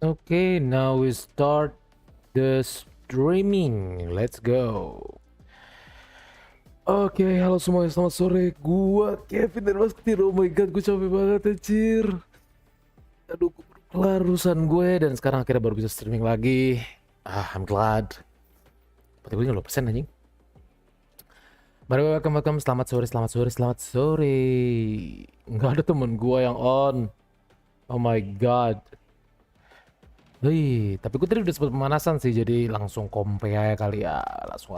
Okay, now we start the streaming. Let's go. Oke, halo semuanya, selamat sore. Gua Kevin dan Masketir. Oh my god, gue capek banget anjir. Aduh, kelar urusan gue dan sekarang akhirnya baru bisa streaming lagi. I'm glad. Berarti gue 50% anjing. Welcome. Selamat sore. Nggak ada temen gue yang on. Oh my god. Tapi gue tadi udah sempet pemanasan sih, jadi langsung kompe aja kali ya. Langsung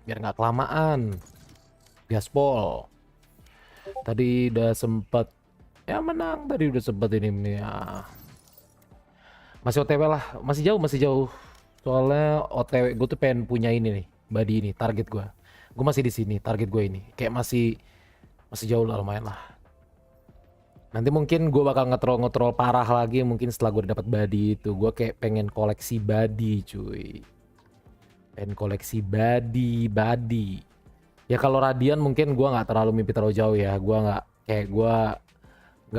biar nggak kelamaan. Gaspol. Tadi udah sempet ya menang, tadi udah sempet ini ya. Masih OTW lah, masih jauh. Soalnya OTW gue tuh pengen punya ini nih, body ini, target gue. Gue masih di sini, target gue ini. Kayak masih jauh lah, lumayan lah. Nanti mungkin gue bakal ngetrol parah lagi mungkin setelah gue dapet body itu. Gue kayak pengen koleksi body cuy. Pengen koleksi body. Ya kalau Radian mungkin gue nggak terlalu mimpi terlalu jauh ya. Gue nggak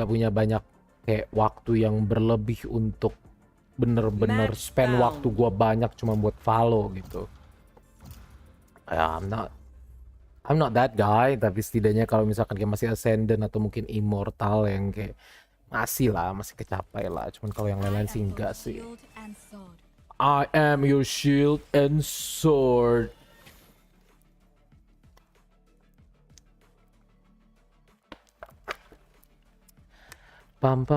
punya banyak kayak waktu yang berlebih untuk bener-bener spend waktu gue banyak cuma buat follow gitu. Ya, I'm not that guy, tapi setidaknya kalau misalkan kayak masih ascendant atau mungkin immortal yang kayak masih kecapai lah. Cuman kalau yang lain-lain sih enggak sih. I am your shield and sword. Pam.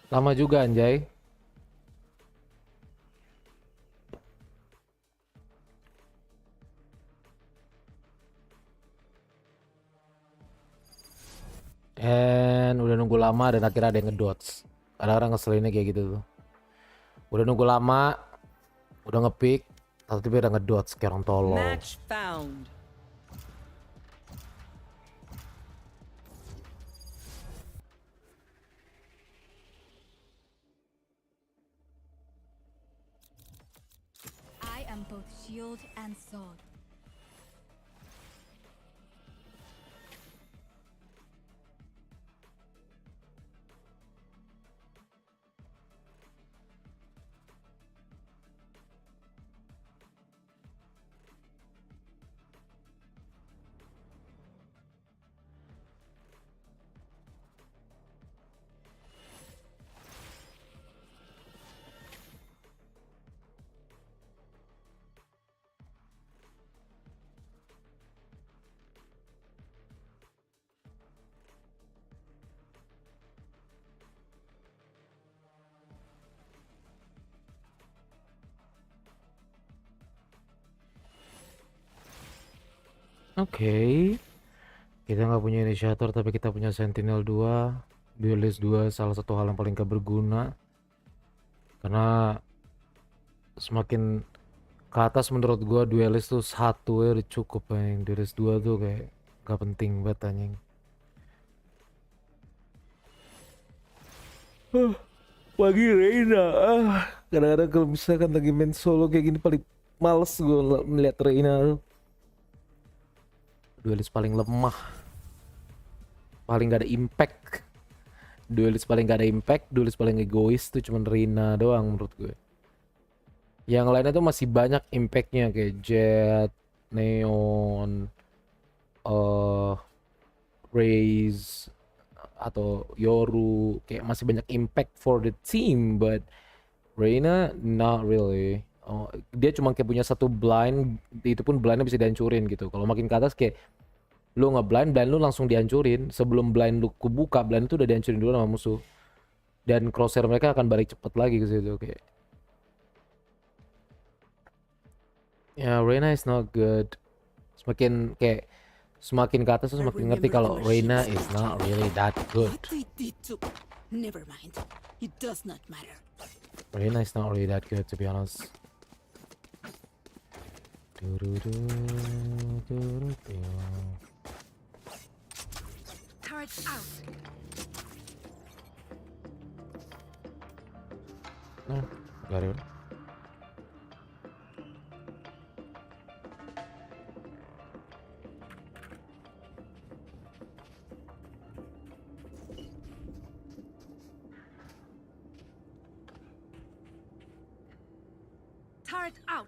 Lama juga anjay. Dan udah nunggu lama dan akhirnya ada yang ngedots. Kadang-kadang ngeselinnya kayak gitu tuh. Udah nunggu lama, udah ngepick, tiba-tiba udah ngedots kayak orang tolol. Match found. I am both shield and sword. Oke. Kita nggak punya inisiator tapi kita punya sentinel 2, duelist 2, salah satu hal yang paling gak berguna. Karena semakin ke atas menurut gua duelist tuh 1 ya udah cukup, yang duelist 2 tuh kayak gak penting banget anjing. Pagi Reina. Kadang-kadang kalau misalkan lagi main solo kayak gini paling males gue melihat Reina. Duelist paling lemah, paling gak ada impact. Duelist paling gak ada impact, duelist paling egois tuh cuman Reina doang menurut gue. Yang lainnya tuh masih banyak impactnya kayak Jet, Neon, Raze, atau Yoru, kayak masih banyak impact for the team, but Reina not really. Oh, dia cuma kayak punya satu blind, itu pun blindnya bisa dihancurin gitu. Kalau makin ke atas kayak lu ngeblind, blind lu langsung dihancurin. Sebelum blind lu kebuka, blind itu udah dihancurin dulu sama musuh. Dan crosshair mereka akan balik cepet lagi ke situ kayak. Ya, Reina is not good. Semakin ke atas tuh semakin ngerti kalau Reina is not really that good. What they did to... Never mind. It does not matter. Reina is not really that good, to be honest. Turret out. Nah, got it. Turret out.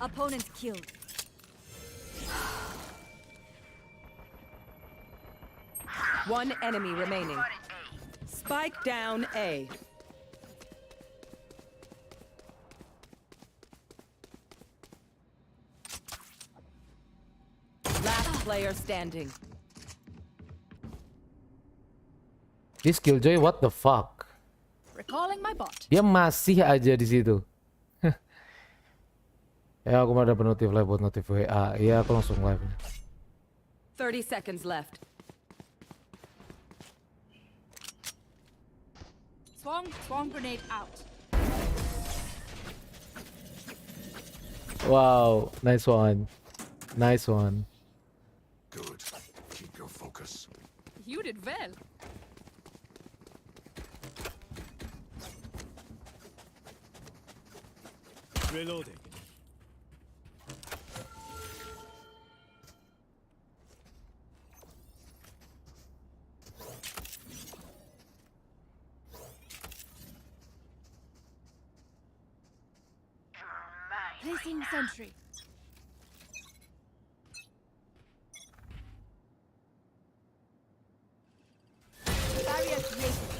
Opponent killed. One enemy remaining. Spike down A. Last player standing. This Killjoy, what the fuck? Recalling my bot. Dia masih aja di situ. Ya, aku mau dapat notif live buat notif WA. Iya, aku langsung live. 30 seconds left. Swarm grenade out. Wow, nice one. Nice one. Good. Keep your focus. You did well. Reloading. Placing sentry. Barrier created.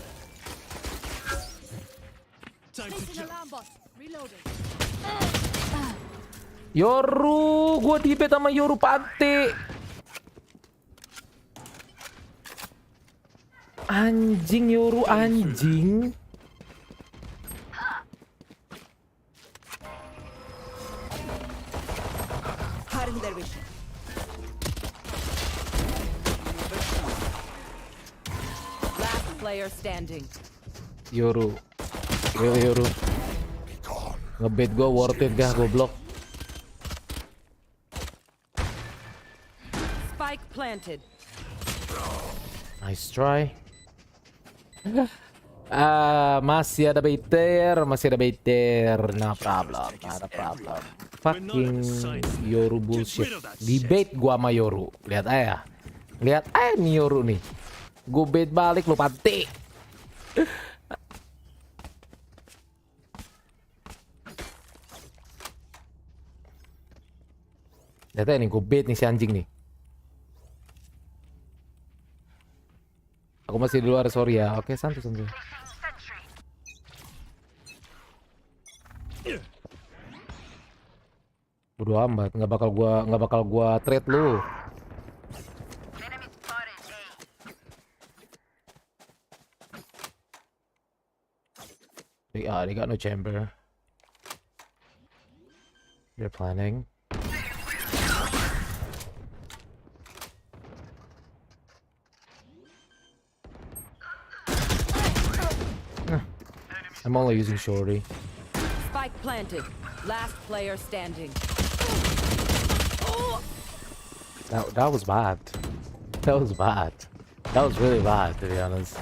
Time to Placing jump. alarm bot. Reloading. Yoru, gua dibet sama Yoru Pate. Anjing Yoru, anjing. Hiding their vision. Last player standing. Yoru. Really Yoru. Ngebet gua worth it gak goblok. Spike planted. Nice try. Masih ada baiter, no problem, not a problem. Fucking Yoru bullshit. Debate gua sama Yoru. Lihat aja nih Yoru nih. Gue bait balik lu pati. Lihat aja nih, gue bait nih si anjing nih. Aku masih di luar, sorry ya. Oke, santai. Bodo amat, nggak bakal gua trade lu. They got no chamber. They're planning. I'm only using shorty. Spike planted. Last player standing. That was bad. That was bad. That was really bad, to be honest.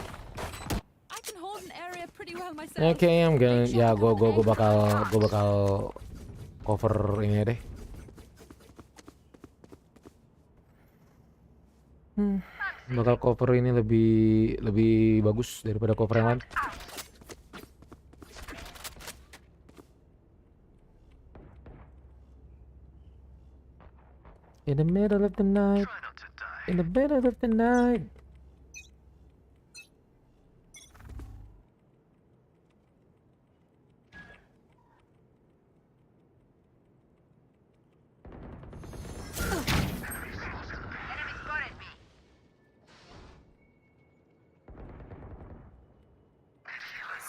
I can hold an area pretty well myself. Okay, I'm gonna, Make sure ya to gue have egg. bakal cover ini deh. Bakal cover ini lebih bagus daripada cover yang lain. In the middle of the night. In the middle of the night.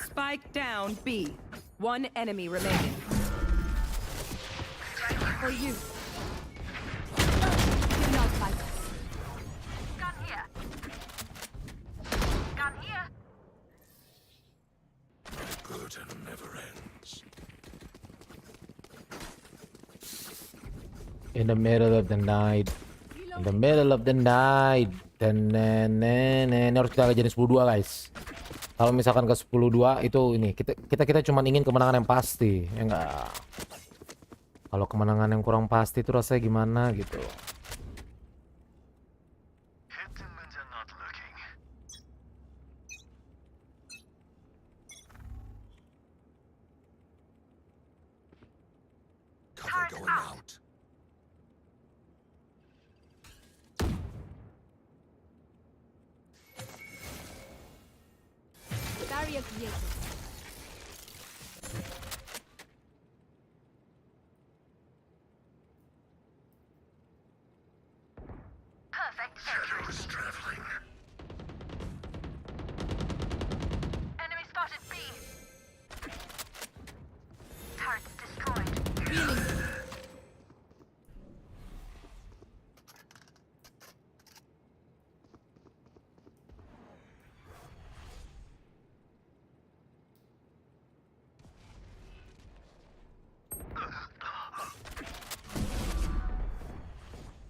Spike down B. One enemy remaining. For you. Do not fight us. Good and never ends. In the middle of the night. In the middle of the night. Dan ini harus kita jadi 10-2 guys. Kalau misalkan ke 10-2 itu ini kita cuma ingin kemenangan yang pasti, ya enggak. Kalau kemenangan yang kurang pasti itu rasanya gimana gitu. Cover going out. Barrier created. Shadows traveling. Enemy spotted B. Turret destroyed.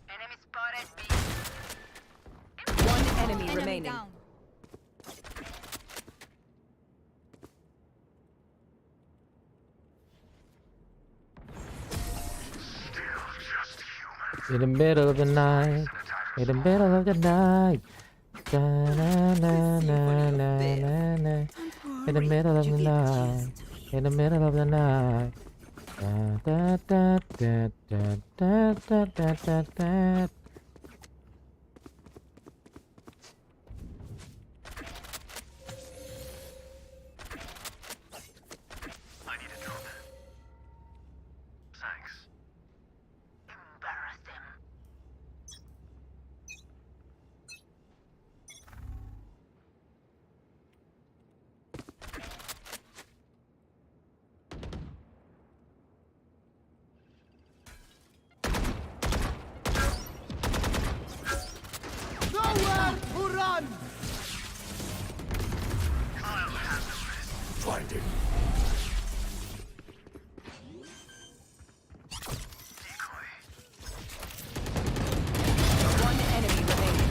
Enemy spotted B. One enemy Enemy remaining. down. In the middle of the night. In the middle of the night. Da-na-na-na-na-na-na. In the middle of the night. In the middle of the night. Da-da-da-da-da-da-da-da-da. I need a drop. Thanks. Embarrass him. Blinding. One enemy remaining.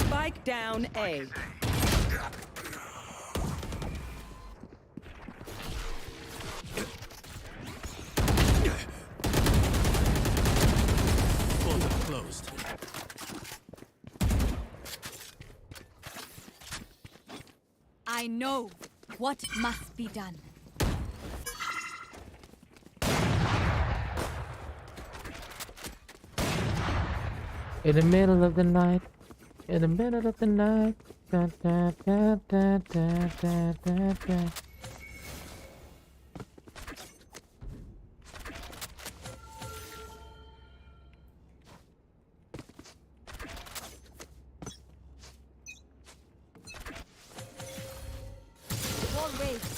Spike down A. Photo closed. I know what must be done. In the middle of the night. In the middle of the night. Da-da-da-da-da-da-da-da. Wall raised.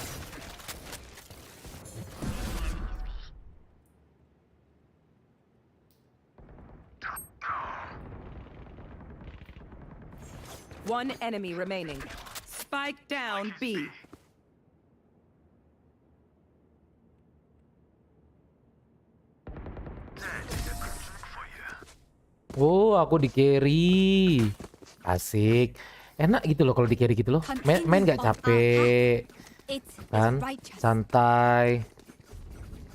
One enemy remaining. Spike down B. Oh, aku di carry. Asik. Enak gitu loh kalau di carry gitu loh. Main gak capek. It Kan? is righteous. Santai.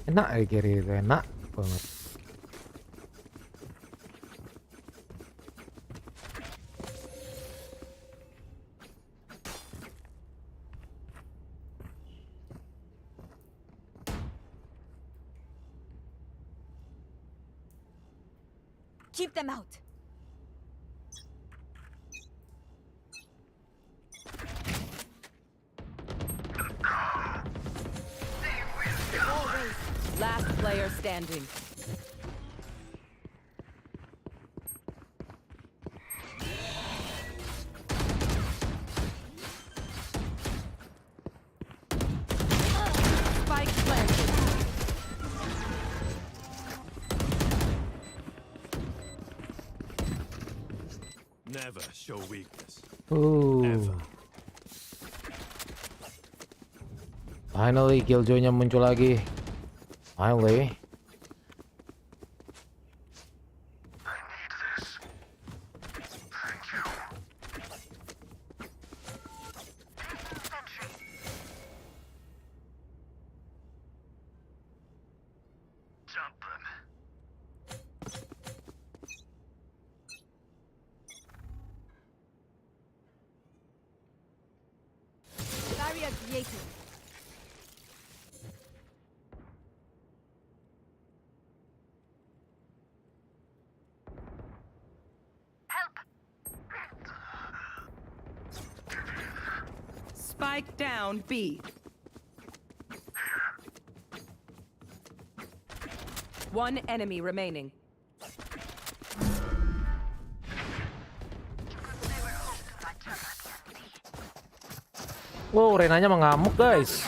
Enak di carry itu, enak banget. Keep them out. Last player standing. Spike planted. Never show weakness. Uh. Finally Killjoy-nya muncul lagi. Finally. Jump them. Barrier created. Spike down B. One enemy remaining. Wow, Renanya mengamuk guys.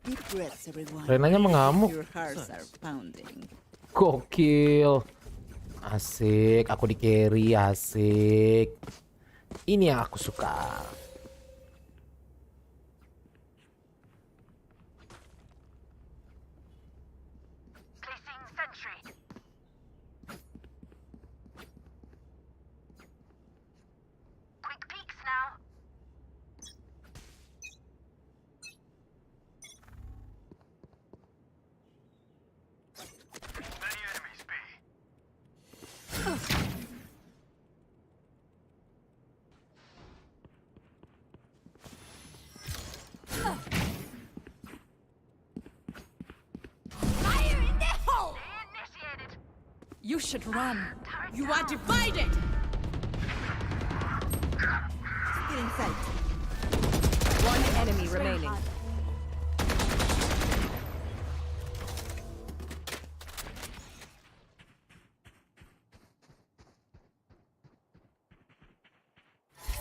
Deep breaths, everyone. Renanya mengamuk. Your hearts are pounding. Gokil. Asik, aku di carry, asik. Ini yang aku suka. Placing sentry. Quick peeks now. Many enemies B. Fire in the hole! Initiated. You should run. You are divided! Still in sight. One enemy remaining.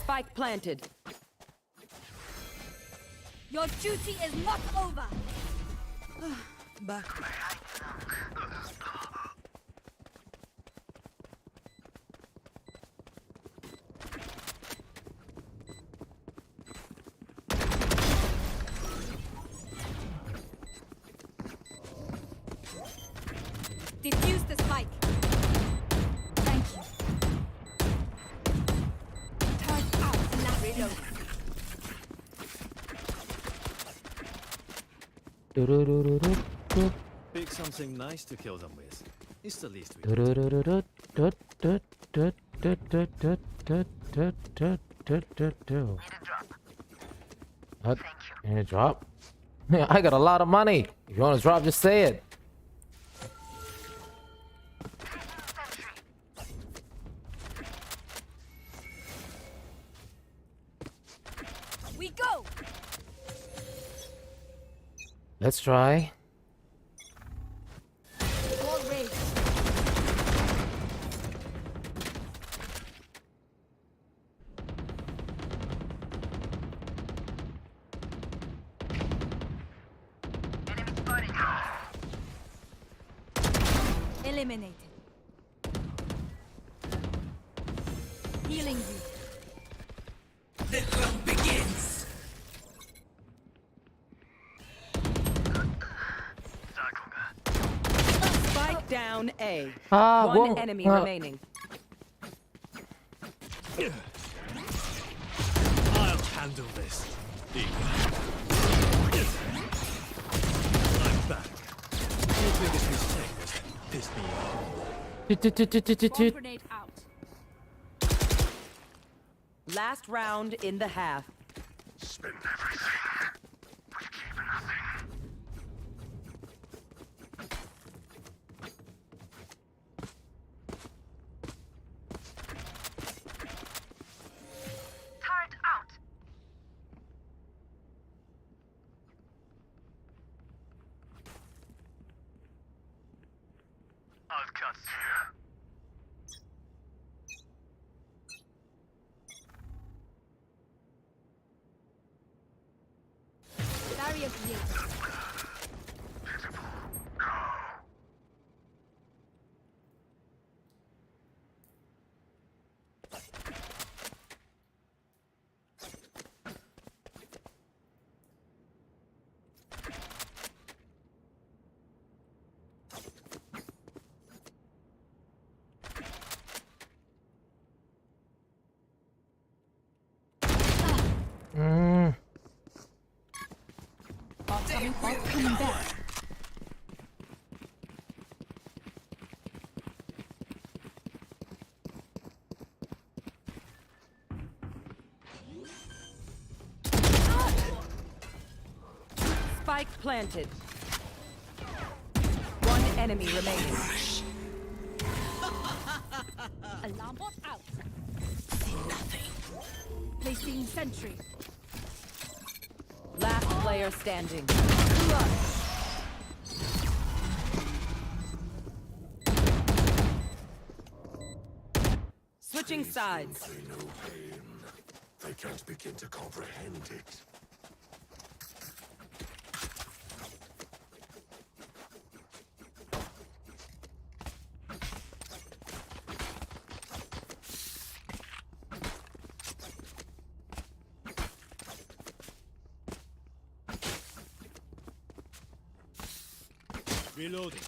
Spike planted. Your duty is not over. Back. Defuse the spike. Thank you. Turret out. Now reload. Dururururut. Pick something nice to kill them with. It's the least we can. Dururururut. Dut, dut, dut, dut, dut, dut, dut, dut, dut, dut, dut, dut. What? You need a drop? Yeah, I got a lot of money. If you want to drop, just say it. We go. Let's try. Wall raised. Enemy spotted. Eliminated. Healing you. Spike down down A. Ah, One gua enemy nggak- remaining. I'll handle this. I'm back. Your biggest mistake was to piss me off. Cit, cit, cit, cit, cit, cit. Grenade out. Last round in the half. Spend everything. We keep nothing. Turret out. I'll cut you. Barrier created. Hmm. Bot coming back. Spike planted. One enemy remaining. Alarm bot out. See nothing. Placing sentry. Last player standing. Switching sides. They know pain. They can't begin to comprehend it. Reloading.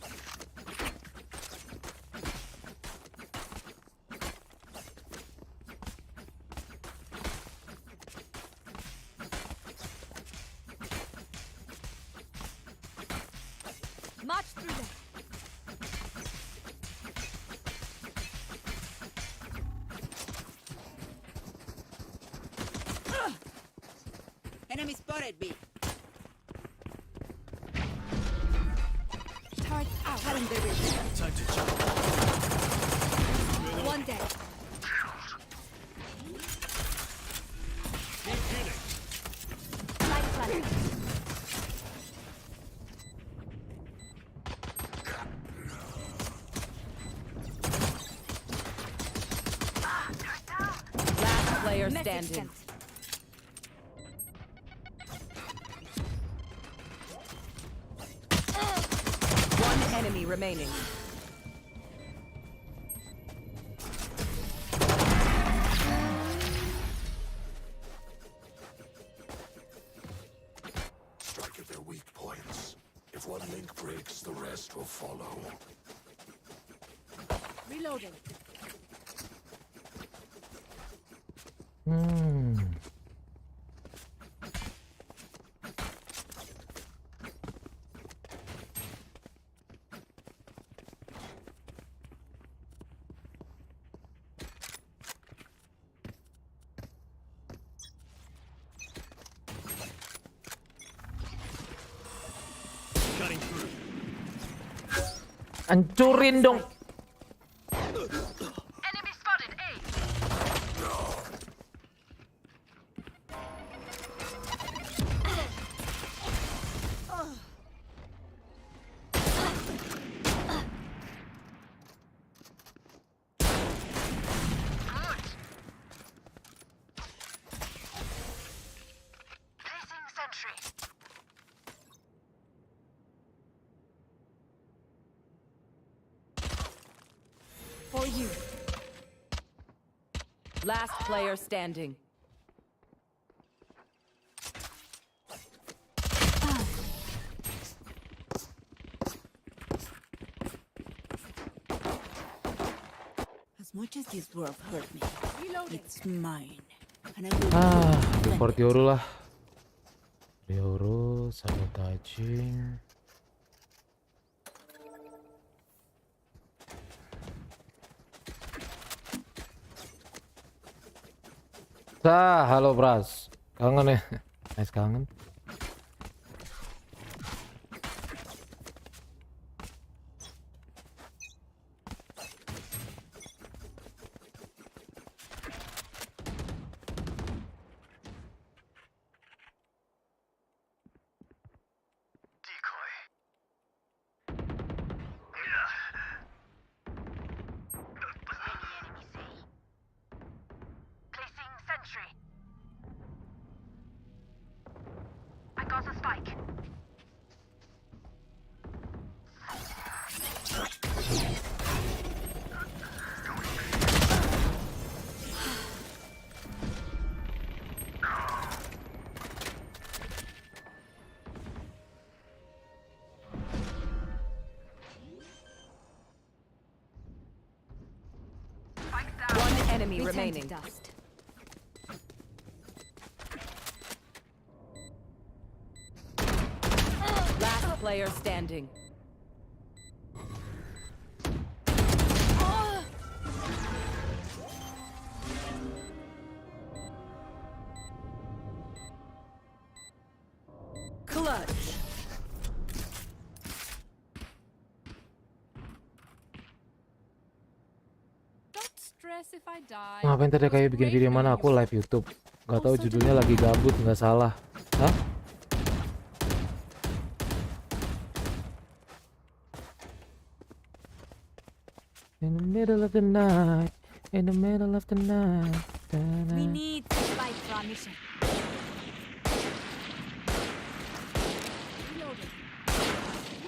March through them. Enemy spotted B. Turret out. Cutting their vision. Time to jump. One dead. Keep healing. Light planted. Last player Message standing. sent. One enemy remaining. Strike at their weak points. If one link breaks, the rest will follow. Reloading. Hmm. Cutting through. Hancurin dong. Enemy spotted A. Placing sentry. For you. Last player standing. As much as this world hurt me, it's mine. And I will defend report it. Yoru lah. Yoru, sabotaging. Halo Bras. Kangen ya? Nice kangen. Decoy. Enemy C. Placing sentry. I got a spike. Spike down. One enemy Return to remaining. dust. Last player standing. Clutch. Don't stress if I die. Ngapain tadi kayak bikin video mana? Aku live YouTube. Gak tahu judulnya lagi gabut, nggak salah. Hah? In the middle of the night, in the middle of the night. We need to fight for our mission. Reloading.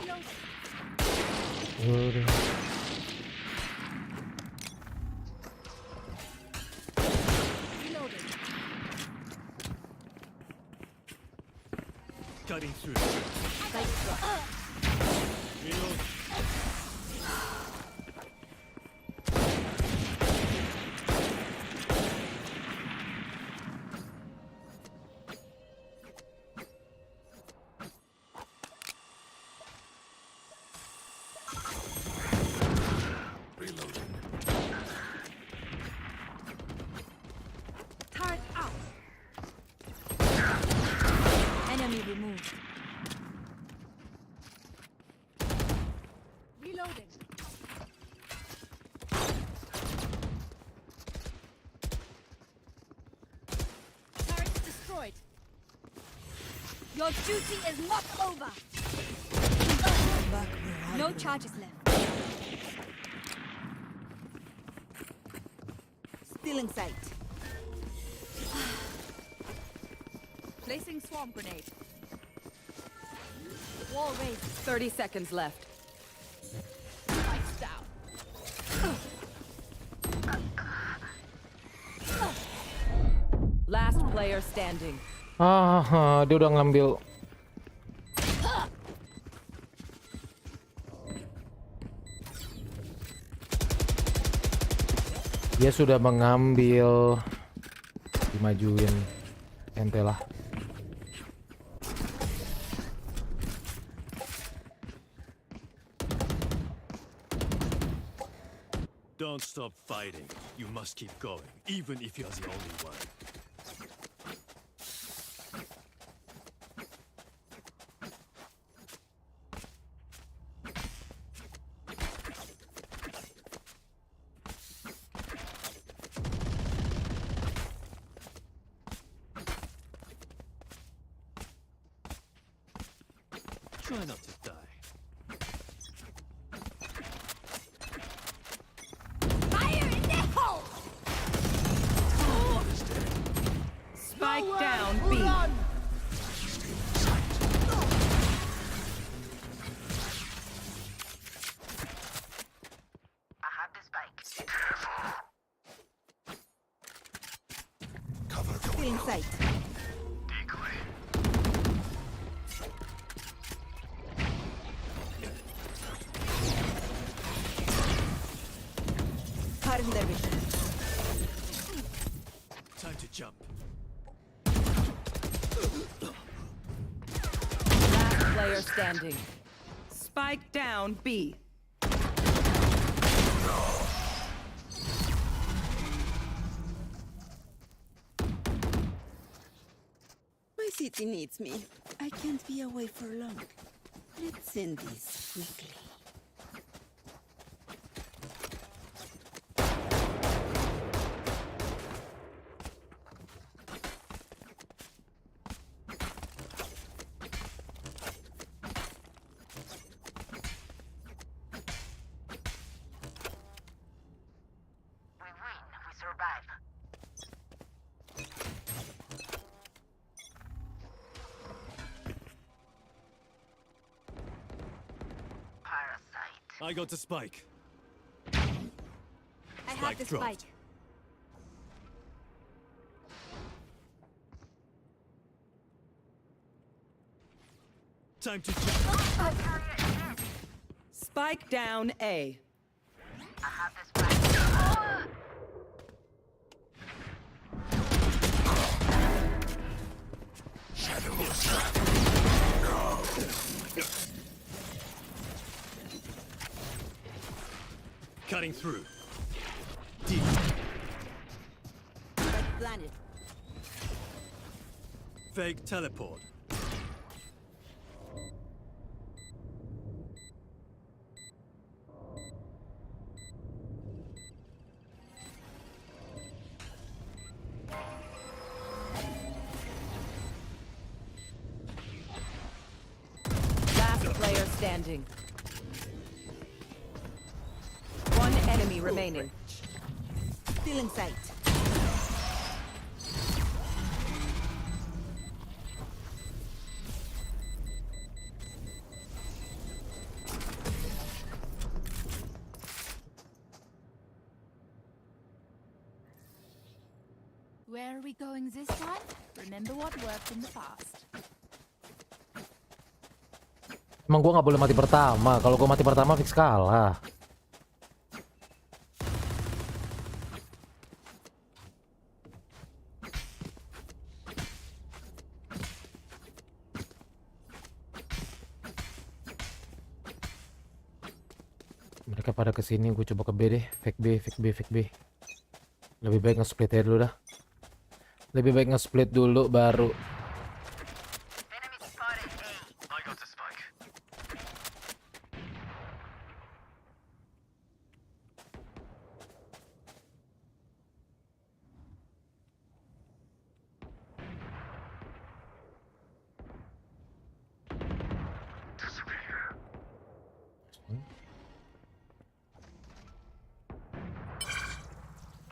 Reloading. Reloading. Cutting through. Spike drop. Reload. Reloading. Turret out. Enemy removed. Reloading. Turret destroyed. Your duty is not over. No charges left. Still in sight. Placing swarm grenade. Wall raised. 30 seconds left. Lights down. Last player standing. Dia udah ngambil. Dia sudah mengambil. Dimajuin. Ente lah. Don't stop fighting. You must keep going, even if you're the only one. Try not to die. Fire in the hole! Spike down B. I have the spike. Cover Still going in out. sight. Decoy. Cutting their vision. Time to jump. Last player standing. Spike down B. My city needs me. I can't be away for long. Let's end this quickly. We win, we survive. Parasite. I got the spike. I have the dropped. spike. Time to jump. Spike down A. I have this spike. Cutting through. Deep. Spike planted. Fake teleport. Last player standing. One enemy remaining. Still in sight. Where are we going this time? Remember what worked in the past. Emang gua nggak boleh mati pertama. Kalau gua mati pertama fix kalah. Mereka pada kesini, gue coba ke B deh. Fake B, fake B, fake B. Lebih baik nge-split aja dulu dah. Lebih baik nge-split dulu baru. Enemy spotted A. I got the spike.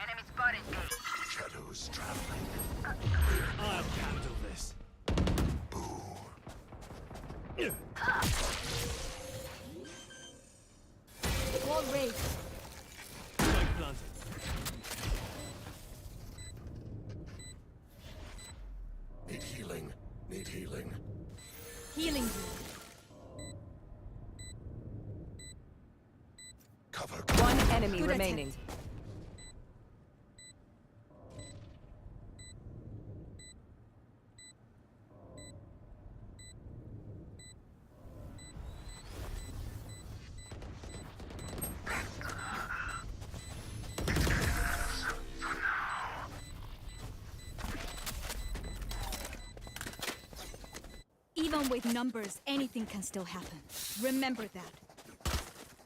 Enemy spotted A. Shadows traveling. I'll handle this. Wall raised. Spike planted. Need healing. Need healing. Healing you. Cover. One enemy Good remaining. Even with numbers, anything can still happen. Remember that.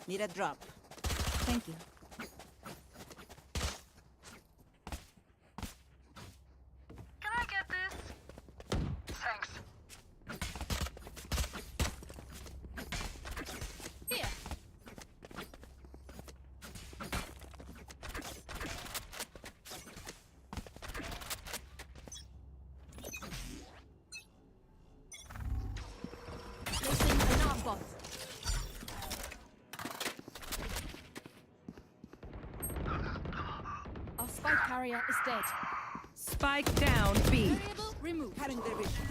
Need a drop. Thank you. Can I get this? Thanks. Here. Placing an Nightbot. Our spike carrier is dead. Spike down B. Variable removed. Cutting their vision.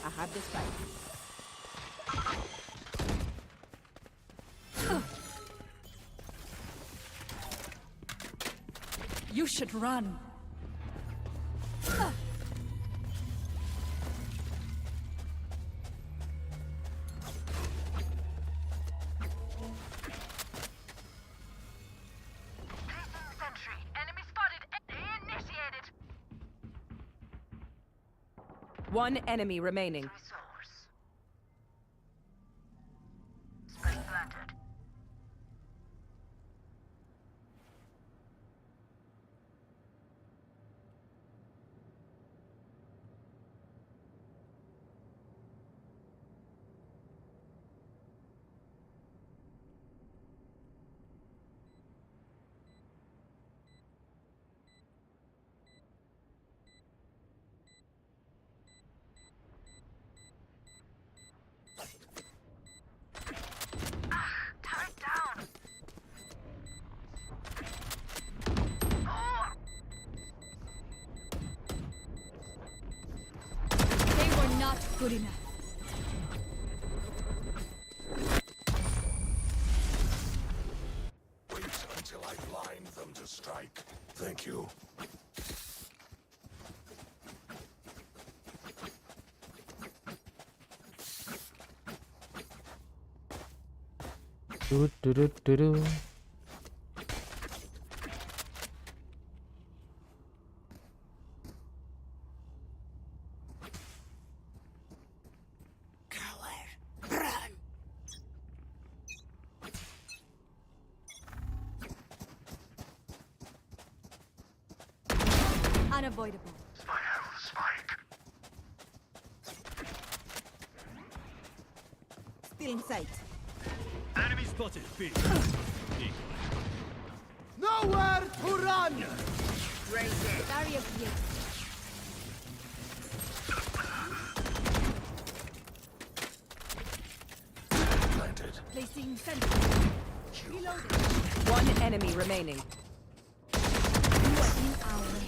I have the spike. You should run. Placing sentry. Enemy spotted. Initiated. One enemy remaining. Resource. Spec planted. Turret down. Oh! They were not good enough. Wait until I blind them to strike. Thank you. Do do do do do. Unavoidable. Spike. Still in sight. Enemy spotted. B. Nowhere to run! Barrier created. Planted. Placing sentry. Reloaded. One enemy remaining. You are in our way.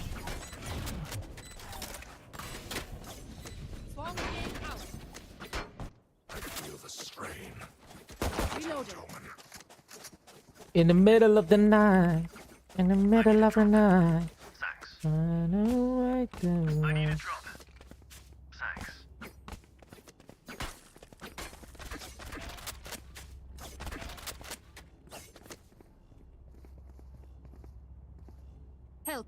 Swarm grenade out. I feel the strain. Reloaded. Omen. In the middle of the night. In the middle of the night. Thanks. I know I can. I need a drop. Thanks. Help.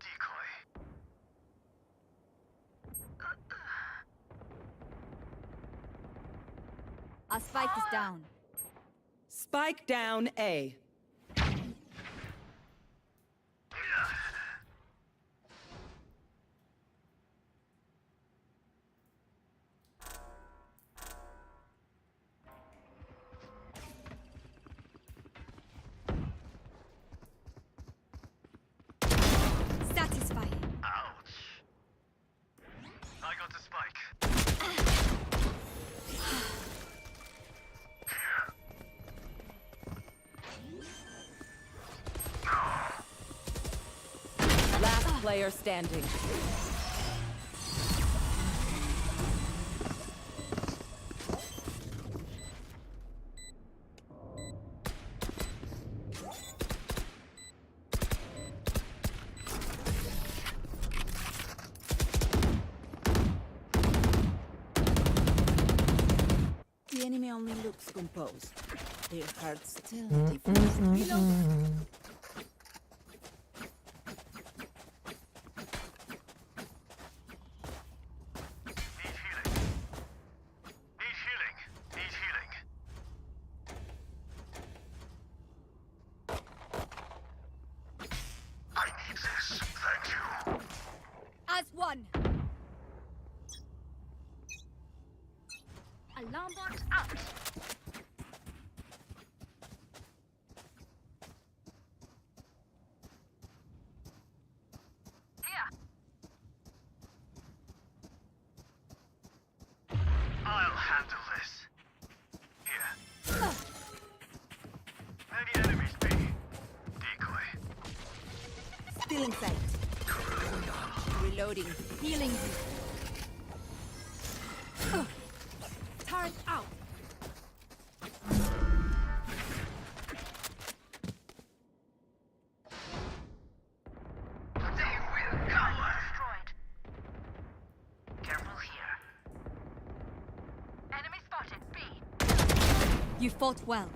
Decoy. Our spike is down. Spike down A. Satisfying. Ouch. I got the spike. Last player standing. The enemy only looks composed. Their hearts still defense. Need healing. Need healing. Need healing. I need this. Thank you. As one. Alarm bot out. Hostile in sight. Reloading. Healing you. Turret out. They will cover. Destroyed. Careful here. Enemy spotted. B. You fought well.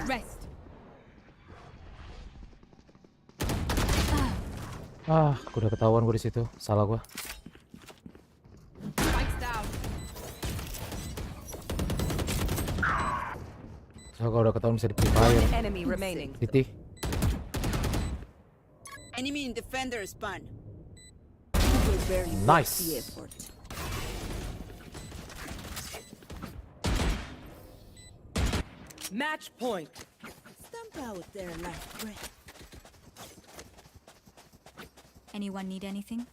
Rest. Udah ketahuan gue di situ. Salah gue. Spikes down. So kalau udah ketahuan bisa di free One fire. enemy remaining. Titi. Enemy in defender spawn. You were very worth Nice. the effort. Match point. Stamp out their last breath. Anyone need anything?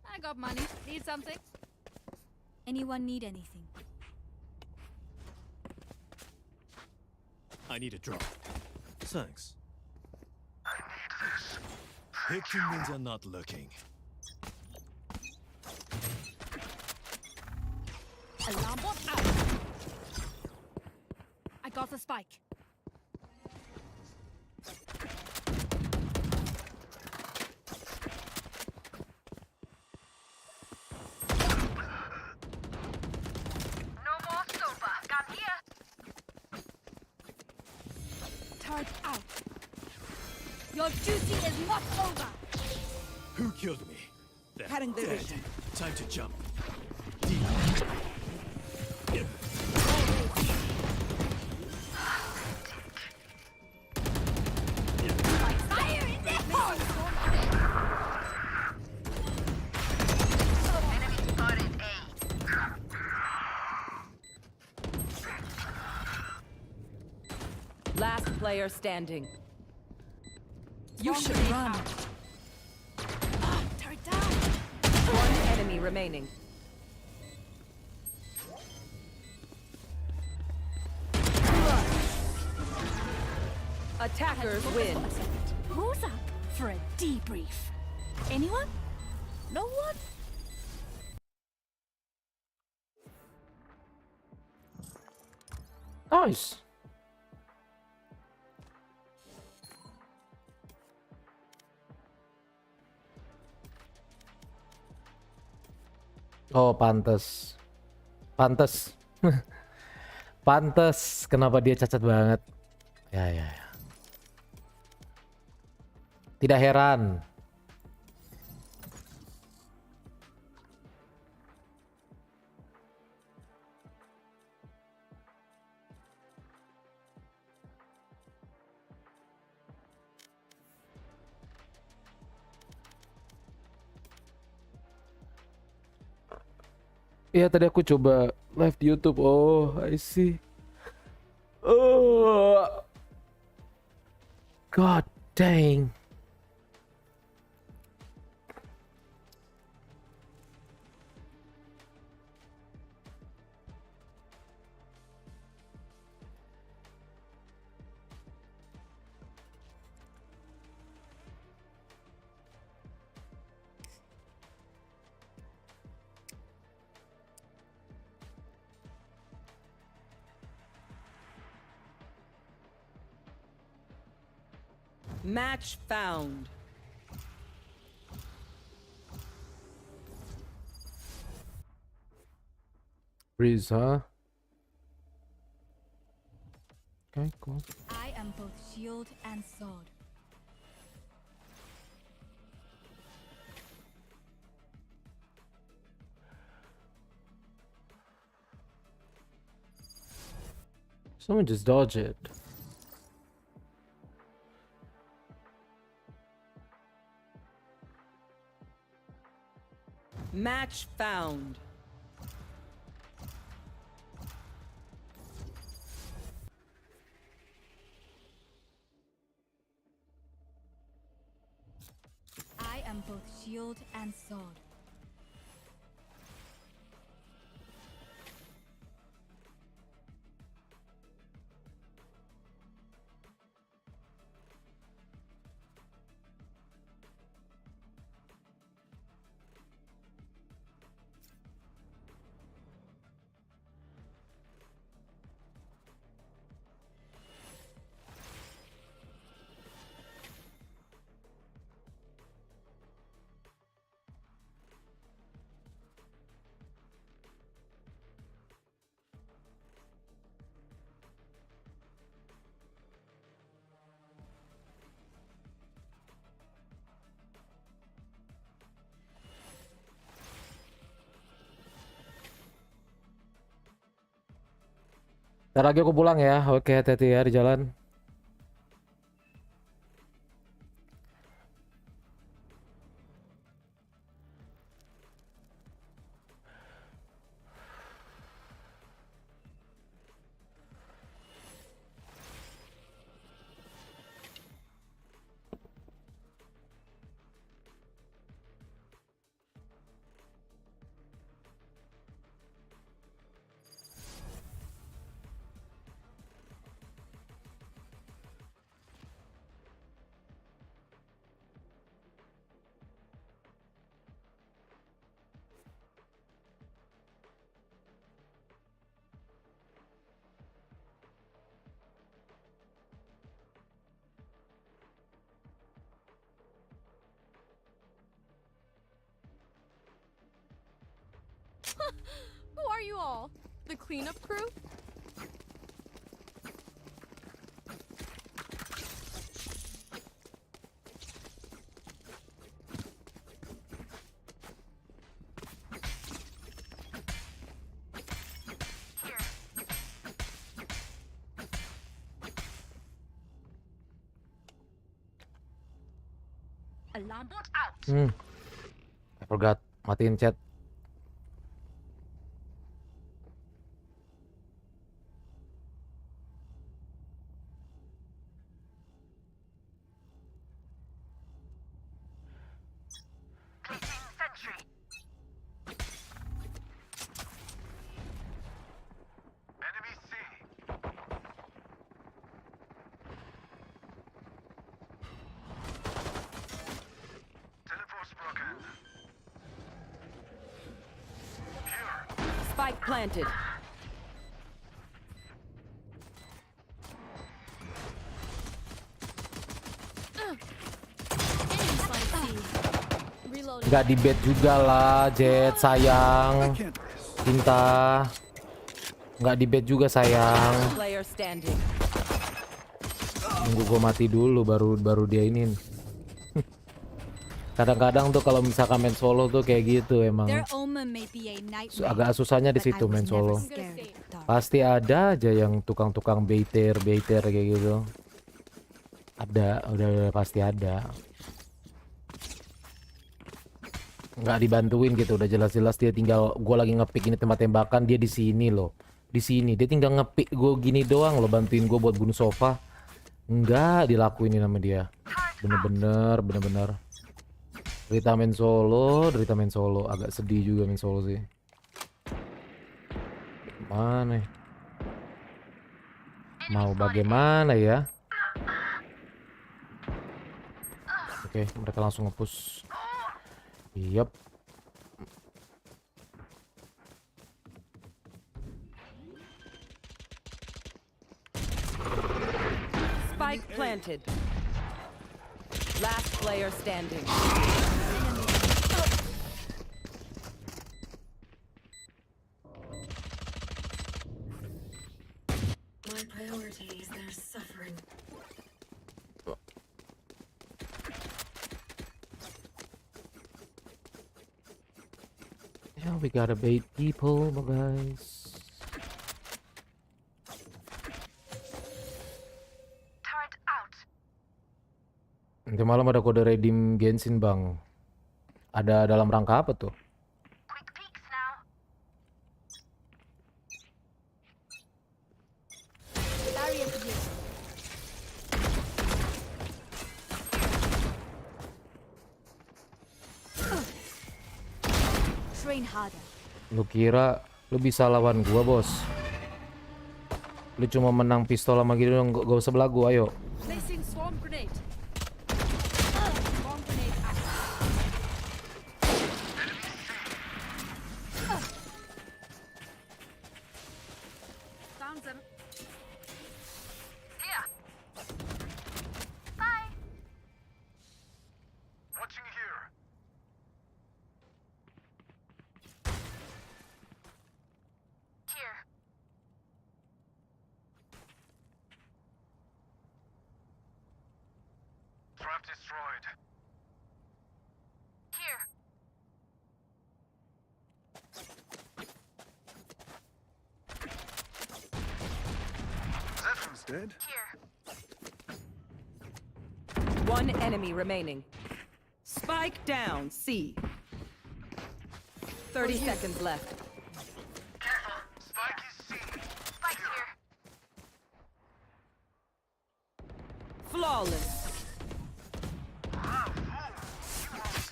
I got money. Need something? Anyone need anything? I need a drop. Thanks. Picking means I'm not looking. Alarm bot out. I got the spike. No more sofa. Gun here. Turret out. Your duty is not over. Who killed me? They're Cutting their dead. vision. Time to jump. Deep. Fire in the hole! Enemy spotted. A. Last player standing. You should run. Turret down. One enemy remaining. Attackers win. Who's up for a debrief? Anyone? No one? Nice. Oh, pantes. Pantes. Pantes kenapa dia cacat banget. Ya, ya, ya. Tidak heran. Iya, tadi aku coba live di YouTube. Oh, I see. Oh, God dang. Match found. Breeze, huh? Okay, cool. I am both shield and sword. Someone just dodge it. Match found. am both shield and sword. Ntar lagi aku pulang ya. Oke, hati-hati ya di jalan. Who are you all? The cleanup crew? Alarm bot out. I forgot. Matiin chat. Placing sentry. Enemy C. Teleport's broken. Spike planted. Reloading. Nggak di bait juga lah, Jet sayang. Cinta. Nggak di bait juga sayang. Player standing. Nunggu gue mati dulu baru dia ini. Kadang-kadang tuh kalau misalkan main solo tuh kayak gitu emang. Their omen may be a nightmare, Agak susahnya di but I situ was main never solo. scared of the dark. Pasti ada aja yang tukang-tukang baiter kayak gitu. Ada, udah pasti ada. Nggak dibantuin gitu, udah jelas-jelas dia tinggal gua lagi ngepick ini tempat tembakan, dia di sini loh. Di sini dia tinggal ngepick gua gini doang loh, bantuin gua buat bunuh sofa. Enggak dilakuin sama dia. Bener-bener. Derita main solo, agak sedih juga main solo sih. Mana? Mau bagaimana ya? Oke, mereka langsung nge-push. Yap. Spike planted. Last player standing. My priority is their suffering. Yeah, we gotta bait people, my guys. Turret out. Nanti malam ada kode redeem Genshin, Bang. Ada dalam rangka apa tuh? Quick peeks now. Barrier here. train harder. Lu kira lu bisa lawan gua, bos? Lu cuma menang pistol sama gitu dong, gak usah belagu, ayo. Placing swarm grenade. Swarm grenade out. Found them. Here. Bye. Watching here. Here. Trap destroyed. Here. That one's dead. Here. One enemy remaining. Spike down, C. 30 seconds left. Careful. Spike is C. Spike here. Flawless.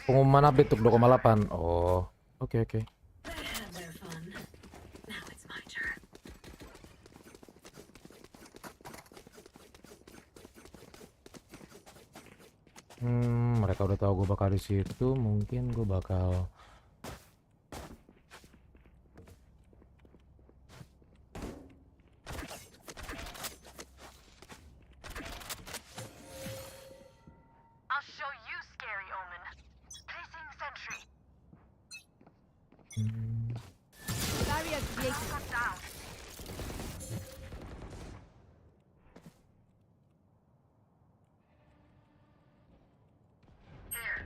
Pengumuman update untuk 2,8. Oh, oke. Mereka udah tahu gue bakal di situ, mungkin gue bakal I'll show you, scary omen. Placing sentry. Barrier created. Cut down. Here.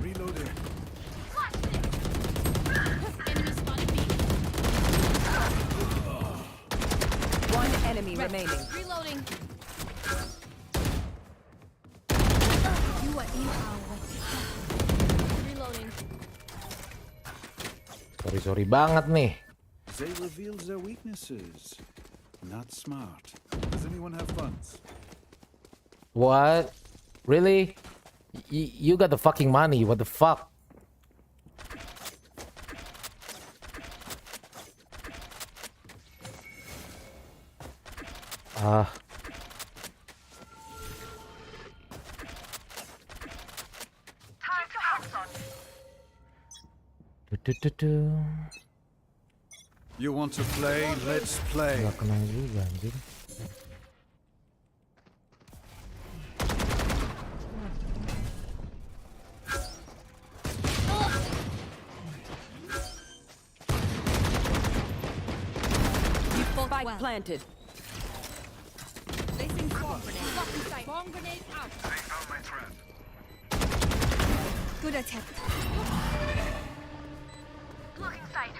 Reloading. Enemy spotted B. One enemy remaining. Reloading. You are in our way. Reloading. sorry banget nih. They revealed their weaknesses. Not smart. Does anyone have funds? What? Really? You got the fucking money. What the fuck? Ah. Time to house on. You want to play? Let's play. Gak kena juga anjir. You spike planted. Placing swarm grenade. Blocking sight. Swarm grenade out. They found my trap. Good attempt. Blocking sight.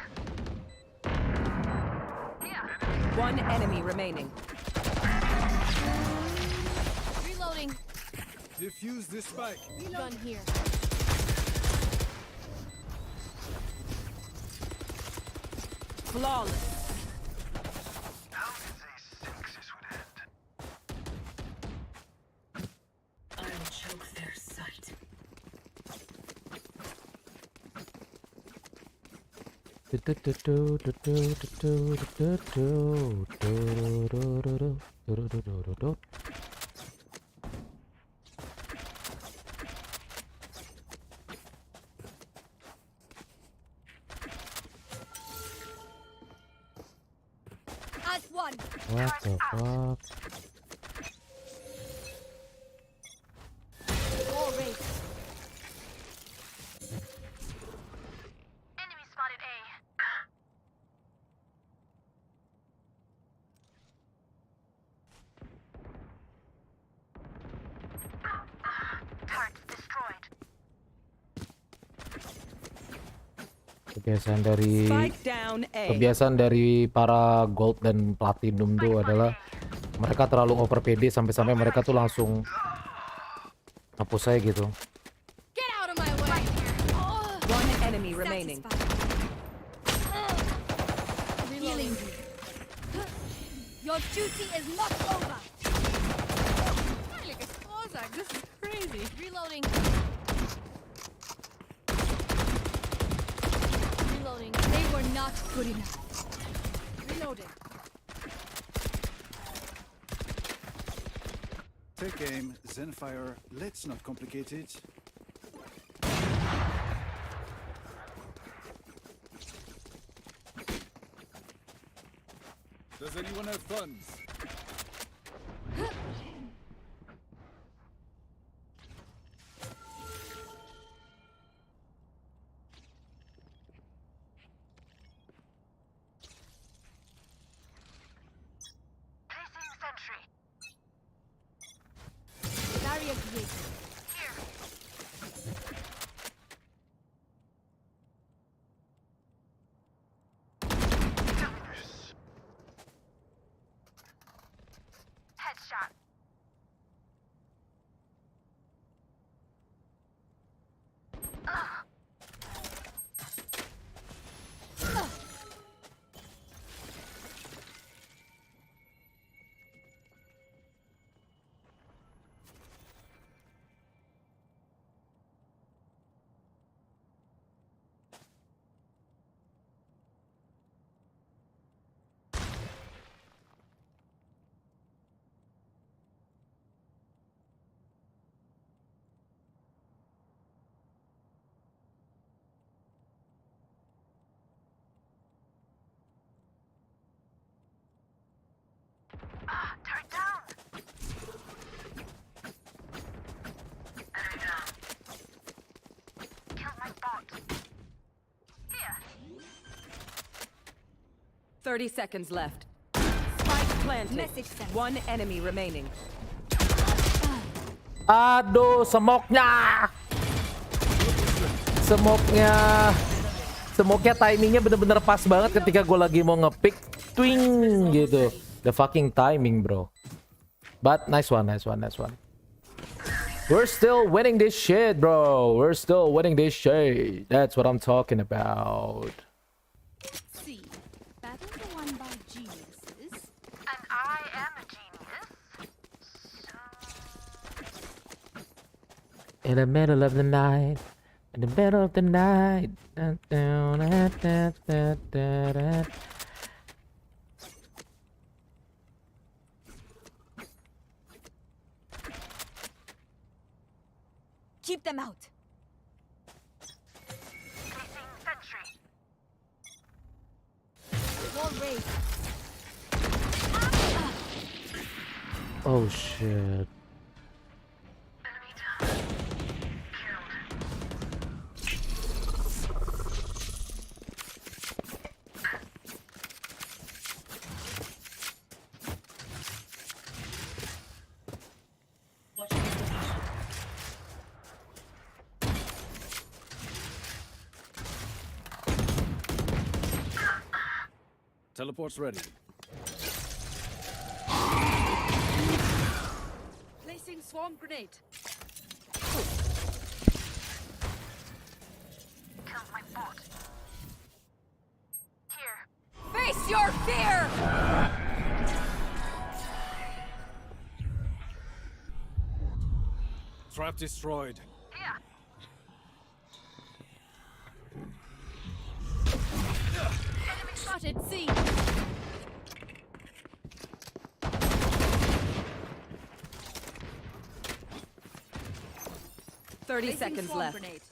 Here. One enemy remaining. Reloading. Defuse this spike. Gun here. Flawless. How did they think this would end? I'll choke their sight. As one. What the fuck? War race. Enemy spotted A. Turret destroyed. Kebiasaan dari para gold dan platinum tuh adalah mereka terlalu over PD sampai mereka tuh langsung hapus saya gitu. Get out of my way. One enemy remaining. Satisfied. Your duty is not over. Like a Kozak, this is crazy. Reloading. Reloading. They were not good enough. Reloading. Take aim, Zenfire. Let's not complicate it. Does anyone have funds? Placing sentry. Barrier created. Here. Headshot. Turret down. Enemy down. Killed my bot. Here. 30 seconds left. Spike planted. Message sent. One enemy remaining. Aduh, semoknya. Semoknya. Semoknya timingnya bener-bener pas banget ketika gue lagi mau ngepick. Twing gitu. The fucking timing, bro. But nice one, nice one, nice one. We're still winning this shit, bro. We're still winning this shit. That's what I'm talking about. See, battles are won by geniuses. And I am a genius. So... In the middle of the night. In the middle of the night. Da, da, da, da, da, da, da. Keep them out. Placing sentry. Wall raised. Oh shit. Enemy down. Killed. Teleport's ready. Placing swarm grenade. Killed my bot. Here. Face your fear! Trap destroyed. Here. Spotted C. 30 seconds swarm left. Grenade.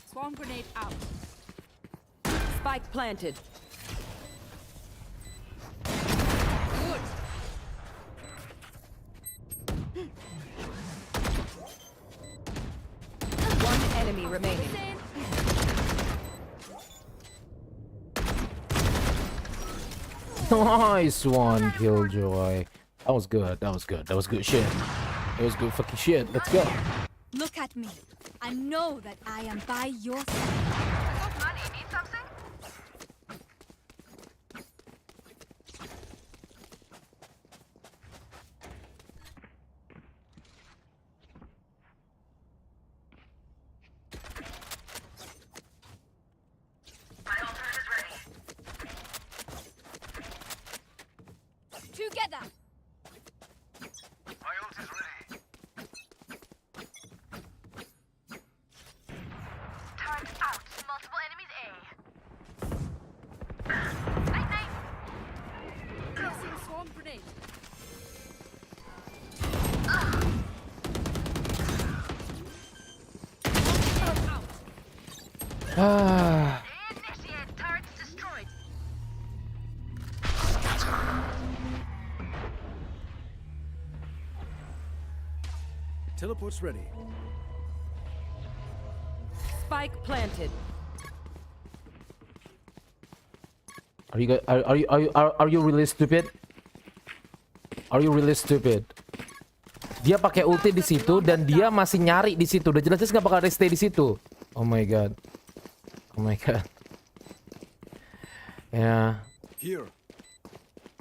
Swarm grenade out. Spike planted. Good. One enemy remaining. Nice one, Killjoy. That was good. That was good. That was good shit. It was good fucking shit. Let's go. Look at me. I know that I am by your side. I got money. Need something? My ultimate is ready. Together. Ah, Initiate turrets destroyed. Teleport's ready. Spike planted. are you really stupid? Are you really stupid? Dia pakai ulti di situ dan dia masih nyari di situ. Udah jelas-jelas nggak bakal stay di situ. Oh my god. Oh my god. Yeah. Here.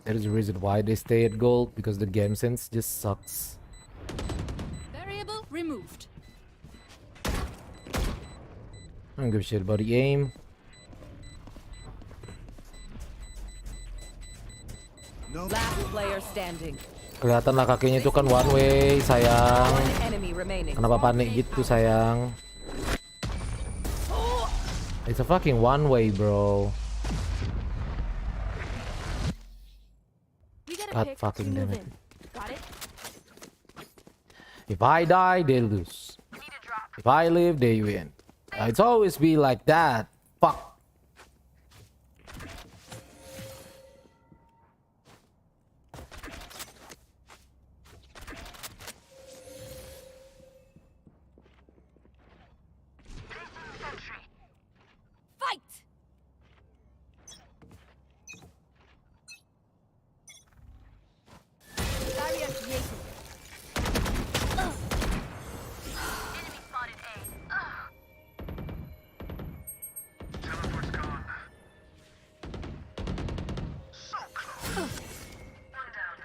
That is the reason why they stay at gold, because the game sense just sucks. Variable removed. I don't give a shit about the aim. No. Last player standing. Kelihatan lah kakinya itu kan one way, sayang. One enemy remaining. Kenapa panik gitu, sayang? It's a fucking one way, bro. We gotta God pick fucking to damn move it. in. Got it? If I die, they lose. If I live, they win. It's always be like that. Fuck. Fight! Barrier created. Enemy spotted A. Teleport's gone. So close. One down.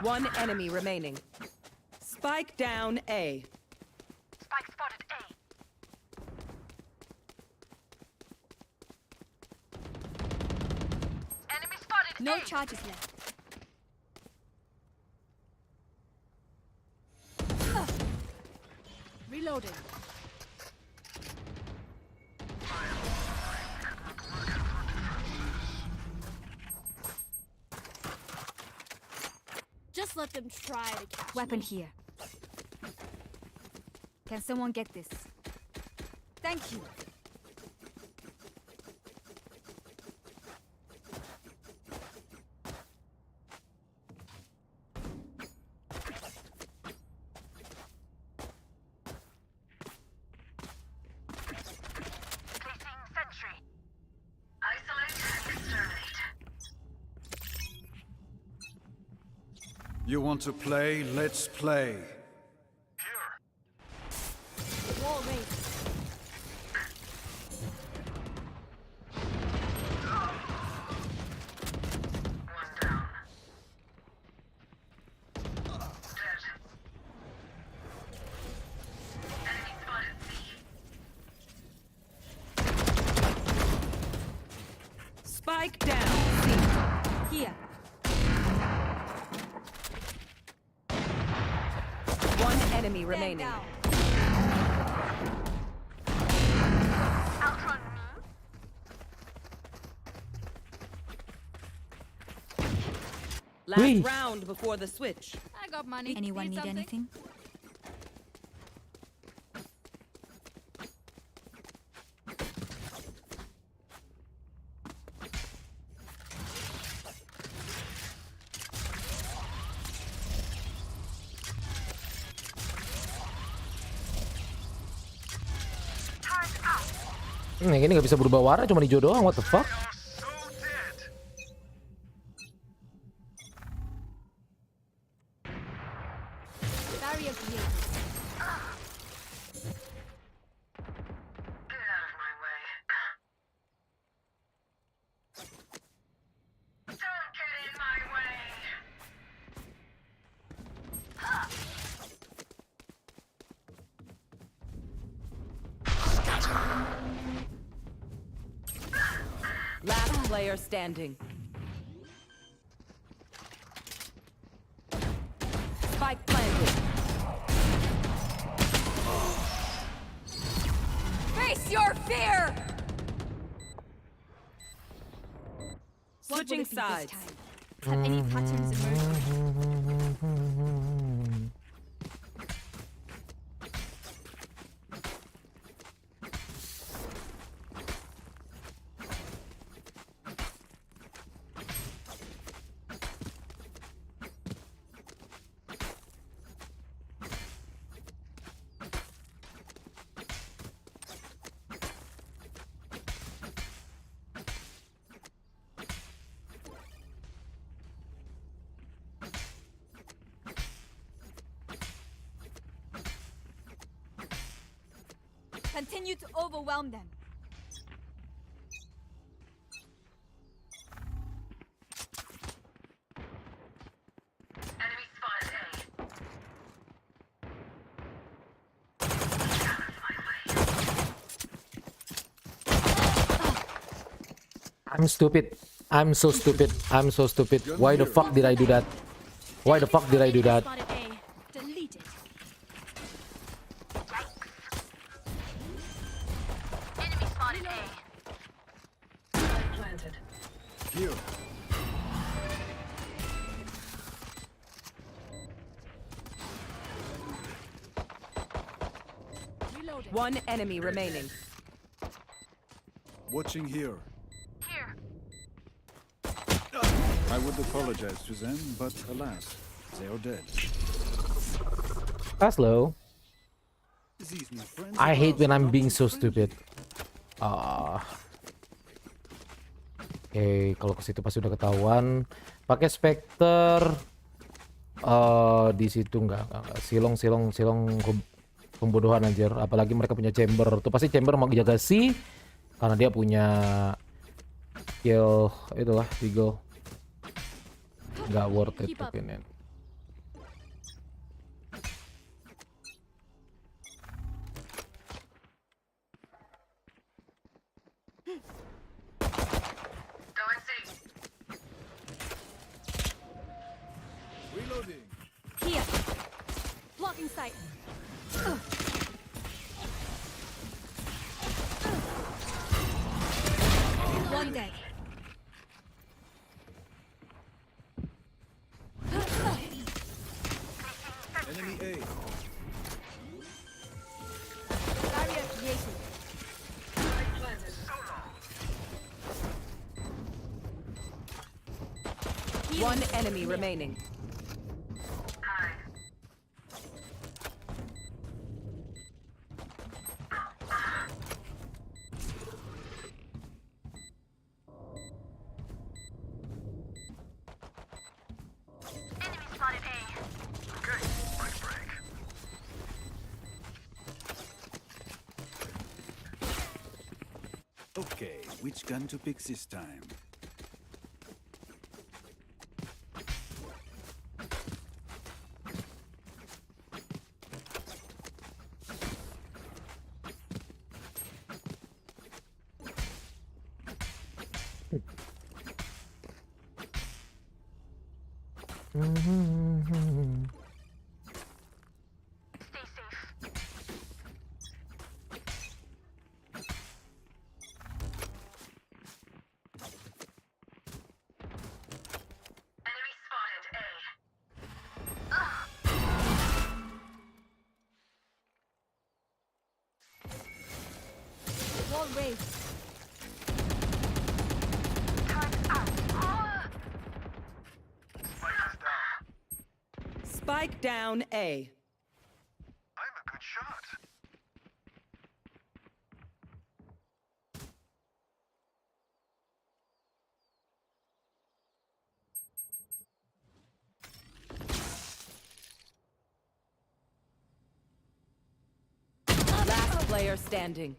One enemy remaining. Spike down A. Spike spotted A. Enemy spotted No A. charges left. Reloading. Just let them try to catch Weapon me. here. Can someone get this? Thank you. Placing sentry. Isolate and exterminate. You want to play? Let's play. Wall raised. One down. Dead. Enemy spotted C. Spike down C. Here. One enemy Stand remaining. down. Outrun me. Last Wait. round before the switch. I got money. Anyone need something? anything? Turret out. Yang ini nggak bisa berubah warna, cuma hijau doang. What the fuck? So dead. Barrier created. Get out of my way. Don't get in my way. Last player standing. Spike planted. Face your fear! What will Switching it be this sides. time? Have any patterns emerged? Continue to overwhelm them. Enemy spotted A. I'm stupid. I'm so stupid. I'm so stupid. Why the fuck did I do that? Why the fuck did I do that? Spotted A. Deleted. Enemy spotted A. Planted. Here. Reloading. One enemy remaining. Watching here. Here. I would apologize to them, but alas, they are dead. That's low. These new friends I of hate ours when are I'm not being so friendly. stupid. Oke, kalau ke situ pasti udah ketahuan. Pakai Spectre. Di situ enggak. Silong pembodohan anjir. Apalagi mereka punya chamber. Tuh pasti chamber mau jaga sih karena dia punya kill itulah Eagle. Nggak worth it Keep up. ini. Go and see. Reloading. Here. Blocking sight. One dead. Enemy A. Barrier created. One enemy remaining. Enemy spotted A. Okay, nice break. Okay, which gun to pick this time? Stay safe. Enemy spotted A. Wall raised. Time's out. Spike is down. Spike down A. I'm a good shot. Last player standing.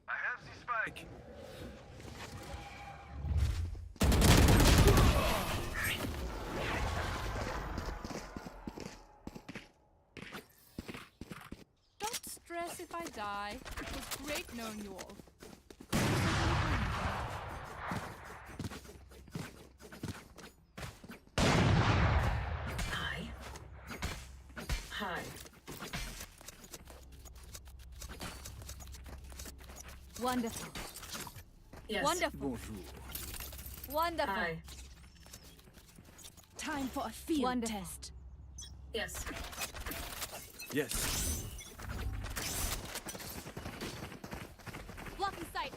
I have the spike. Don't stress if I die. It was great knowing you all. Hi. Hi. Wonderful. Yes. Wonderful. Bonjour. Wonderful. Hi. Time for a field Wonderful. test. Yes. Yes. Blocking sight.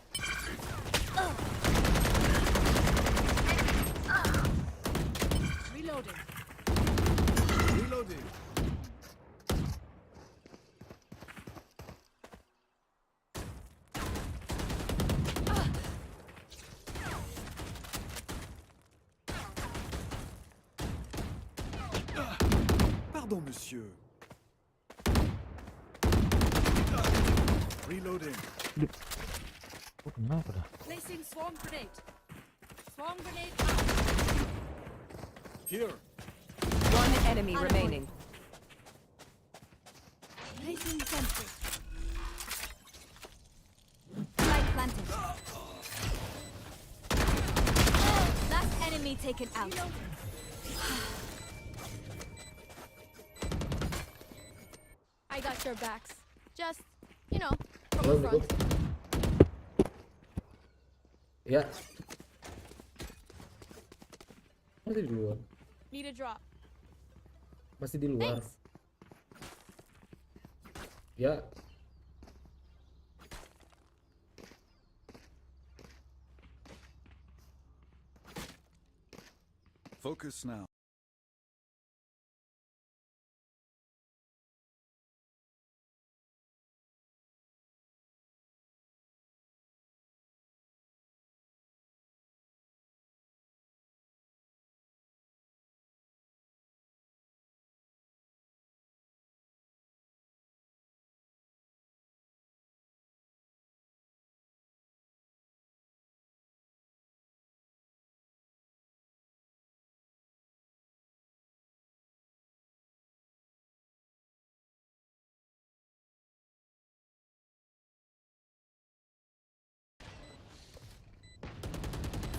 Reloading. Reloading. Pardon, monsieur. Reloading. Oh, kenapa dah? Placing swarm grenade. Swarm grenade out. Here. One enemy remaining. Placing sentry. Light planted. Last enemy taken out. I got your backs. Just, you know, from the front. Ya. Masih di luar. Need a drop. Masih di luar. Thanks. Ya. Focus now.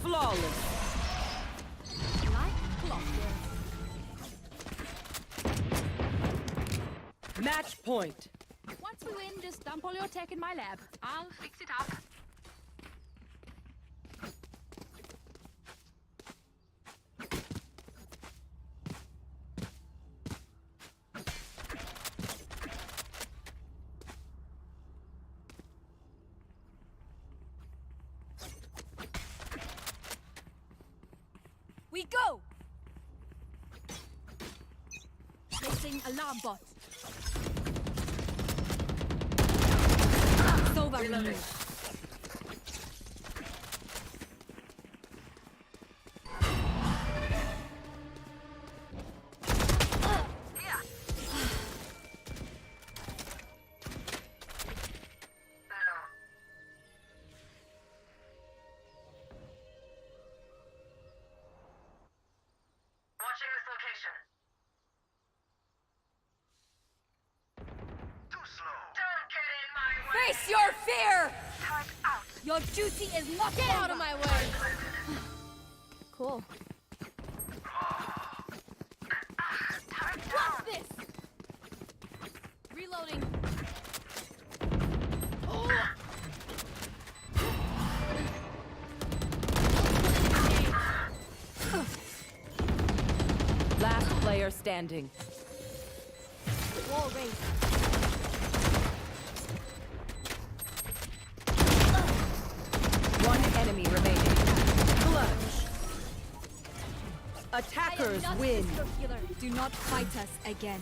Flawless. Like clockwork. Match point. Once we win, just dump all your tech in my lab. I'll fix it up. We go! Placing alarm bot. Sova removed. Watching this location. Too slow. Don't get in my way. Face your fear! Turret out. Your duty is not out of my way! Cool. Turret down. What's this? Reloading. Last player standing. Wall raised. One enemy remaining. Clutch. I Attackers am not win. Mr. Healer. Do not fight us again.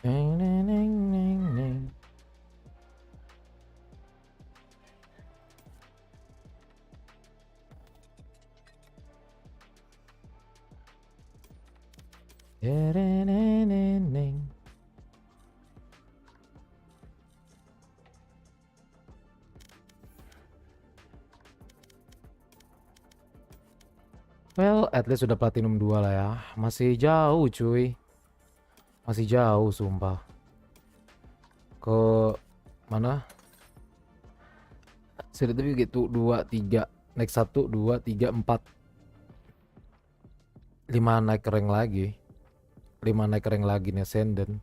Ding, ding, ding, ding, ding. Ding, ding, ding, ding, ding. Well, at least sudah platinum 2 lah ya. Masih jauh cuy. Masih jauh sumpah. Ke mana? Sudah tapi gitu 2 3 naik 1 2 3 4 5 naik rank lagi. 5 naik rank lagi nih Ascendant.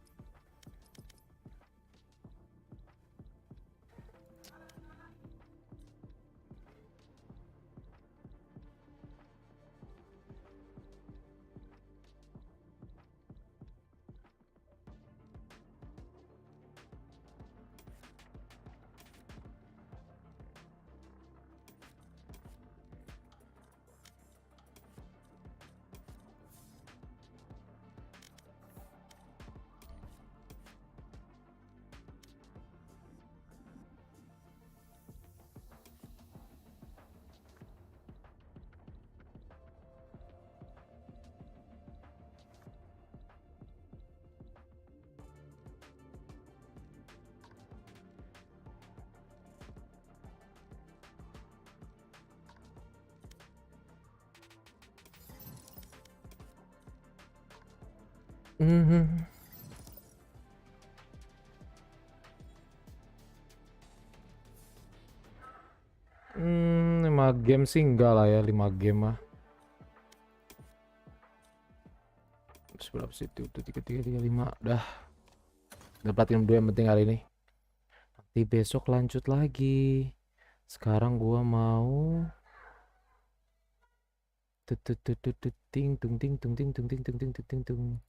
Mhm. 5 game sih enggak lah ya, 5 game mah. Berapa sih itu? 3 3 3 5 udah. Dapatin 2 yang penting hari ini. Nanti besok lanjut lagi. Sekarang gua mau ting tung ting tung ting tung ting tung ting tung ting tung.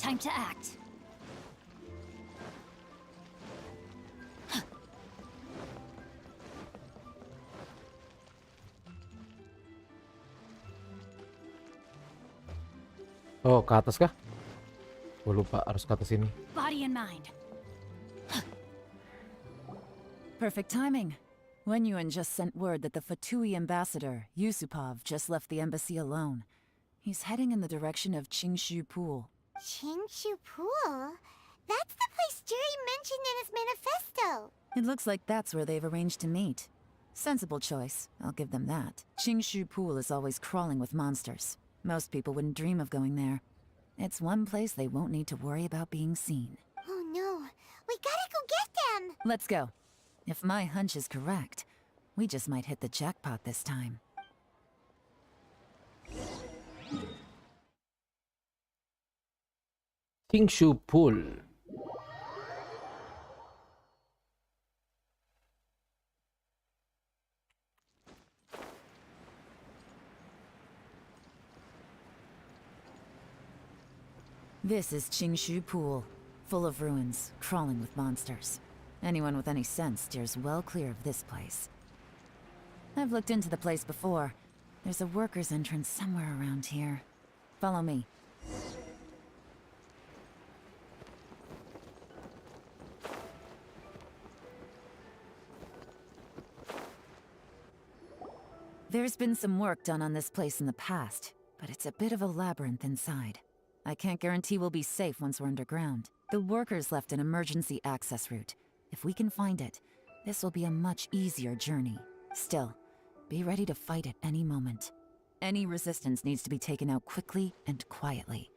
Time to act. Oh, ke atas kah? Gue lupa harus ke atas ini. Body and mind. Perfect timing. Wenyuan just sent word that the Fatui ambassador, Yusupov, just left the embassy alone. He's heading in the direction of Qingshu Pool. Qingshu Pool? That's the place Jerry mentioned in his manifesto. It looks like that's where they've arranged to meet. Sensible choice, I'll give them that. Qingshu Pool is always crawling with monsters. Most people wouldn't dream of going there. It's one place they won't need to worry about being seen. Oh no, we gotta go get them! Let's go. If my hunch is correct, we just might hit the jackpot this time. Qingshu Pool. This is Qingshu Pool, full of ruins, crawling with monsters. Anyone with any sense steers well clear of this place. I've looked into the place before. There's a worker's entrance somewhere around here. Follow me. There's been some work done on this place in the past, but it's a bit of a labyrinth inside. I can't guarantee we'll be safe once we're underground. The workers left an emergency access route. If we can find it, this will be a much easier journey. Still, be ready to fight at any moment. Any resistance needs to be taken out quickly and quietly.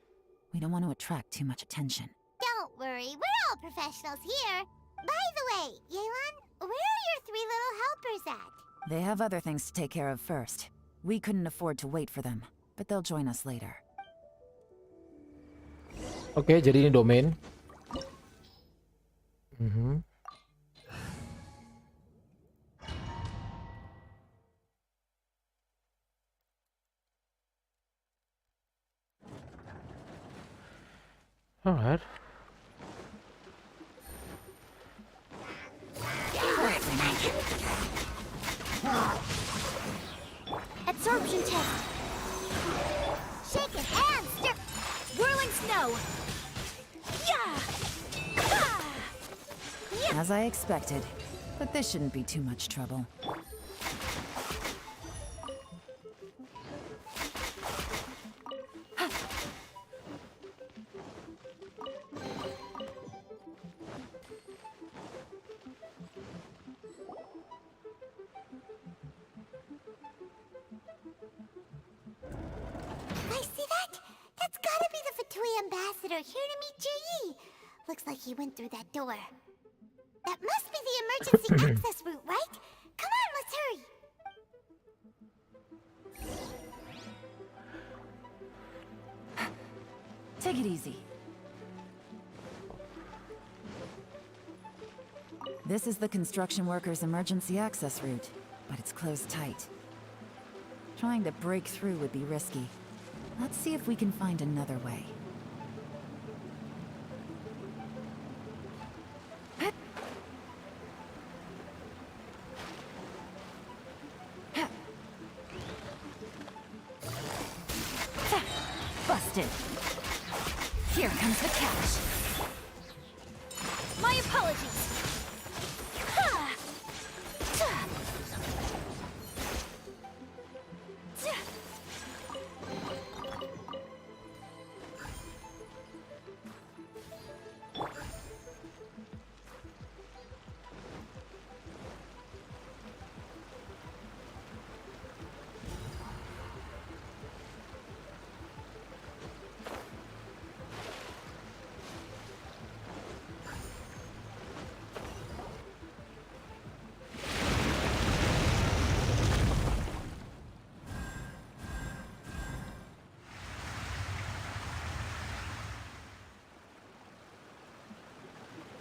We don't want to attract too much attention. Don't worry, we're all professionals here. By the way, Yelan, where are your 3 little helpers at? They have other things to take care of first. We couldn't afford to wait for them, but they'll join us later. Oke, jadi ini domain. Alright. Absorption test. Shake it and stir. Whirling snow. Yeah. As I expected, but this shouldn't be too much trouble. I see that? That's gotta be the Fatui ambassador here to meet Ji. Looks like he went through that door. That must be the emergency access route, right? Come on, let's hurry. Take it easy. This is the construction workers' emergency access route, but it's closed tight. Trying to break through would be risky. Let's see if we can find another way. Busted. Here comes the catch. My apologies. Ha! Ta! Ta!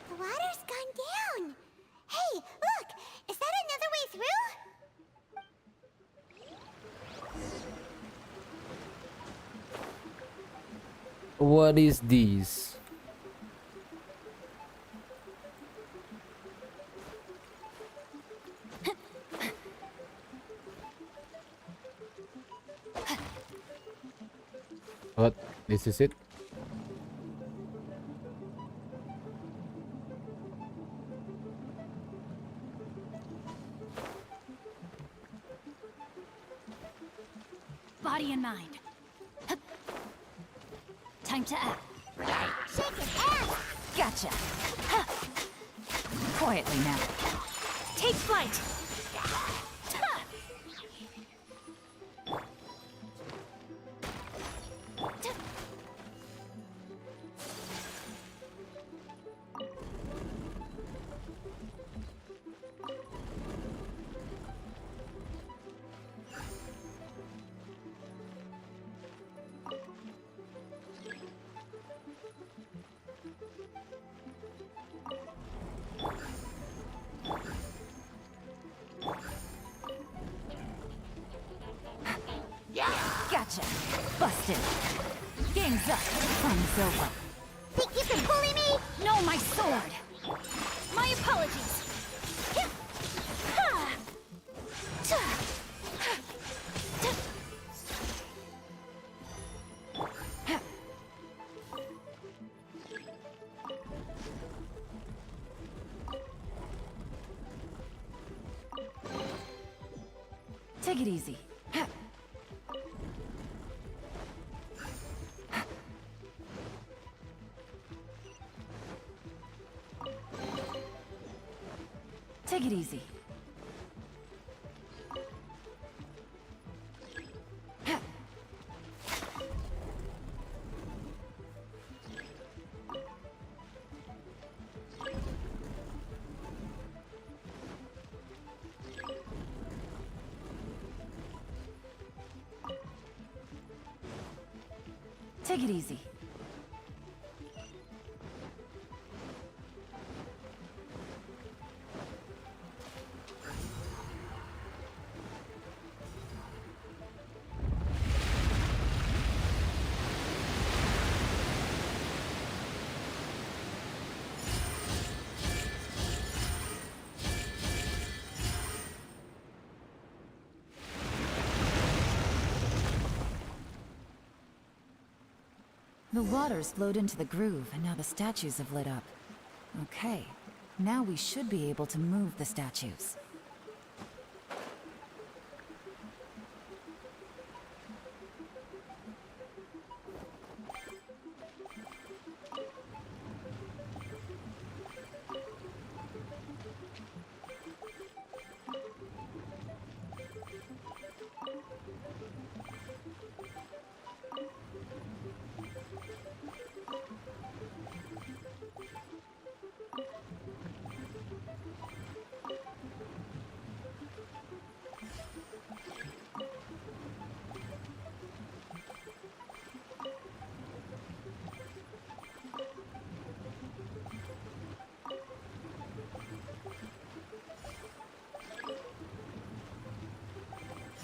The water's gone down. Hey, look! Is that another way through? What is this? What? This is it? Body and mind. Hup. Time to act. Shake it and... Gotcha. Ha. Quietly now. Take flight. Ta! Ta! Gotcha. Busted. Game's up. Fun's over. Think you can bully me? No, my sword. My apologies. Hip. Ha! Ta! Ha! Ta! Take it easy. Take it easy. Take it easy. The water's flowed into the groove, and now the statues have lit up. Okay, now we should be able to move the statues.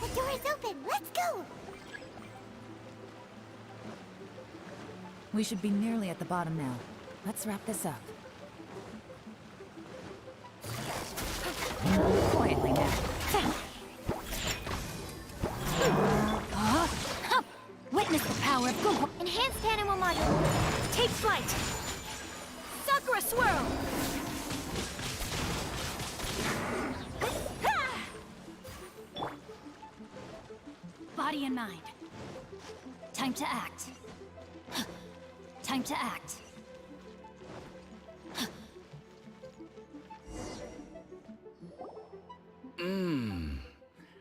The door is open. Let's go. We should be nearly at the bottom now. Let's wrap this up. Quietly now. Witness the power of Google. Enhanced animal module. Take flight. Sakura swirl. Body and mind. Time to act. Time to act.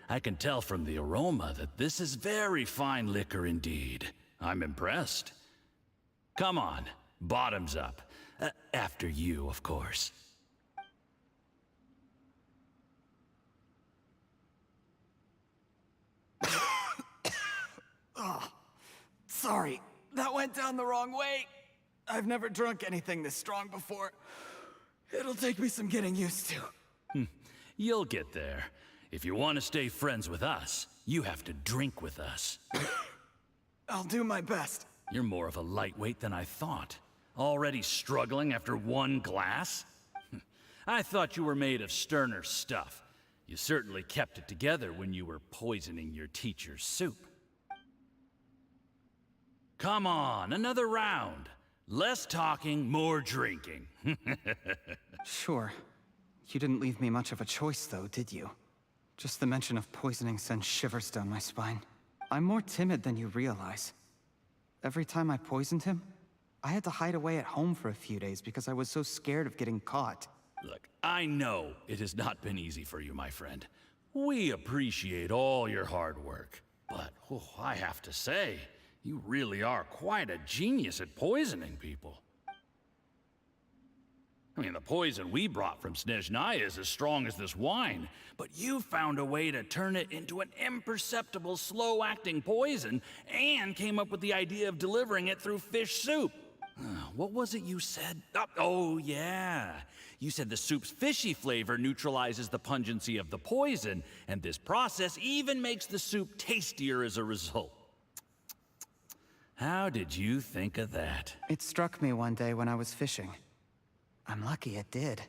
I can tell from the aroma that this is very fine liquor indeed. I'm impressed. Come on, bottoms up. After you, of course. Sorry, that went down the wrong way. I've never drunk anything this strong before. It'll take me some getting used to. You'll get there. If you want to stay friends with us, you have to drink with us. I'll do my best. You're more of a lightweight than I thought. Already struggling after one glass? I thought you were made of sterner stuff. You certainly kept it together when you were poisoning your teacher's soup. Come on, another round. Less talking, more drinking. Sure. You didn't leave me much of a choice, though, did you? Just the mention of poisoning sends shivers down my spine. I'm more timid than you realize. Every time I poisoned him, I had to hide away at home for a few days because I was so scared of getting caught. Look, I know it has not been easy for you, my friend. We appreciate all your hard work. But, I have to say, you really are quite a genius at poisoning people. I mean, the poison we brought from Snezhnaya is as strong as this wine, but you found a way to turn it into an imperceptible, slow-acting poison, and came up with the idea of delivering it through fish soup. What was it you said? Oh, yeah. You said the soup's fishy flavor neutralizes the pungency of the poison, and this process even makes the soup tastier as a result. How did you think of that? It struck me one day when I was fishing. I'm lucky it did.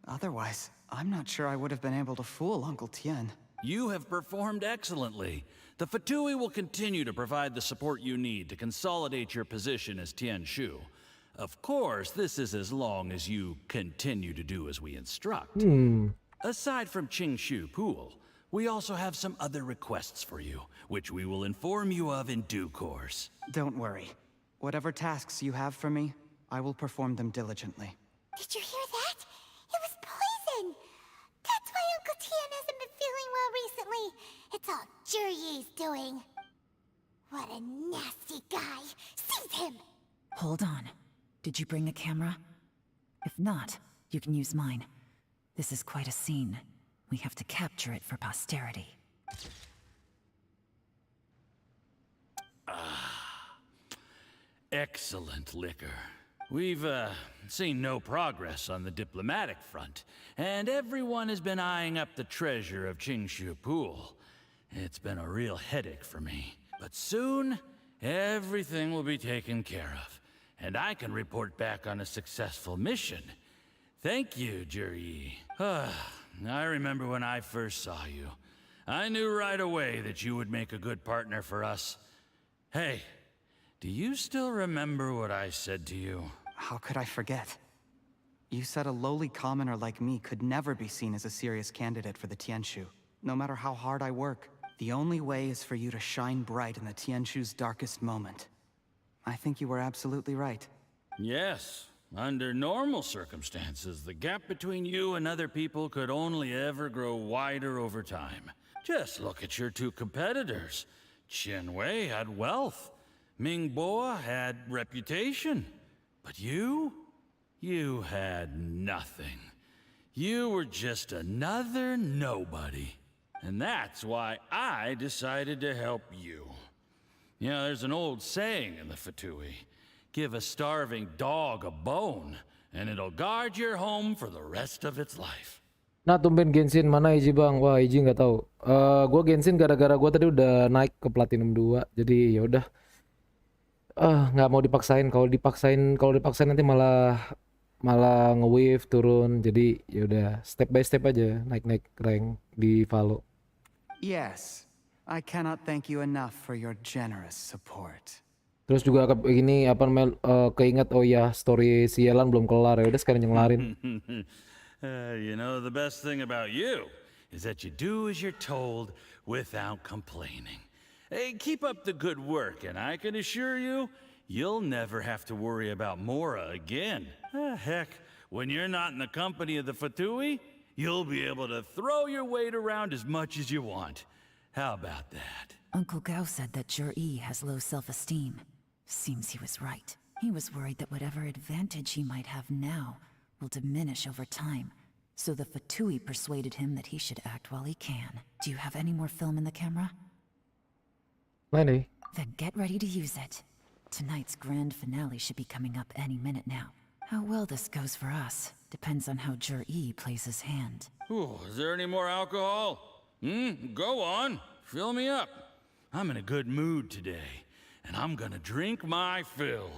Otherwise, I'm not sure I would have been able to fool Uncle Tien. You have performed excellently. The Fatui will continue to provide the support you need to consolidate your position as Tien Shu. Of course, this is as long as you continue to do as we instruct. Aside from Qingshu Pool, we also have some other requests for you, which we will inform you of in due course. Don't worry. Whatever tasks you have for me, I will perform them diligently. Did you hear that? It was poison! Juryi's doing? What a nasty guy. Seize him! Hold on. Did you bring a camera? If not, you can use mine. This is quite a scene. We have to capture it for posterity. Excellent liquor. We've, seen no progress on the diplomatic front, and everyone has been eyeing up the treasure of Qingshu Pool. It's been a real headache for me. But soon, everything will be taken care of, and I can report back on a successful mission. Thank you, Juryi. I remember when I first saw you. I knew right away that you would make a good partner for us. Hey, do you still remember what I said to you? How could I forget? You said a lowly commoner like me could never be seen as a serious candidate for the Tianshu. No matter how hard I work, the only way is for you to shine bright in the Tianshu's darkest moment. I think you were absolutely right. Yes. Under normal circumstances, the gap between you and other people could only ever grow wider over time. Just look at your two competitors. Qin Wei had wealth. Ming Boa had reputation. But you had nothing. You were just another nobody. And that's why I decided to help you. You know, there's an old saying in the Fatui. Give a starving dog a bone, and it'll guard your home for the rest of its life. Nah, tumben Genshin mana Iji bang? Wah, Iji nggak tahu. Gue Genshin gara-gara gue tadi udah naik ke Platinum 2, jadi ya udah. Nggak mau dipaksain. Kalau dipaksain nanti malah nge-wave turun. Jadi ya udah step by step aja naik rank di Valo. Yes, I cannot thank you enough for your generous support. Terus juga ini apa namanya keinget oh ya story si Yelan belum kelar ya udah sekarang nyengelarin. You know, the best thing about you is that you do as you're told without complaining. Hey, keep up the good work, and I can assure you, you'll never have to worry about Mora again. Heck, when you're not in the company of the Fatui, you'll be able to throw your weight around as much as you want. How about that? Uncle Gao said that Juryi has low self-esteem. Seems he was right. He was worried that whatever advantage he might have now will diminish over time. So the Fatui persuaded him that he should act while he can. Do you have any more film in the camera? Plenty. Then get ready to use it. Tonight's grand finale should be coming up any minute now. How well this goes for us depends on how Juryi plays his hand. Ooh, is there any more alcohol? Go on. Fill me up. I'm in a good mood today, and I'm gonna drink my fill.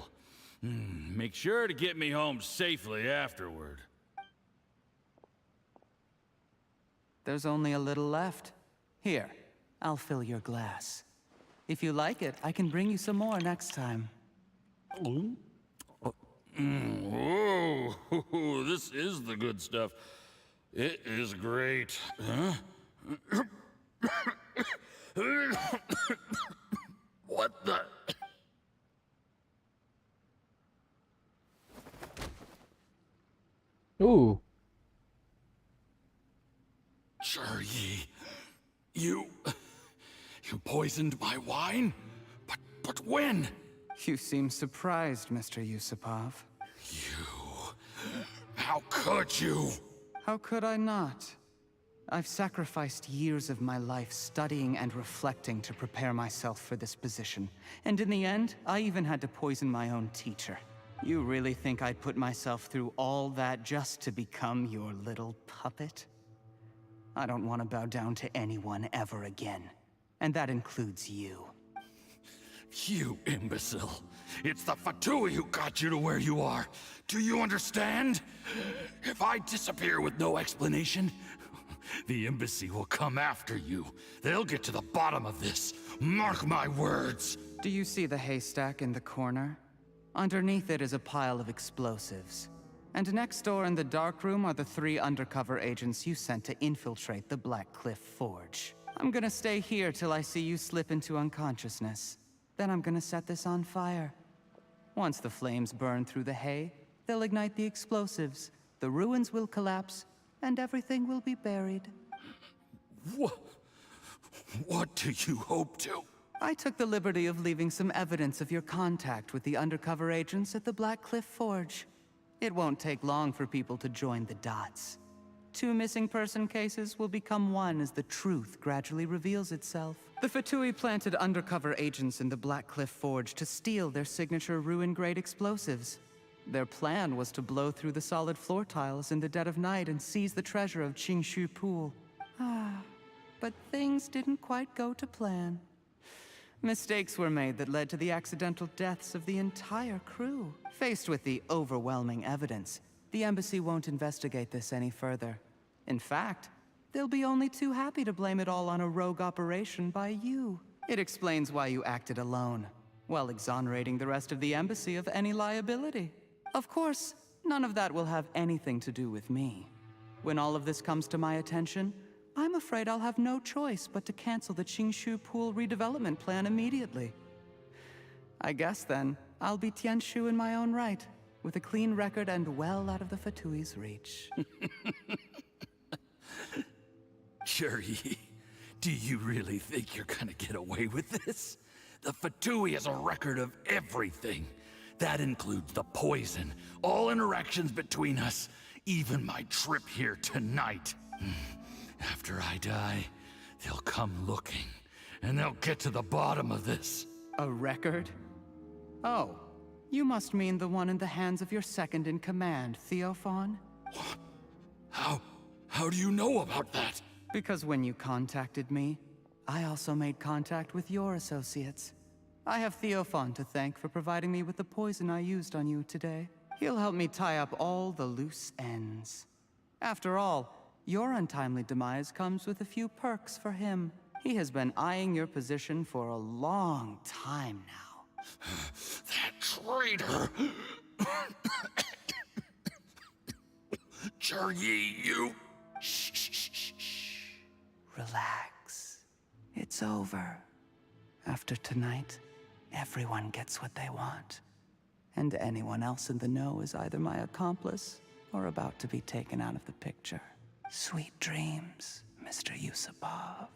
Make sure to get me home safely afterward. There's only a little left. Here, I'll fill your glass. If you like it, I can bring you some more next time. Whoa, this is the good stuff. It is great. Huh? What the? Ooh. Juryi, you poisoned my wine? But when? You seem surprised, Mr. Yusupov. How could you? How could I not? I've sacrificed years of my life studying and reflecting to prepare myself for this position. And in the end, I even had to poison my own teacher. You really think I'd put myself through all that just to become your little puppet? I don't want to bow down to anyone ever again. And that includes you. You imbecile. It's the Fatui who got you to where you are. Do you understand? If I disappear with no explanation, the embassy will come after you. They'll get to the bottom of this. Mark my words. Do you see the haystack in the corner? Underneath it is a pile of explosives. And next door in the dark room are the 3 undercover agents you sent to infiltrate the Black Cliff Forge. I'm gonna stay here till I see you slip into unconsciousness. Then I'm gonna set this on fire. Once the flames burn through the hay, they'll ignite the explosives, the ruins will collapse, and everything will be buried. What do you hope to? I took the liberty of leaving some evidence of your contact with the undercover agents at the Black Cliff Forge. It won't take long for people to join the dots. 2 missing person cases will become one as the truth gradually reveals itself. The Fatui planted undercover agents in the Black Cliff Forge to steal their signature ruin-grade explosives. Their plan was to blow through the solid floor tiles in the dead of night and seize the treasure of Qingshu Pool. But things didn't quite go to plan. Mistakes were made that led to the accidental deaths of the entire crew. Faced with the overwhelming evidence, the embassy won't investigate this any further. In fact, they'll be only too happy to blame it all on a rogue operation by you. It explains why you acted alone, while exonerating the rest of the embassy of any liability. Of course, none of that will have anything to do with me. When all of this comes to my attention, I'm afraid I'll have no choice but to cancel the Qingshu Pool redevelopment plan immediately. I guess then, I'll be Tianshu in my own right, with a clean record and well out of the Fatui's reach. Cherry, do you really think you're gonna get away with this? The Fatui has a record of everything. That includes the poison, all interactions between us, even my trip here tonight. After I die, they'll come looking, and they'll get to the bottom of this. A record? Oh, you must mean the one in the hands of your second-in-command, Theophan? What? How do you know about that? Because when you contacted me, I also made contact with your associates. I have Theophan to thank for providing me with the poison I used on you today. He'll help me tie up all the loose ends. After all, your untimely demise comes with a few perks for him. He has been eyeing your position for a long time now. That traitor! Cherry, you... Shh. Relax. It's over. After tonight, everyone gets what they want. And anyone else in the know is either my accomplice or about to be taken out of the picture. Sweet dreams, Mr. Yusupov.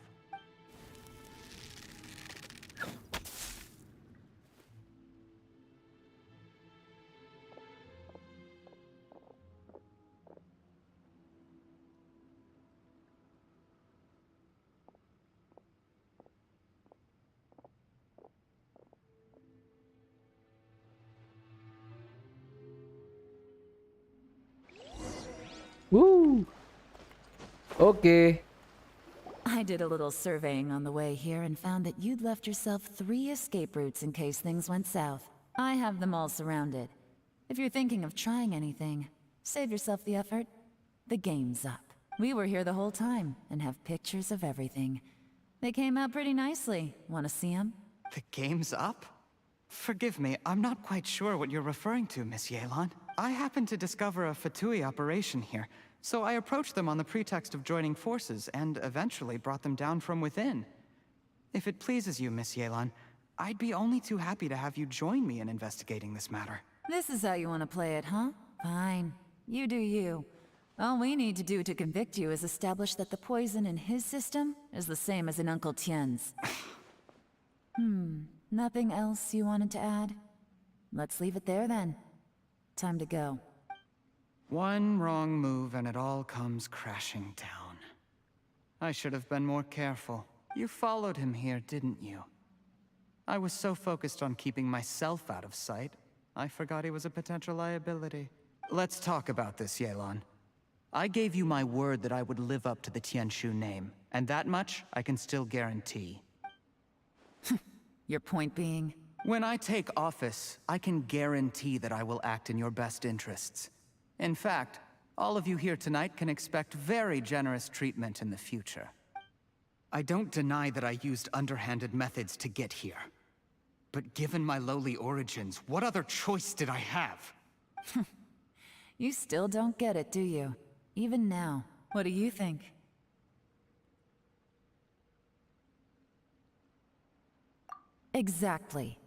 Woo! Okay. I did a little surveying on the way here and found that you'd left yourself 3 escape routes in case things went south. I have them all surrounded. If you're thinking of trying anything, save yourself the effort. The game's up. We were here the whole time and have pictures of everything. They came out pretty nicely. Want to see them? The game's up? Forgive me, I'm not quite sure what you're referring to, Miss Yelan. I happened to discover a Fatui operation here, so I approached them on the pretext of joining forces and eventually brought them down from within. If it pleases you, Miss Yelan, I'd be only too happy to have you join me in investigating this matter. This is how you want to play it, huh? Fine. You do you. All we need to do to convict you is establish that the poison in his system is the same as in Uncle Tien's. Nothing else you wanted to add? Let's leave it there then. Time to go. One wrong move and it all comes crashing down. I should have been more careful. You followed him here, didn't you? I was so focused on keeping myself out of sight, I forgot he was a potential liability. Let's talk about this, Yelan. I gave you my word that I would live up to the Tianshu name, and that much I can still guarantee. Your point being? When I take office, I can guarantee that I will act in your best interests. In fact, all of you here tonight can expect very generous treatment in the future. I don't deny that I used underhanded methods to get here. But given my lowly origins, what other choice did I have? You still don't get it, do you? Even now. What do you think? Exactly.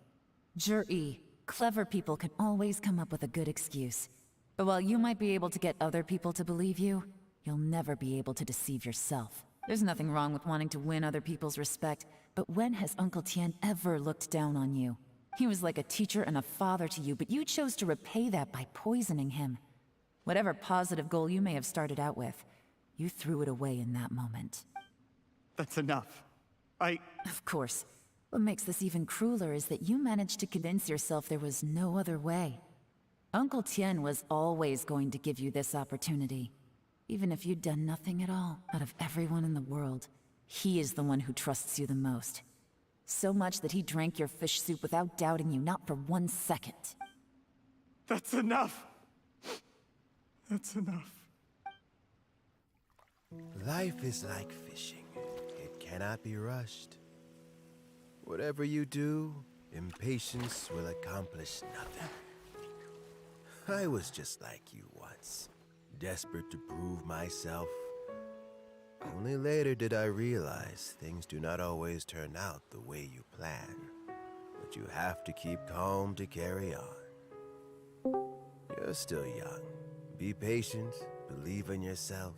Jur-E, clever people can always come up with a good excuse. But while you might be able to get other people to believe you, you'll never be able to deceive yourself. There's nothing wrong with wanting to win other people's respect, but when has Uncle Tian ever looked down on you? He was like a teacher and a father to you, but you chose to repay that by poisoning him. Whatever positive goal you may have started out with, you threw it away in that moment. That's enough. Of course. What makes this even crueler is that you managed to convince yourself there was no other way. Uncle Tian was always going to give you this opportunity. Even if you'd done nothing at all, out of everyone in the world, he is the one who trusts you the most. So much that he drank your fish soup without doubting you, not for 1 second. That's enough. That's enough. Life is like fishing. It cannot be rushed. Whatever you do, impatience will accomplish nothing. I was just like you once, desperate to prove myself. Only later did I realize things do not always turn out the way you plan. But you have to keep calm to carry on. You're still young. Be patient, believe in yourself,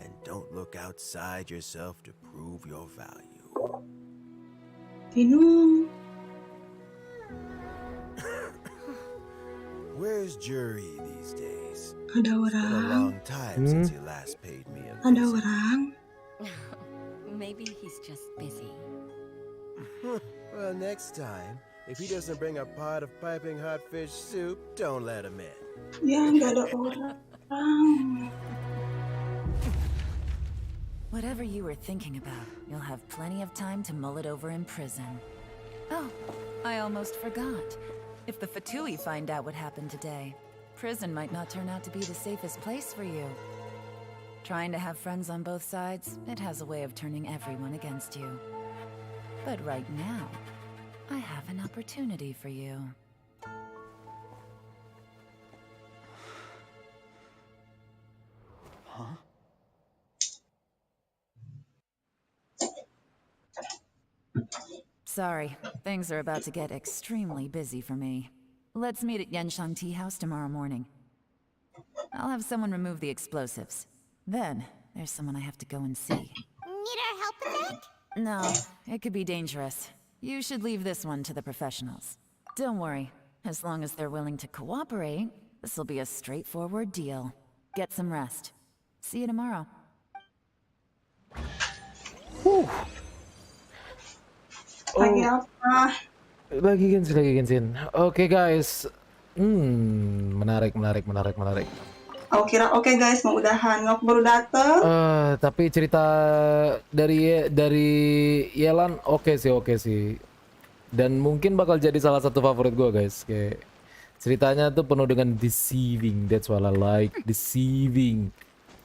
and don't look outside yourself to prove your value. Where's Jury these days? Ada It's been a orang. long time since he last paid me a Ada visit. orang. Maybe he's just busy. Well, next time, if he doesn't bring a pot of piping hot fish soup, don't let him in. Ya, nggak ada orang. Whatever you were thinking about, you'll have plenty of time to mull it over in prison. Oh, I almost forgot. If the Fatui find out what happened today, prison might not turn out to be the safest place for you. Trying to have friends on both sides, it has a way of turning everyone against you. But right now, I have an opportunity for you. Huh? Sorry, things are about to get extremely busy for me. Let's meet at Yanshang Tea House tomorrow morning. I'll have someone remove the explosives. Then, there's someone I have to go and see. Need our help with that? No, it could be dangerous. You should leave this one to the professionals. Don't worry, as long as they're willing to cooperate, this'll be a straightforward deal. Get some rest. See you tomorrow. Lagi apa? Lagi Genshin. Oke guys. Menarik. Oke guys, mau udahan. Ngok baru dateng. Tapi cerita dari Yelan oke sih. Dan mungkin bakal jadi salah satu favorit gue guys. Kayak ceritanya tuh penuh dengan deceiving. That's what I like. Deceiving.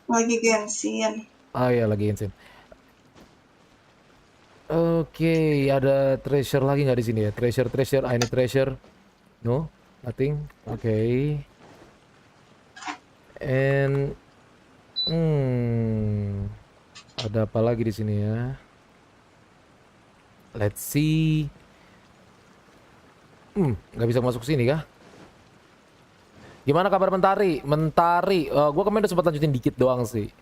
Lagi Genshin. Ah ya, lagi Genshin. Oke, ada treasure lagi nggak di sini ya? Treasure. I need treasure. No, nothing. Oke. And ada apa lagi di sini ya? Let's see. Nggak bisa masuk sini kah? Gimana kabar Mentari? Gue kemarin udah sempat lanjutin dikit doang sih.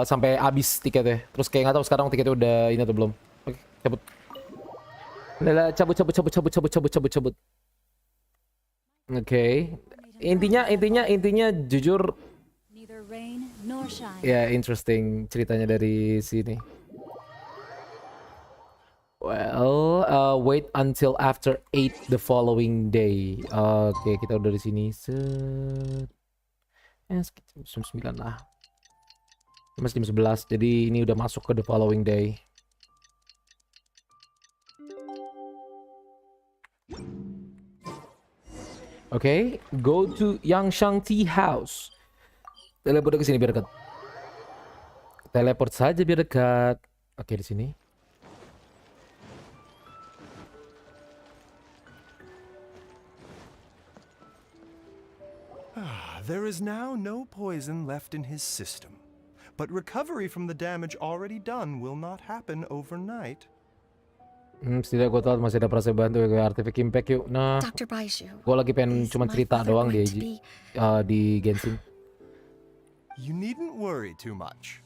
Sampai habis tiketnya. Terus kayak nggak tahu sekarang tiketnya udah ini atau belum. Oke, cabut. Udah, cabut. Oke. Intinya jujur ya interesting ceritanya dari sini. Well, wait until after 8 the following day. Oke, kita udah di sini. Jam 9 lah. Masih jam 11, jadi ini udah masuk ke the following day. Oke, go to Yanshang Tea House. Teleport ke sini biar dekat. Teleport saja biar dekat. Oke, di sini. There is now no poison left in his system. But recovery from the damage already done will not happen overnight. Setidaknya gue tahu masih ada perasa bantu ya, Artifact Impact yuk. Nah, gue lagi pengen cuma cerita doang di Genshin. You needn't worry too much.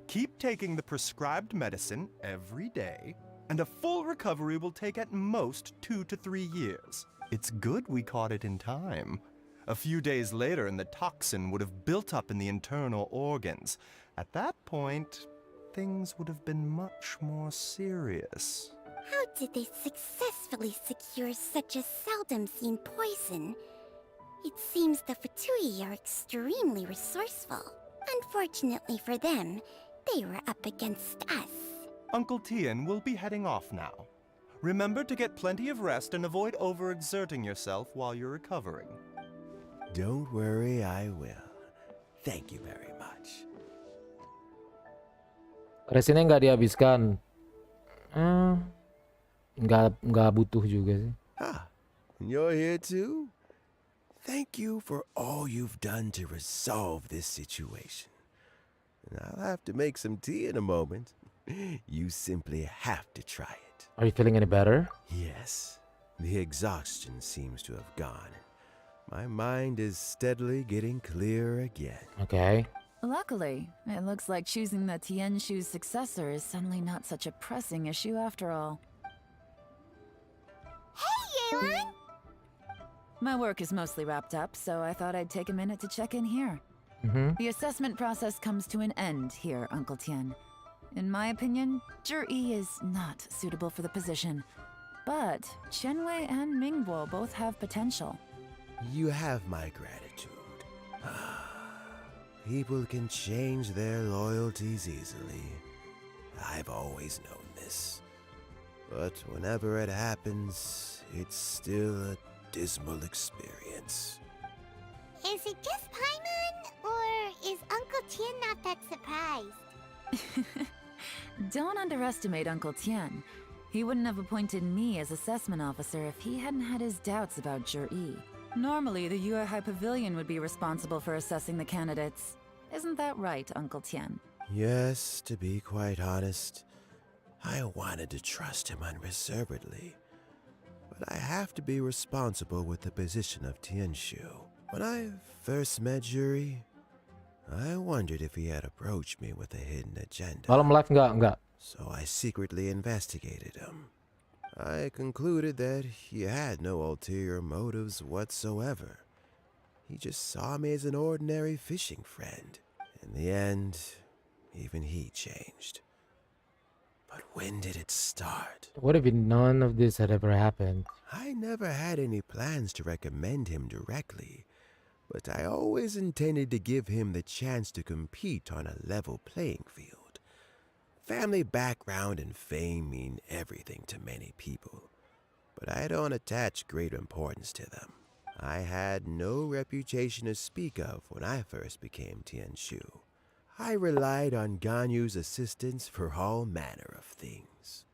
Keep taking the prescribed medicine every day, and a full recovery will take at most 2 to 3 years. It's good we caught it in time. A few days later, and the toxin would have built up in the internal organs. At that point, things would have been much more serious. How did they successfully secure such a seldom-seen poison? It seems the Fatui are extremely resourceful. Unfortunately for them, they were up against us. Uncle Tian will be heading off now. Remember to get plenty of rest and avoid overexerting yourself while you're recovering. Don't worry, I will. Thank you very much. Resinnya nggak dihabiskan. Nggak butuh juga sih. You're here too? Thank you for all you've done to resolve this situation. And I'll have to make some tea in a moment. You simply have to try it. Are you feeling any better? Yes. The exhaustion seems to have gone. My mind is steadily getting clearer again. Okay. Luckily, it looks like choosing the Tianshu's successor is suddenly not such a pressing issue after all. Hey, Yelan! My work is mostly wrapped up, so I thought I'd take a minute to check in here. The assessment process comes to an end here, Uncle Tian. In my opinion, Zhi is not suitable for the position. But Qianwei and Mingbo both have potential. You have my gratitude. People can change their loyalties easily. I've always known this. But whenever it happens, it's still a dismal experience. Is it just Paimon, or is Uncle Tian not that surprised? Don't underestimate Uncle Tian. He wouldn't have appointed me as assessment officer if he hadn't had his doubts about Zhi. Normally, the Yuehai Pavilion would be responsible for assessing the candidates. Isn't that right, Uncle Tian? Yes, to be quite honest, I wanted to trust him unreservedly. But I have to be responsible with the position of Tianshu. When I first met Zhi, I wondered if he had approached me with a hidden agenda. Malam live enggak. So I secretly investigated him. I concluded that he had no ulterior motives whatsoever. He just saw me as an ordinary fishing friend. In the end, even he changed. But when did it start? What if none of this had ever happened? I never had any plans to recommend him directly, but I always intended to give him the chance to compete on a level playing field. Family background and fame mean everything to many people, but I don't attach great importance to them. I had no reputation to speak of when I first became Tianshu. I relied on Ganyu's assistance for all manner of things.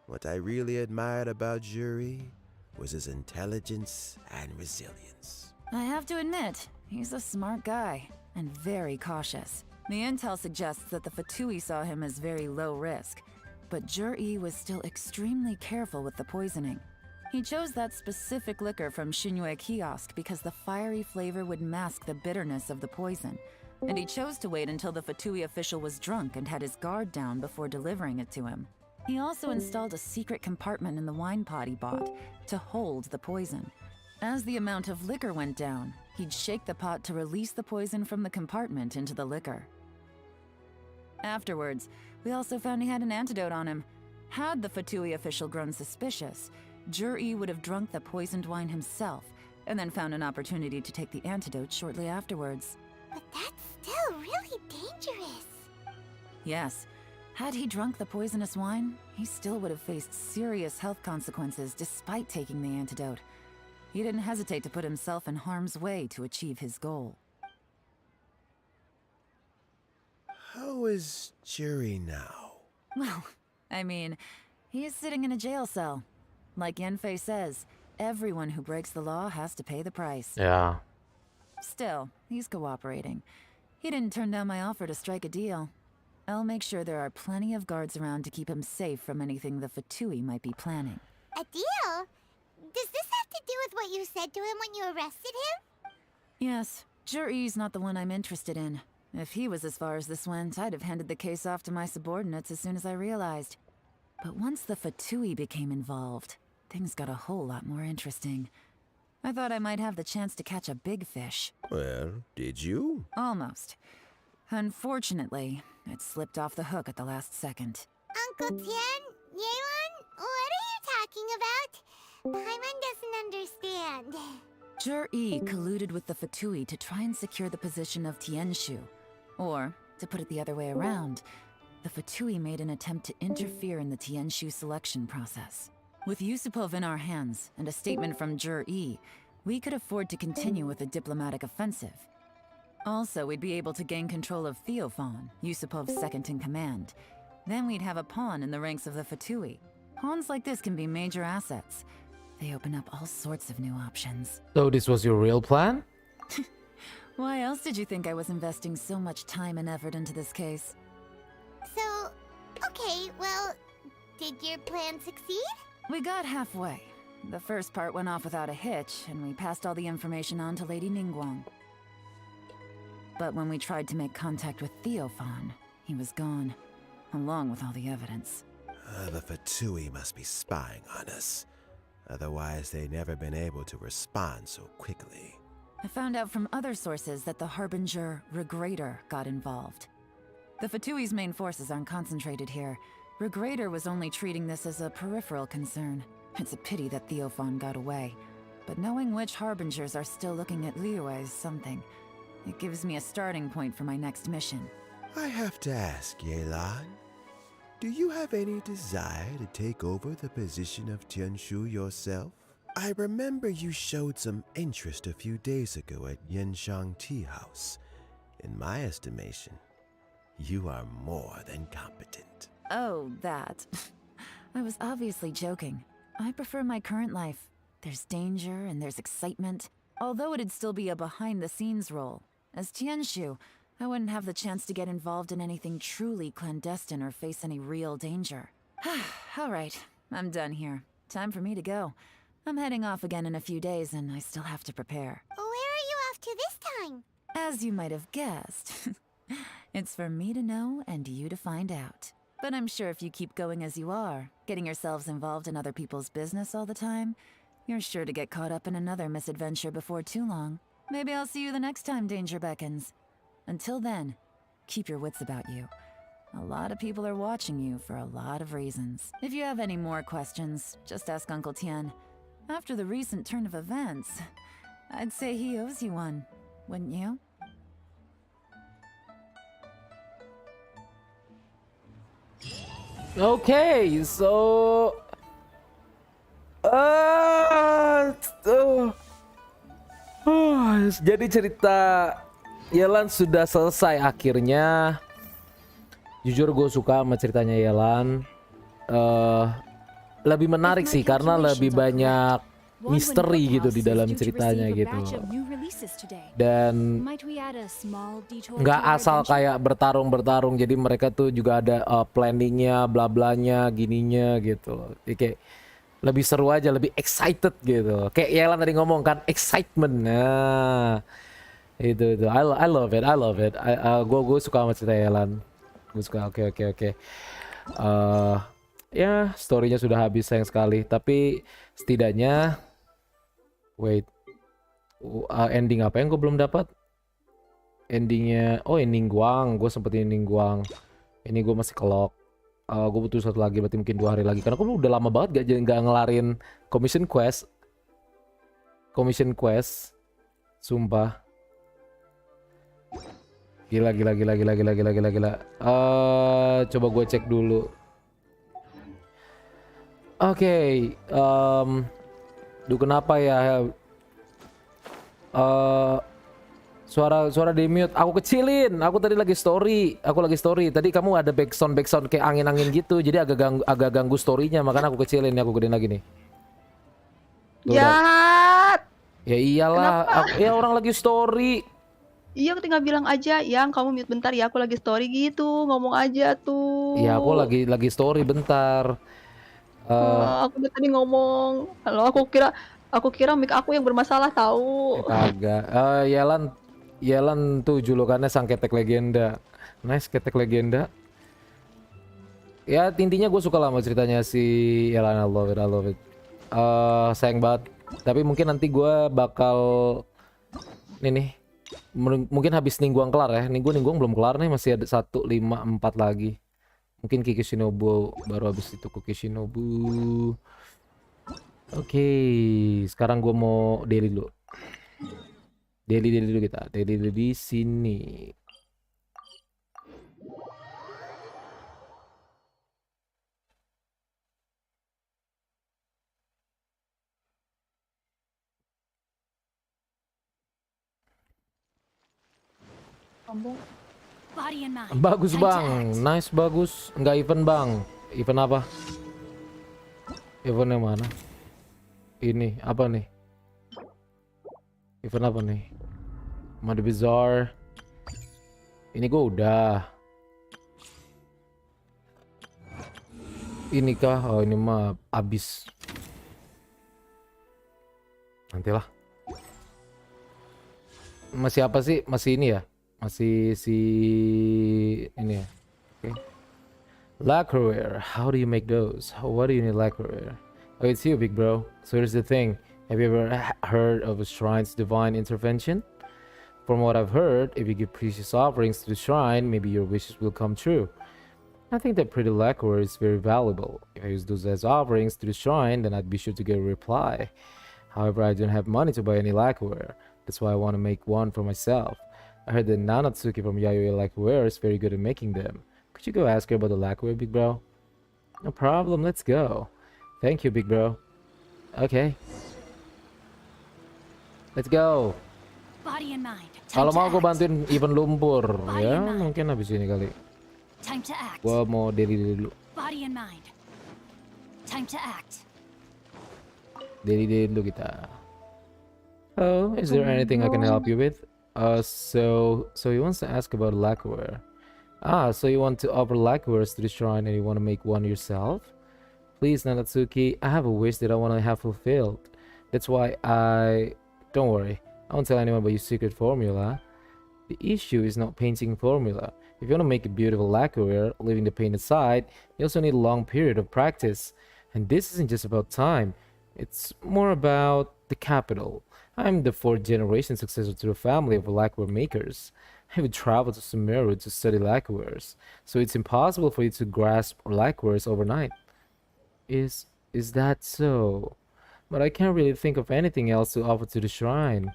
What I really admired about Zhi was his intelligence and resilience. I have to admit, he's a smart guy, and very cautious. The intel suggests that the Fatui saw him as very low risk, but Zhi was still extremely careful with the poisoning. He chose that specific liquor from Xinyue kiosk because the fiery flavor would mask the bitterness of the poison, and he chose to wait until the Fatui official was drunk and had his guard down before delivering it to him. He also installed a secret compartment in the wine pot he bought to hold the poison. As the amount of liquor went down, he'd shake the pot to release the poison from the compartment into the liquor. Afterwards, we also found he had an antidote on him. Had the Fatui official grown suspicious, Zhi would have drunk the poisoned wine himself, and then found an opportunity to take the antidote shortly afterwards. But that's still really dangerous. Yes, had he drunk the poisonous wine, he still would have faced serious health consequences despite taking the antidote. He didn't hesitate to put himself in harm's way to achieve his goal. How is Zhi now? Well, I mean, he is sitting in a jail cell. Like Yanfei says, everyone who breaks the law has to pay the price. Yeah. Still, he's cooperating. He didn't turn down my offer to strike a deal. I'll make sure there are plenty of guards around to keep him safe from anything the Fatui might be planning. A deal? Does this have to do with what you said to him when you arrested him? Yes, Zhi's not the one I'm interested in. If he was as far as this went, I'd have handed the case off to my subordinates as soon as I realized. But once the Fatui became involved, things got a whole lot more interesting. I thought I might have the chance to catch a big fish. Well, did you? Almost. Unfortunately, it slipped off the hook at the last second. Uncle Tian, Yelan, what are you talking about? Paimon doesn't understand. Zhi colluded with the Fatui to try and secure the position of Tianshu. Or, to put it the other way around, the Fatui made an attempt to interfere in the Tianshu selection process. With Yusupov in our hands and a statement from Zhi, we could afford to continue with a diplomatic offensive. Also, we'd be able to gain control of Theophan, Yusupov's second-in-command. Then we'd have a pawn in the ranks of the Fatui. Pawns like this can be major assets. They open up all sorts of new options. So this was your real plan? Why else did you think I was investing so much time and effort into this case? So, okay, well, did your plan succeed? We got halfway. The first part went off without a hitch, and we passed all the information on to Lady Ningguang. But when we tried to make contact with Theophan, he was gone, along with all the evidence. The Fatui must be spying on us. Otherwise, they'd never been able to respond so quickly. I found out from other sources that the Harbinger Regrator got involved. The Fatui's main forces aren't concentrated here. Regrator was only treating this as a peripheral concern. It's a pity that Theophan got away. But knowing which Harbingers are still looking at Liyue is something. It gives me a starting point for my next mission. I have to ask, Yelan, do you have any desire to take over the position of Tianshu yourself? I remember you showed some interest a few days ago at Yenshang Tea House. In my estimation, you are more than competent. Oh, that. I was obviously joking. I prefer my current life. There's danger and there's excitement. Although it'd still be a behind-the-scenes role. As Tianshu, I wouldn't have the chance to get involved in anything truly clandestine or face any real danger. All right, I'm done here. Time for me to go. I'm heading off again in a few days and I still have to prepare. Where are you off to this time? As you might have guessed, it's for me to know and you to find out. But I'm sure if you keep going as you are, getting yourselves involved in other people's business all the time, you're sure to get caught up in another misadventure before too long. Maybe I'll see you the next time danger beckons. Until then, keep your wits about you. A lot of people are watching you for a lot of reasons. If you have any more questions, just ask Uncle Tian. After the recent turn of events, I'd say he owes you one, wouldn't you? Okay, so jadi cerita Yelan sudah selesai akhirnya. Jujur gue suka sama ceritanya Yelan. Lebih menarik sih karena lebih banyak misteri gitu di dalam ceritanya gitu. Dan nggak asal kayak bertarung, jadi mereka tuh juga ada planningnya, bla blanya, gininya gitu. Jadi kayak lebih seru aja, lebih excited gitu. Kayak Yelan tadi ngomong kan, excitement. Nah, itu. I love it. Gue suka sama cerita Yelan. Gue suka. Oke. Ya, storynya sudah habis sayang sekali. Tapi setidaknya, ending apa yang gue belum dapat? Endingnya, ending Guang. Gue sempetin ending Guang. Ini gue masih kelok. Gue butuh satu lagi, berarti mungkin 2 hari lagi. Karena gue udah lama banget gak ngelarin commission quest. Sumpah. Gila. Coba gue cek dulu. Oke, duh kenapa ya? Suara di mute. Aku kecilin. Aku tadi lagi story. Tadi kamu ada backsound kayak angin-angin gitu. Jadi agak ganggu storynya. Makanya aku kecilin. Aku gedein lagi nih. Jahat. Ya iyalah. Ya orang lagi story. Iya, aku tinggal bilang aja, yang kamu mute bentar ya. Aku lagi story gitu. Ngomong aja tuh. Ya aku lagi story bentar. Aku udah tadi ngomong. Halo, aku kira mic aku yang bermasalah tahu. Kagak. Yelan, Yelan tuh julukannya sang ketek legenda. Nice, ketek legenda. Ya intinya gue suka lah sama ceritanya si Yelan. I love it, I love it. Sayang banget. Tapi mungkin nanti gue bakal ini nih. Mungkin habis Ningguang kelar ya. Ningguang belum kelar nih, masih ada 1, 5, 4 lagi. Mungkin Kiki Shinobu baru habis itu Kiki Shinobu. Oke, sekarang gue mau daily dulu. Daily dulu kita. Daily dulu di sini. Bagus bang, nice bagus. Nggak event bang. Event apa? Event yang mana? Ini apa nih? Event apa nih? Mad Bizarre. Ini gue udah. Ini kah? Oh ini mah abis. Nantilah. Masih apa sih? Masih ini ya? Masih si ini ya. Oke. Lacquerware. How do you make those? What do you need lacquerware? Oh, it's you, big bro. So here's the thing. Have you ever heard of a shrine's divine intervention? From what I've heard, if you give precious offerings to the shrine, maybe your wishes will come true. I think that pretty lacquerware is very valuable. If I use those as offerings to the shrine, then I'd be sure to get a reply. However, I don't have money to buy any lacquerware. That's why I want to make one for myself. I heard that Nanatsuki from Yayoi Lacquerware is very good at making them. Could you go ask her about the lacquerware, big bro? No problem, let's go. Thank you, big bro. Okay. Let's go. Body and mind. Kalau mau gue bantuin event lumpur, ya mungkin habis ini kali. Time to act. Gua mau daily dulu. Body and mind. Time to act. Daily dulu kita. Oh, is there anything I can help you with? So he wants to ask about lacquerware. Ah, so you want to offer lacquerwares to the shrine and you want to make one yourself? Please, Nanatsuki, I have a wish that I want to have fulfilled. That's why don't worry, I won't tell anyone about your secret formula. The issue is not painting formula. If you want to make a beautiful lacquerware, leaving the paint aside, you also need a long period of practice. And this isn't just about time, it's more about the capital. I'm the 4th generation successor to the family of lacquerware makers. I would travel to Sumeru to study lacquerwares, so it's impossible for you to grasp lacquerwares overnight. Is that so? But I can't really think of anything else to offer to the shrine.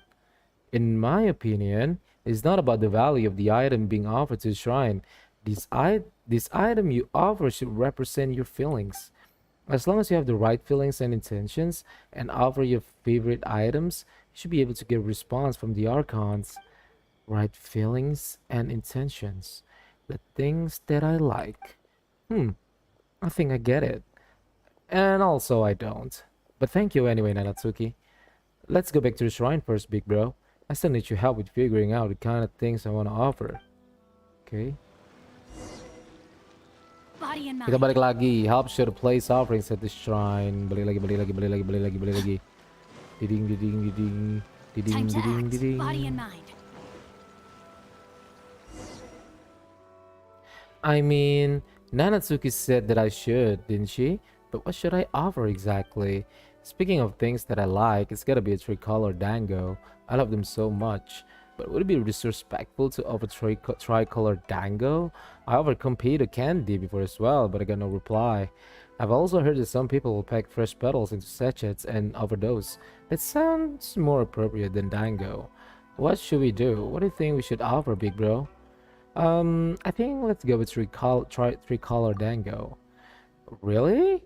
In my opinion, it's not about the value of the item being offered to the shrine. This item you offer should represent your feelings. As long as you have the right feelings and intentions and offer your favorite items, you should be able to get a response from the Archons. Right feelings and intentions. The things that I like. I think I get it. And also I don't. But thank you anyway, Nanatsuki. Let's go back to the shrine first, big bro. I still need your help with figuring out the kind of things I want to offer. Okay. Kita balik lagi. Help show the place offerings at the shrine. Balik lagi. Diding. I mean, Nanatsuki said that I should, didn't she? But what should I offer exactly? Speaking of things that I like, it's gotta be a tricolor dango. I love them so much. But would it be disrespectful to offer tricolor dango? I offered Competo candy before as well, but I got no reply. I've also heard that some people will pack fresh petals into sachets and offer those. That sounds more appropriate than dango. What should we do? What do you think we should offer, big bro? I think let's go with tricolor dango. Really?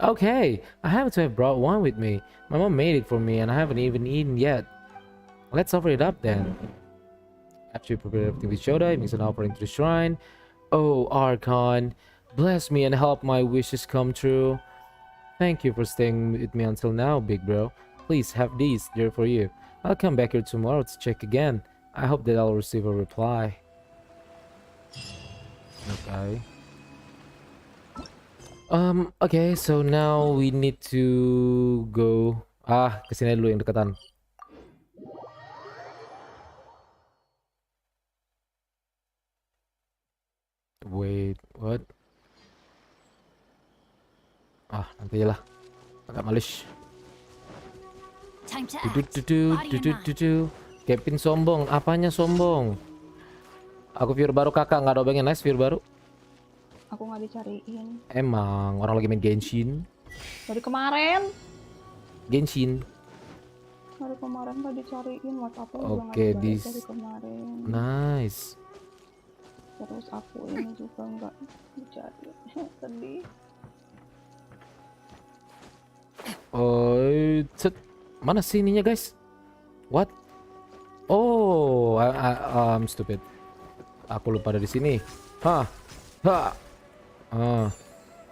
Okay, I happen to have brought one with me. My mom made it for me and I haven't even eaten yet. Let's offer it up then. After you prepare everything with Shoda, it makes an offering to the shrine. Oh, Archon, bless me and help my wishes come true. Thank you for staying with me until now, big bro. Please have these, they're for you. I'll come back here tomorrow to check again. I hope that I'll receive a reply. Okay. Okay, so now we need to go. Kesini dulu yang deketan. Nanti lah. Agak males. Time to Kevin sombong. Apanya sombong? Aku viewer baru kakak, nggak ada obengnya. Nice viewer baru. Aku nggak dicariin. Emang orang lagi main Genshin. Dari kemarin. Genshin. Dari kemarin nggak dicariin. WhatsApp juga Oke, nggak dicari dari kemarin. Nice. Terus aku ini juga nggak dicari. Sedih. Oh, mana sih ininya guys? What? Oh, I'm stupid. Aku lupa ada di sini. Hah,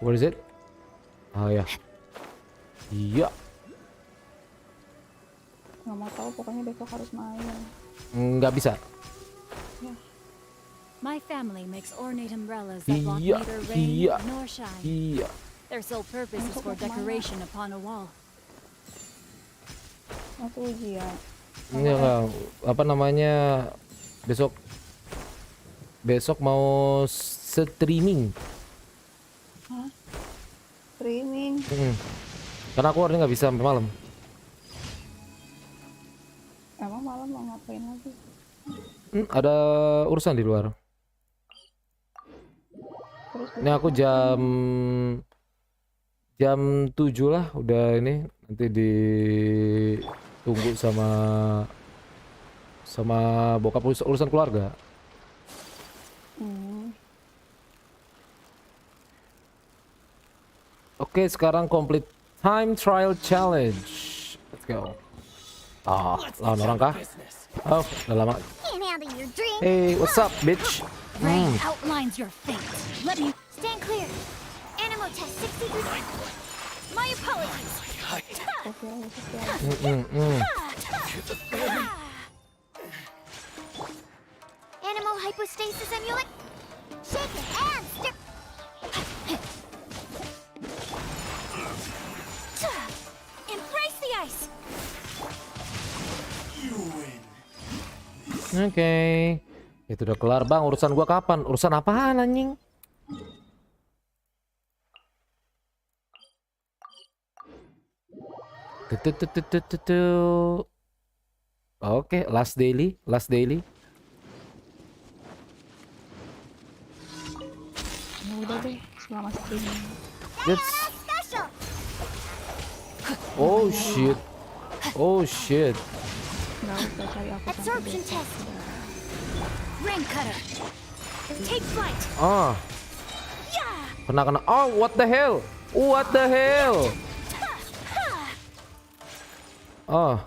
where is it? Ya. Iya. Nggak mau tahu, pokoknya besok harus main. Nggak bisa. Ya. My family makes ornate umbrellas that block Iya, neither rain iya, nor shine. iya. Their sole purpose is for decoration upon a wall. Masuk ujian. Enggak. Apa namanya? Besok mau streaming. Hah? Streaming? Karena aku hari ini nggak bisa sampai malam. Emang malam mau ngapain lagi? Ada urusan di luar. Terus Ini aku jam 7 lah udah ini, nanti ditunggu sama bokap urusan keluarga. Oke, sekarang complete time trial challenge. Let's go. Lawan orang kah? Oh, udah lama. Hey, what's up, bitch? Rain outlines your fate. Let me Stand clear. Animal test 63. My apologies. Animal hypostasis amulet. Shake it and stir. Embrace the ice. Oke. Itu udah kelar, Bang. Urusan gua kapan? Urusan apaan anjing? Oke, last daily. Ya udah deh, selamat streaming. Oh shit. Nggak usah cari aku sampai Absorption besok. test. Ring cutter. Take flight. Kena. Oh, what the hell? Oh.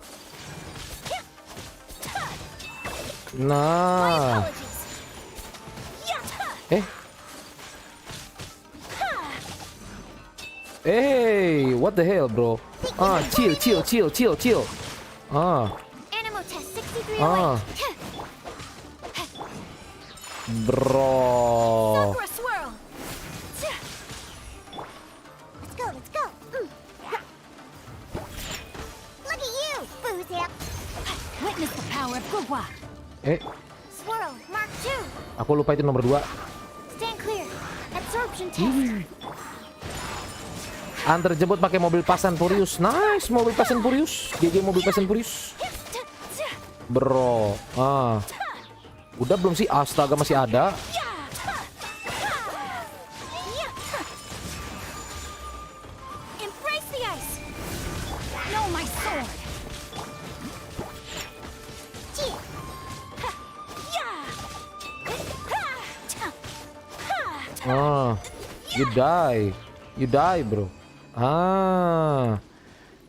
Nah. Hey, what the hell, bro? Chill. Animal test 63 away. Bro. For a swirl. Let's go. Look at you, Boozip. Witness the power of Gugwa. Swirl, Mark 2. Aku lupa itu nomor 2. Stand clear. Absorption test. Antar jemput pakai mobil Fast and Furious. Nice, mobil Fast and Furious. GG mobil Fast and Furious. Bro. Udah belum sih? Astaga, masih ada. Embrace the ice. Know my sword. You die, bro.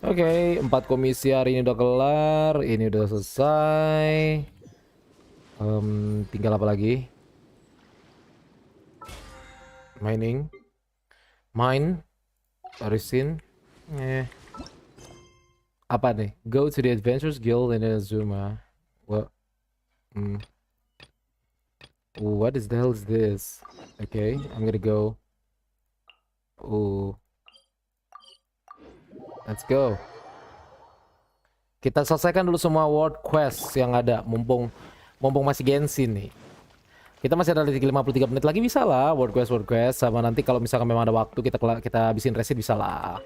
Oke, 4 komisi hari ini udah kelar, ini udah selesai. Tinggal apa lagi? Mine, Arisin. Apa nih? Go to the Adventures Guild in Azuma. What is the hell is this? Okay, I'm gonna go. Let's go. Kita selesaikan dulu semua world quest yang ada, mumpung masih Genshin nih. Kita masih ada 53 menit lagi, bisa lah world quest sama nanti kalau misalkan memang ada waktu kita habisin resit bisa lah.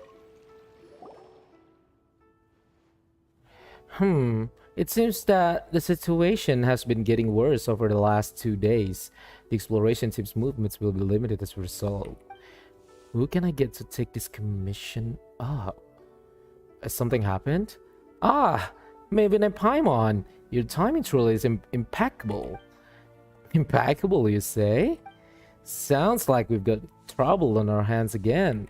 It seems that the situation has been getting worse over the last 2 days. The exploration team's movements will be limited as a result. Who can I get to take this commission up? Has something happened? Maybe an Paimon. Your timing truly is impeccable. Impeccable, you say? Sounds like we've got trouble on our hands again.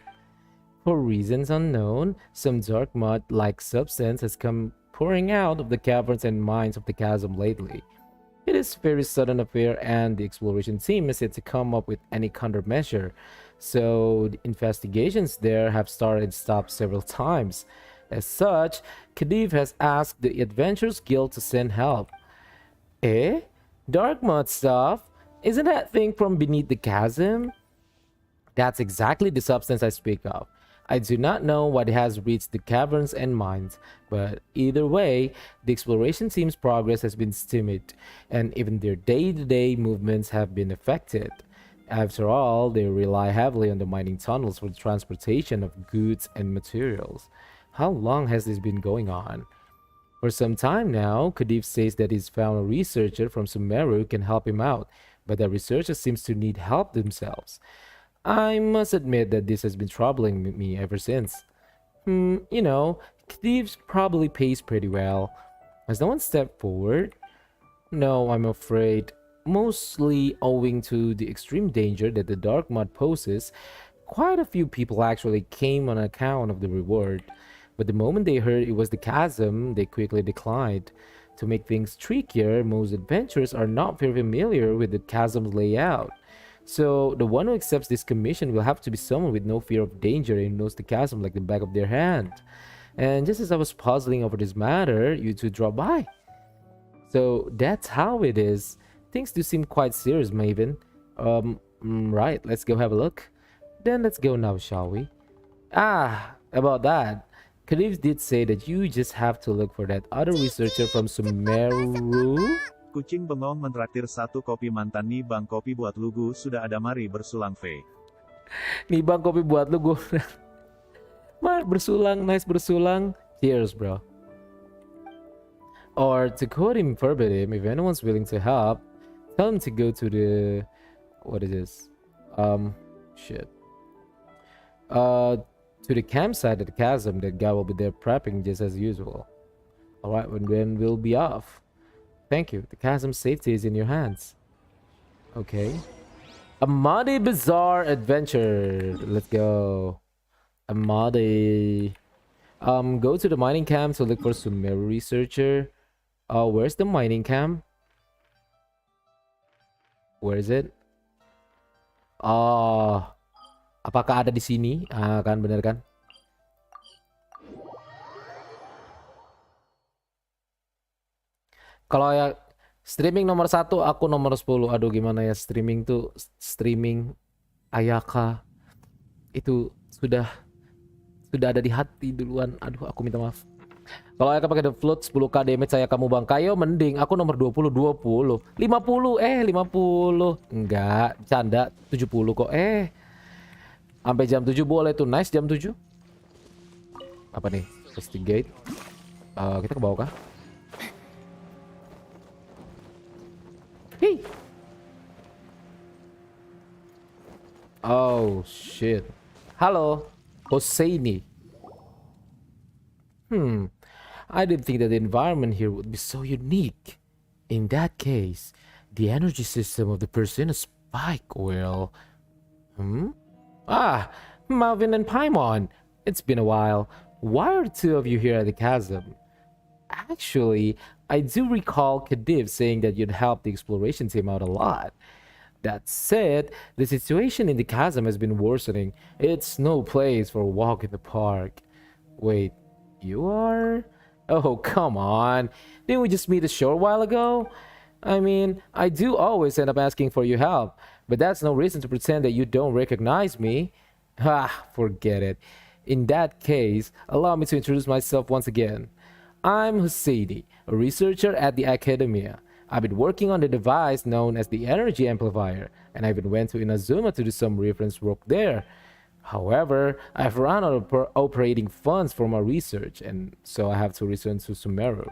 For reasons unknown, some dark mud-like substance has come pouring out of the caverns and mines of the chasm lately. It is a very sudden affair and the exploration team is yet to come up with any countermeasure, so the investigations there have started and stopped several times. As such, Khedive has asked the Adventurers Guild to send help. Eh? Dark mud stuff? Isn't that thing from beneath the chasm? That's exactly the substance I speak of. I do not know what has reached the caverns and mines, but either way, the exploration team's progress has been stymied, and even their day-to-day movements have been affected. After all, they rely heavily on the mining tunnels for the transportation of goods and materials. How long has this been going on? For some time now, Khedive says that he's found a researcher from Sumeru who can help him out, but the researcher seems to need help themselves. I must admit that this has been troubling me ever since. You know, Khedive probably pays pretty well. Has no one stepped forward? No, I'm afraid. Mostly owing to the extreme danger that the dark mud poses, quite a few people actually came on account of the reward. But the moment they heard it was the chasm, they quickly declined. To make things trickier, most adventurers are not very familiar with the chasm's layout. So the one who accepts this commission will have to be someone with no fear of danger and knows the chasm like the back of their hand. And just as I was puzzling over this matter, you two dropped by. So that's how it is. Things do seem quite serious, Maven. Right, let's go have a look. Then let's go now, shall we? About that. Khedive did say that you just have to look for that other researcher from Sumeru. Kucing bengong mentraktir satu kopi mantan nih bang kopi buat lugu sudah ada mari bersulang V. Nih bang kopi buat lugu. Mari bersulang, nice bersulang. Cheers, bro. Or to quote him verbatim, if anyone's willing to help, tell him to go to the... What is this? To the campsite at the chasm. That guy will be there prepping just as usual. Alright, then we'll be off. Thank you. The chasm's safety is in your hands. Okay. A muddy bizarre adventure. Let's go. A muddy. Go to the mining camp to look for Sumeru researcher. Where's the mining camp? Where is it? Apakah ada di sini? Kan bener kan? Kalau ya streaming nomor 1, aku nomor 10. Aduh gimana ya, streaming tuh Ayaka itu sudah ada di hati duluan. Aduh aku minta maaf. Kalau Ayaka pakai the float 10k damage saya kamu bang Kayo mending aku nomor 20 50. Enggak, canda 70 kok. Sampai jam 7 boleh tuh. Nice jam 7. Apa nih? Investigate. Kita ke bawah kah? Hey. Oh shit. Halo, Hosseini. I didn't think that the environment here would be so unique. In that case, the energy system of the person is spike. Well, Marvin and Paimon. It's been a while. Why are the two of you here at the chasm? Actually, I do recall Khedive saying that you'd help the exploration team out a lot. That said, the situation in the chasm has been worsening. It's no place for a walk in the park. Wait, you are? Oh, come on. Didn't we just meet a short while ago? I mean, I do always end up asking for your help, but that's no reason to pretend that you don't recognize me. Forget it. In that case, allow me to introduce myself once again. I'm Hosseini, a researcher at the Academia. I've been working on the device known as the energy amplifier, and I even went to Inazuma to do some reference work there. However, I've run out of operating funds for my research, and so I have to return to Sumeru.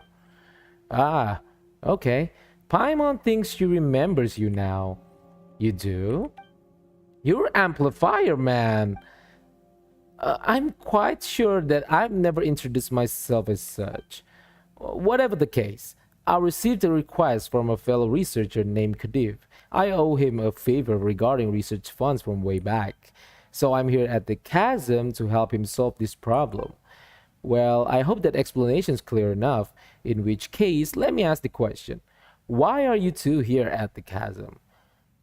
Ah, okay. Paimon thinks she remembers you now. You do? You're amplifier man. I'm quite sure that I've never introduced myself as such. Whatever the case, I received a request from a fellow researcher named Khedive. I owe him a favor regarding research funds from way back. So I'm here at the chasm to help him solve this problem. Well, I hope that explanation is clear enough, in which case, let me ask the question. Why are you two here at the chasm?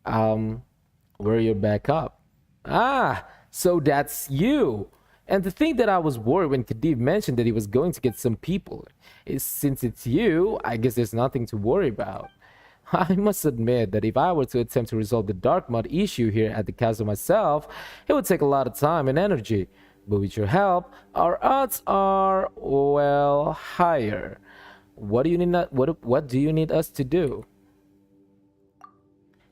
We're your backup. Ah, so that's you. And the thing that I was worried when Khedive mentioned that he was going to get some people is since it's you, I guess there's nothing to worry about. I must admit that if I were to attempt to resolve the dark mud issue here at the castle myself, it would take a lot of time and energy. But with your help, our odds are, well, higher. What do you need us to do?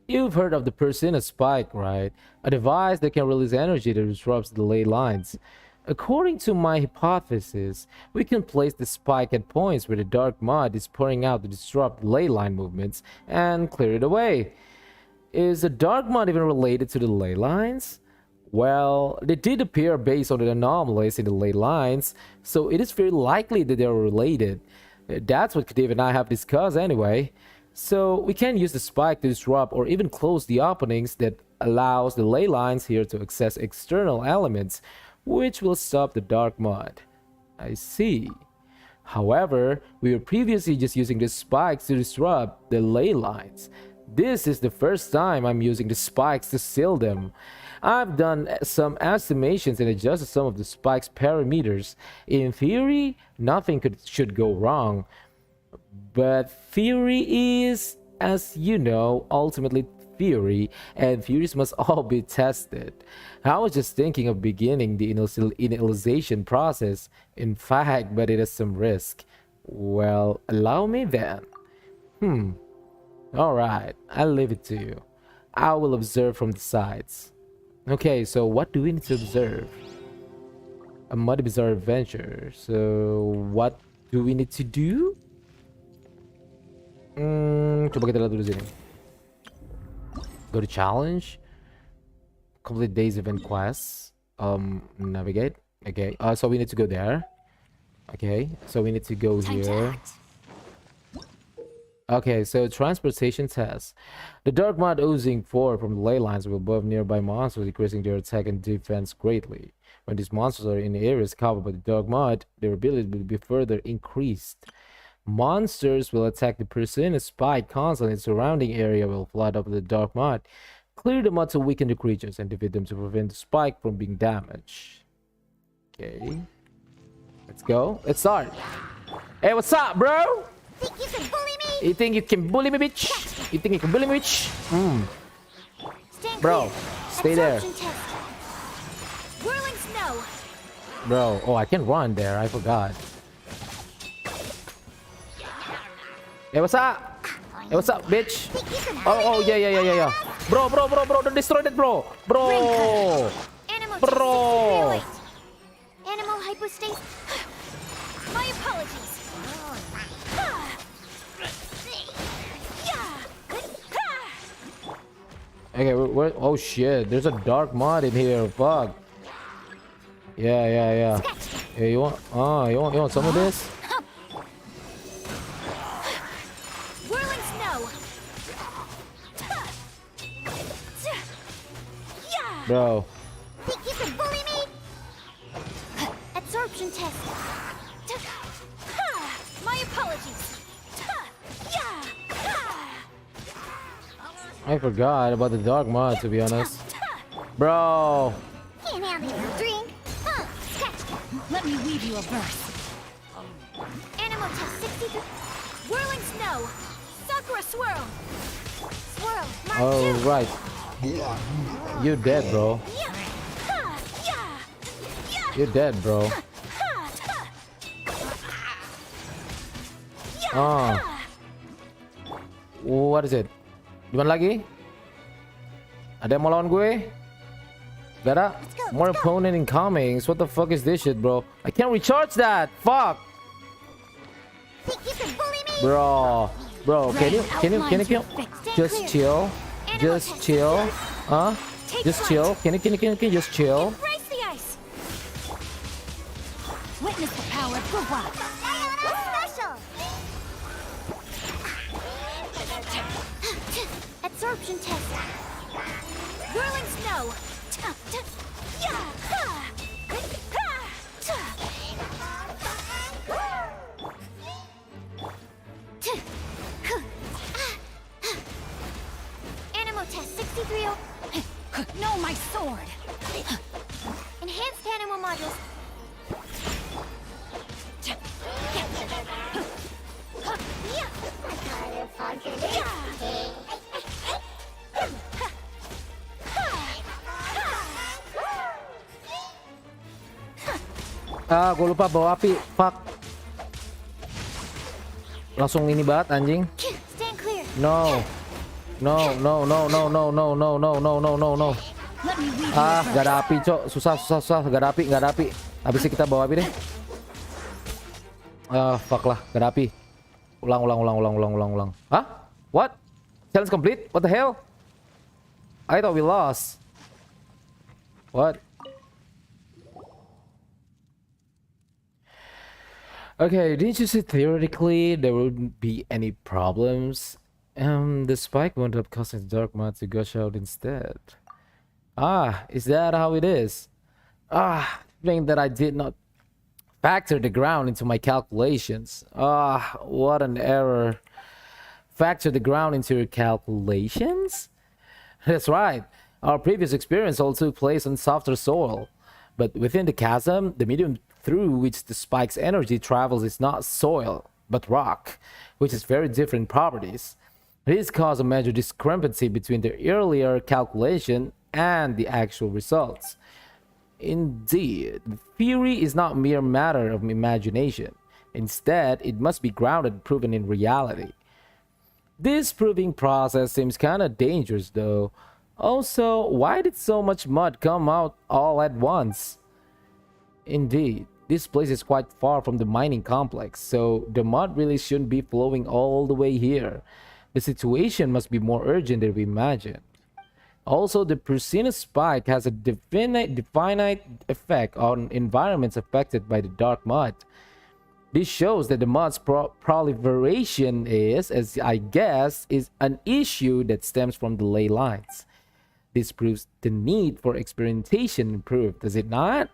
You've heard of the Persona spike, right? A device that can release energy that disrupts the ley lines. According to my hypothesis, we can place the spike at points where the dark mud is pouring out to disrupt ley line movements and clear it away. Is the dark mud even related to the ley lines? Well, they did appear based on the anomalies in the ley lines, so it is very likely that they are related. That's what Khedive and I have discussed anyway. So we can use the spike to disrupt or even close the openings that allows the ley lines here to access external elements, which will stop the dark mud. I see. However, we were previously just using the spikes to disrupt the ley lines. This is the first time I'm using the spikes to seal them. I've done some estimations and adjusted some of the spikes parameters. In theory, nothing should go wrong. But theory is, as you know, ultimately theory, and theories must all be tested. I was just thinking of beginning the initialization process, in fact, but it has some risk. Well, allow me then. Alright, I'll leave it to you. I will observe from the sides. Okay, so what do we need to observe? A muddy bizarre adventure. So, what do we need to do? Coba kita lihat dulu sini. Go to challenge. Complete day's event quests. Navigate. Okay. So we need to go there. Okay. So we need to go here. Okay. So transportation test. The dark mud oozing forth from the ley lines will above nearby monsters, decreasing their attack and defense greatly. When these monsters are in areas covered by the dark mud, their ability will be further increased. Monsters will attack the person. A spike constantly in the surrounding area will flood up the dark mud. Clear the mud to weaken the creatures and defeat them to prevent the spike from being damaged. Okay. Let's go. Let's start. Hey, what's up, bro? Think you can bully me? You think you can bully me, bitch? You think you can bully me, bitch? Bro, stay there. Whirling snow. Bro, oh, I can run there. I forgot. Hey, what's up? Hey, what's up, bitch? Oh, yeah. Bro, don't destroy that, bro. Bro. Animal hypostasis. My apologies. Okay, where? Oh shit, there's a dark mud in here. Fuck. Yeah. Hey, you want some of this? Whirling snow. Bro. Think you can bully me? Absorption test. My apologies. I forgot about the dark mud, to be honest. Bro. Can't have a drink. Let me weave you a verse. Animal test 63. Whirling snow. Sakura swirl. Swirl. Mark Oh, 2. right. You're dead, bro. You're dead, bro. What is it? Gimana lagi? Ada yang mau lawan gue? Gak ada? More opponent incoming. What the fuck is this shit, bro? I can't recharge that. Fuck. Bro, can you just chill? Just chill. Huh? Just chill. Can you just chill? Embrace the ice. Witness the power of bawah. Special! Absorption test. Whirling snow. Animo test 63. No, my sword. Enhanced animo modules. Ah, gue lupa bawa api. Fuck. Langsung ini banget anjing. Stand clear. No. No. Ah, gak ada api, cok. Susah. Gak ada api. Habisnya kita bawa api deh. Ah, fuck lah. Gak ada api. Ulang. Hah? What? Challenge complete? What the hell? I thought we lost. What? Okay, didn't you say theoretically there wouldn't be any problems? The spike wound up causing the dark mud to gush out instead. Ah, is that how it is? Ah, think that I did not factor the ground into my calculations. Ah, what an error. Factor the ground into your calculations? That's right. Our previous experience all took place on softer soil. But within the chasm, the medium through which the spike's energy travels is not soil, but rock, which has very different properties. This caused a major discrepancy between the earlier calculation and the actual results. Indeed, the theory is not mere matter of imagination. Instead, it must be grounded and proven in reality. This proving process seems kinda dangerous though. Also, why did so much mud come out all at once? Indeed, this place is quite far from the mining complex, so the mud really shouldn't be flowing all the way here. The situation must be more urgent than we imagined. Also, the Persina spike has a definite effect on environments affected by the dark mud. This shows that the mud's proliferation is, as I guess, is an issue that stems from the ley lines. This proves the need for experimentation and proof, does it not?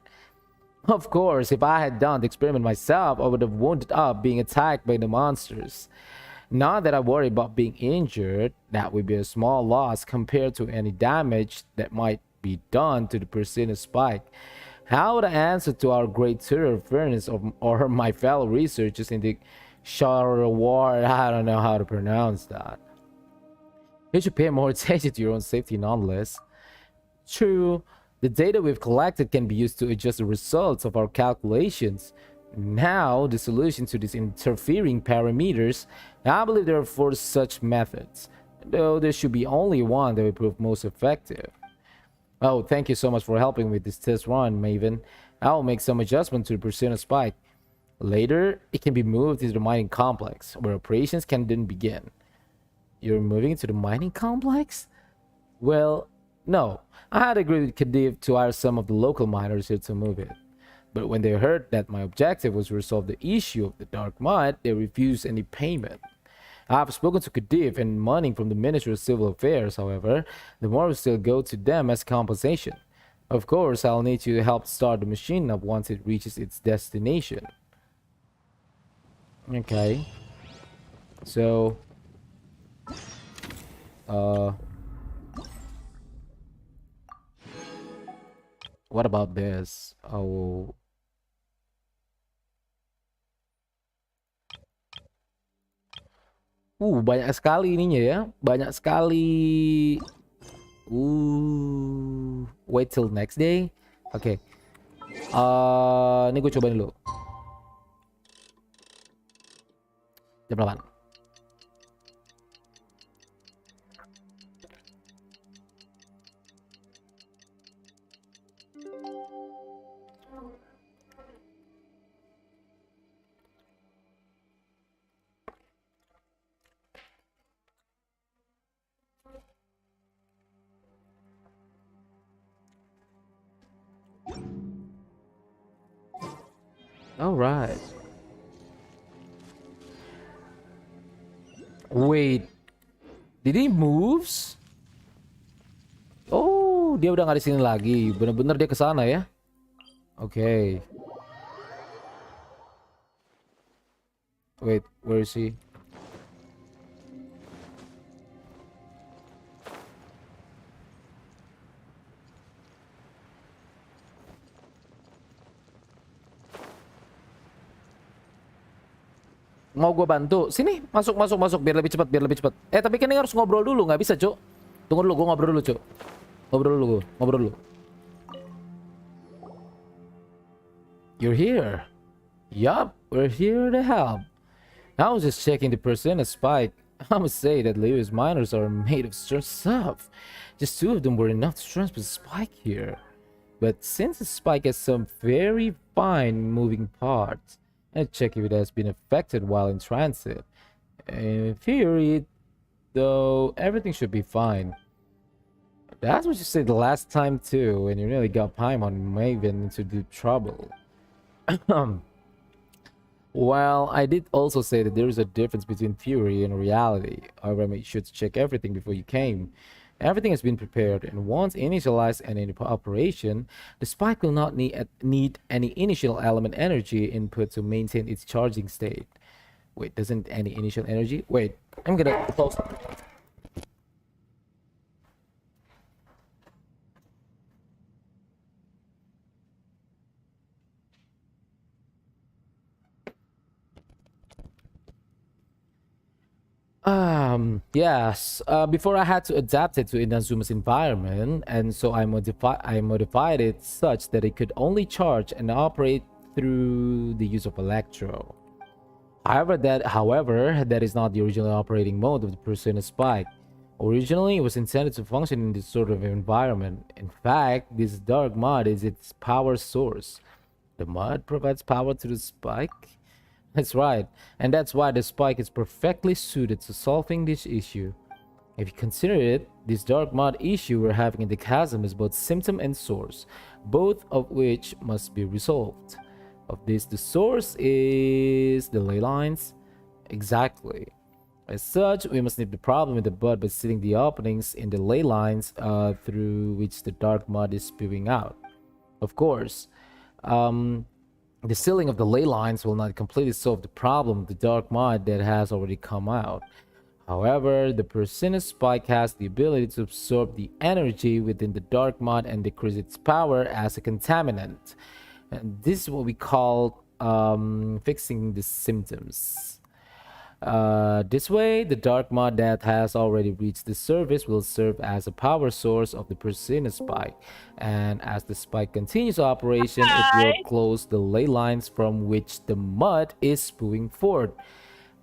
Of course, if I had done the experiment myself, I would have wounded up being attacked by the monsters. Not that I worry about being injured, that would be a small loss compared to any damage that might be done to the Persina spike. How the answer to our great tour of furnace or my fellow researchers in the Shara War, I don't know how to pronounce that. You should pay more attention to your own safety nonetheless. True, the data we've collected can be used to adjust the results of our calculations. Now, the solution to these interfering parameters, I believe there are 4 such methods, though there should be only one that will prove most effective. Oh, thank you so much for helping with this test run, Maven. I'll make some adjustment to the Persona spike. Later, it can be moved to the mining complex, where operations can then begin. You're moving to the mining complex? Well, no. I had agreed with Khadif to hire some of the local miners here to move it. But when they heard that my objective was to resolve the issue of the dark mud, they refused any payment. I have spoken to Khadif and money from the Ministry of Civil Affairs, however, the more will still go to them as compensation. Of course, I'll need you to help start the machine up once it reaches its destination. Okay. So... what about this? Oh... banyak sekali ininya ya. Banyak sekali. Wait till next day. Oke. Ini gue cobain dulu. Jam 8. All right. Wait, did he moves? Oh, dia udah nggak di sini lagi. Bener-bener dia ke sana ya. Oke. Wait, where is he? Mau gue bantu? Sini, masuk, masuk, masuk, biar lebih cepat, biar lebih cepat. Tapi kan ini harus ngobrol dulu, nggak bisa, Cuk. Tunggu dulu, gue ngobrol dulu, Cuk. Ngobrol dulu, gue. Ngobrol dulu. You're here. Yup, we're here to help. I was just checking the percent of spike. I must say that Leo's miners are made of strong stuff. Just 2 of them were enough to transfer the spike here. But since the spike has some very fine moving parts, and check if it has been affected while in transit. In theory, though, everything should be fine. That's what you said the last time too, when you nearly got Paimon and Maven into deep trouble. Well, I did also say that there is a difference between theory and reality. However, I made sure to check everything before you came. Everything has been prepared, and once initialized and in operation, the spike will not need any initial element energy input to maintain its charging state. Wait, doesn't any initial energy? Wait, I'm gonna close. Yes. Before I had to adapt it to Inazuma's environment, and so I modified it such that it could only charge and operate through the use of electro. However, that is not the original operating mode of the Persona Spike. Originally, it was intended to function in this sort of environment. In fact, this dark mud is its power source. The mud provides power to the spike. That's right, and that's why the spike is perfectly suited to solving this issue. If you consider it, this dark mud issue we're having in the chasm is both symptom and source, both of which must be resolved. Of this, the source is the ley lines. Exactly. As such, we must nip the problem in the bud by sealing the openings in the ley lines through which the dark mud is spewing out. Of course, the sealing of the ley lines will not completely solve the problem of the dark mud that has already come out. However, the Persona Spike has the ability to absorb the energy within the dark mud and decrease its power as a contaminant. And this is what we call fixing the symptoms. This way, the dark mud that has already reached the surface will serve as a power source of the Persona Spike. And as the spike continues operation, it will close the ley lines from which the mud is spewing forth.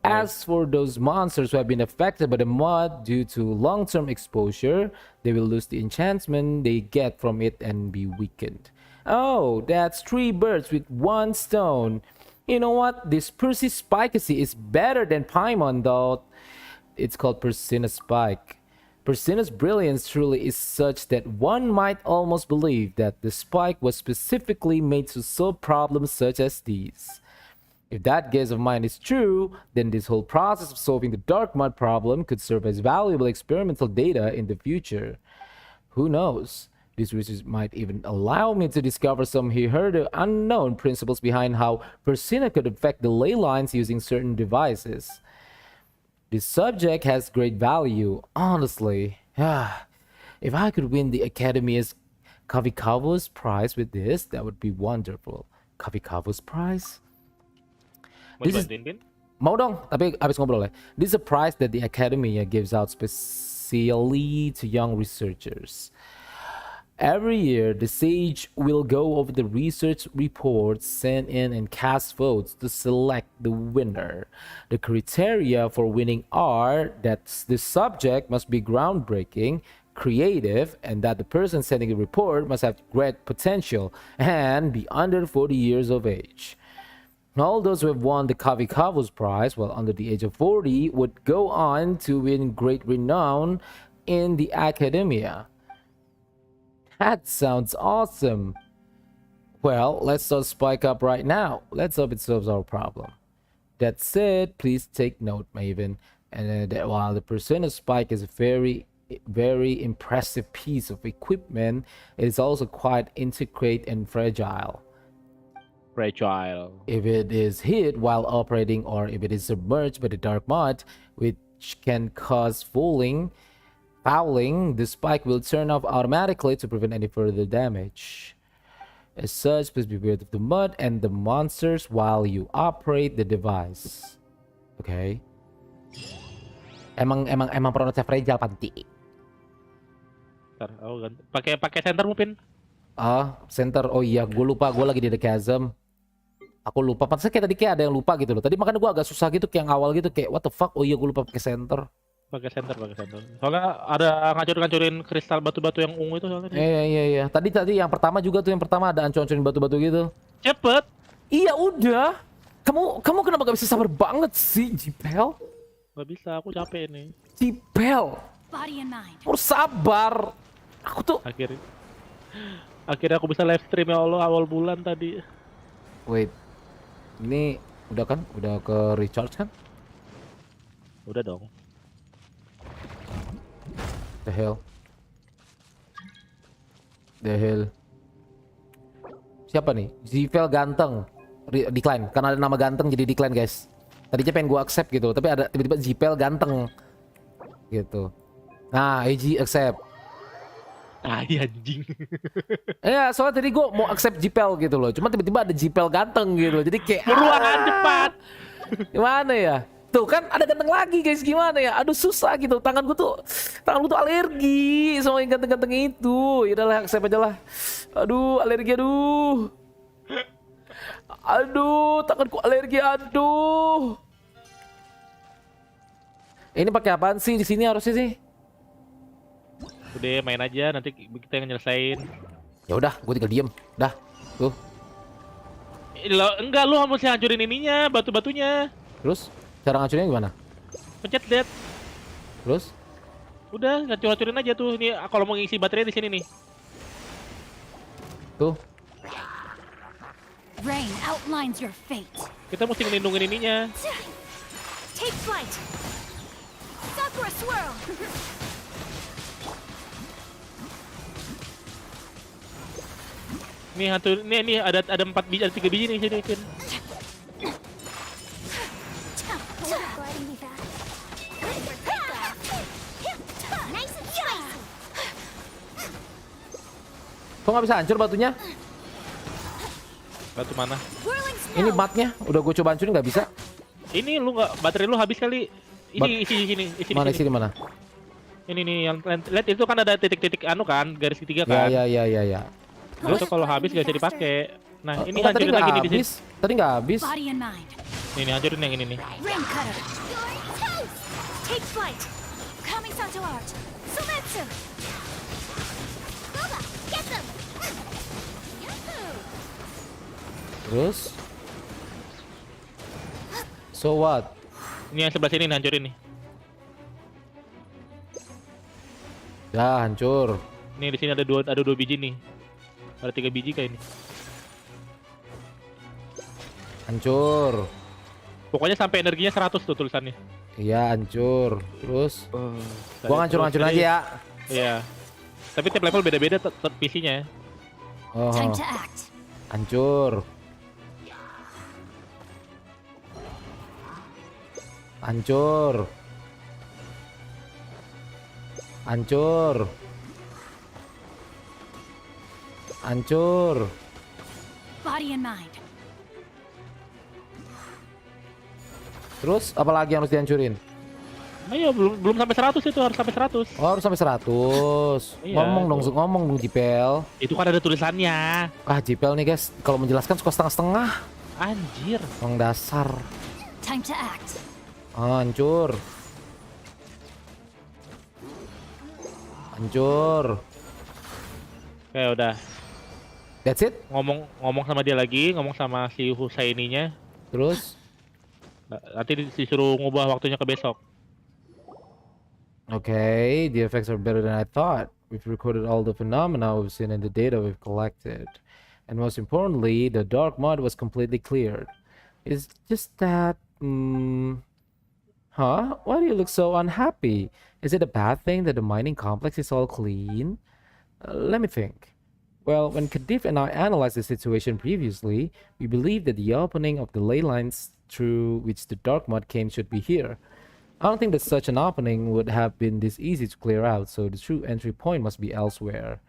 As for those monsters who have been affected by the mud due to long-term exposure, they will lose the enchantment they get from it and be weakened. Oh, that's 3 birds with 1 stone. You know what? This Percy Spicacy is better than Paimon, though. It's called Persona Spike. Persona's brilliance truly is such that one might almost believe that the spike was specifically made to solve problems such as these. If that guess of mine is true, then this whole process of solving the dark mud problem could serve as valuable experimental data in the future. Who knows? This research might even allow me to discover some hitherto unknown principles behind how Persona could affect the ley lines using certain devices. This subject has great value, honestly. If I could win the Academy's Kavikawa's prize with this, that would be wonderful. Kavikawa's prize? Mau dibantuin, Bin? Mau dong, tapi abis ngobrol ya. This is a prize that the Academy gives out specially to young researchers. Every year, the Sage will go over the research reports sent in and cast votes to select the winner. The criteria for winning are that the subject must be groundbreaking, creative, and that the person sending the report must have great potential and be under 40 years of age. All those who have won the Kavikawa's prize while under the age of 40 would go on to win great renown in the academia. That sounds awesome. Well, let's not spike up right now. Let's hope it solves our problem. That said, please take note, Maven, and that while the Persona spike is a very impressive piece of equipment, it is also quite intricate and fragile. If it is hit while operating, or if it is submerged by the dark mud, which can cause fouling, the spike will turn off automatically to prevent any further damage. As such, please beware of the mud and the monsters while you operate the device. Okay. Emang perannya fragile panti. Pakai center mungkin. Center. Oh iya, gue lupa, gue lagi di The Chasm. Aku lupa, pantasnya kayak tadi kayak ada yang lupa gitu loh. Tadi makanya gue agak susah gitu kayak yang awal gitu, kayak what the fuck. Oh iya, gue lupa pakai center. Pakai center. Soalnya ada ngancurin kristal batu-batu yang ungu itu soalnya. Iya. Tadi yang pertama juga tuh, yang pertama ada ancur-ancurin batu-batu gitu. Cepet. Iya udah. Kamu kenapa gak bisa sabar banget sih, Jipel? Gak bisa, aku capek ini. Jipel. Harus sabar. Aku tuh. Akhirnya aku bisa live stream ya Allah awal bulan tadi. Wait. Ini udah kan? Udah ke recharge kan? Udah dong. The hell. Siapa nih? Zivel ganteng. Decline. Karena ada nama ganteng jadi decline, guys. Tadinya pengen gua accept gitu, tapi ada tiba-tiba Zivel ganteng. Gitu. Nah, AG accept. Anjing. Iya, soalnya tadi gue mau accept Jipel gitu loh. Cuma tiba-tiba ada Jipel ganteng gitu loh. Jadi kayak buruan cepat. Gimana ya? Tuh kan ada ganteng lagi guys, gimana ya? Aduh susah gitu. Tangan gue tuh alergi sama yang ganteng-ganteng itu. Yaudahlah, accept aja lah. Aduh, alergi aduh. Aduh, tanganku alergi aduh. Ini pakai apaan sih di sini harusnya sih? Udah main aja, nanti kita yang nyelesain. Ya udah, gue tinggal diem. Dah, tuh. Enggak, lu harus hancurin ininya, batu-batunya. Terus, cara ngancurinnya gimana? Pencet delete. Terus? Udah, hancurin aja tuh. Ini kalau mau ngisi baterai di sini nih. Tuh. Rain outlines your fate. Kita mesti ngelindungin ininya. Take flight. Sakura swirl. Nih hantu, nih ada 4 biji, ada 3 biji nih sini. Kok nggak bisa hancur batunya? Batu mana? Ini matnya, udah gue coba hancurin nggak bisa. Ini lu nggak, baterai lu habis kali. Isi sini. Mana isi di mana? Ini nih yang lihat itu kan ada titik-titik anu kan, garis ketiga kan. Ya. Terus kalau habis gak bisa dipakai. Nah, ini tadi hancurin lagi nih di sini. Tadi nggak habis. Nih hancurin yang ini nih. Take flight. Coming to art. Sumetsu. Get them. Terus? So what? Ini yang sebelah sini nih hancurin nih. Ya, hancur. Nih di sini ada dua biji nih. Ada 3 biji kayak ini. Hancur. Pokoknya sampai energinya 100 tuh tulisannya. Iya, hancur. Terus gua hancur aja ya. Iya. Tapi tiap level beda-beda PC-nya. Oh. Hancur. Hancur. Body and mind. Terus apa lagi yang harus dihancurin? Ayo, belum sampai 100 itu, harus sampai 100. Oh, harus sampai 100. Iya, ngomong dong Jipel. Itu kan ada tulisannya. Jipel nih guys, kalau menjelaskan suka setengah-setengah. Anjir. Orang dasar. Time to act. Hancur. Oke, udah. That's it? Ngomong sama dia lagi, ngomong sama si Husaininya. Terus? Nanti disuruh ngubah waktunya ke besok. Okay, the effects are better than I thought. We've recorded all the phenomena we've seen and the data we've collected. And most importantly, the dark mud was completely cleared. It's just that... Huh? Why do you look so unhappy? Is it a bad thing that the mining complex is all clean? Let me think. Well, when Kadif and I analyzed the situation previously, we believed that the opening of the ley lines through which the dark mud came should be here. I don't think that such an opening would have been this easy to clear out, so the true entry point must be elsewhere.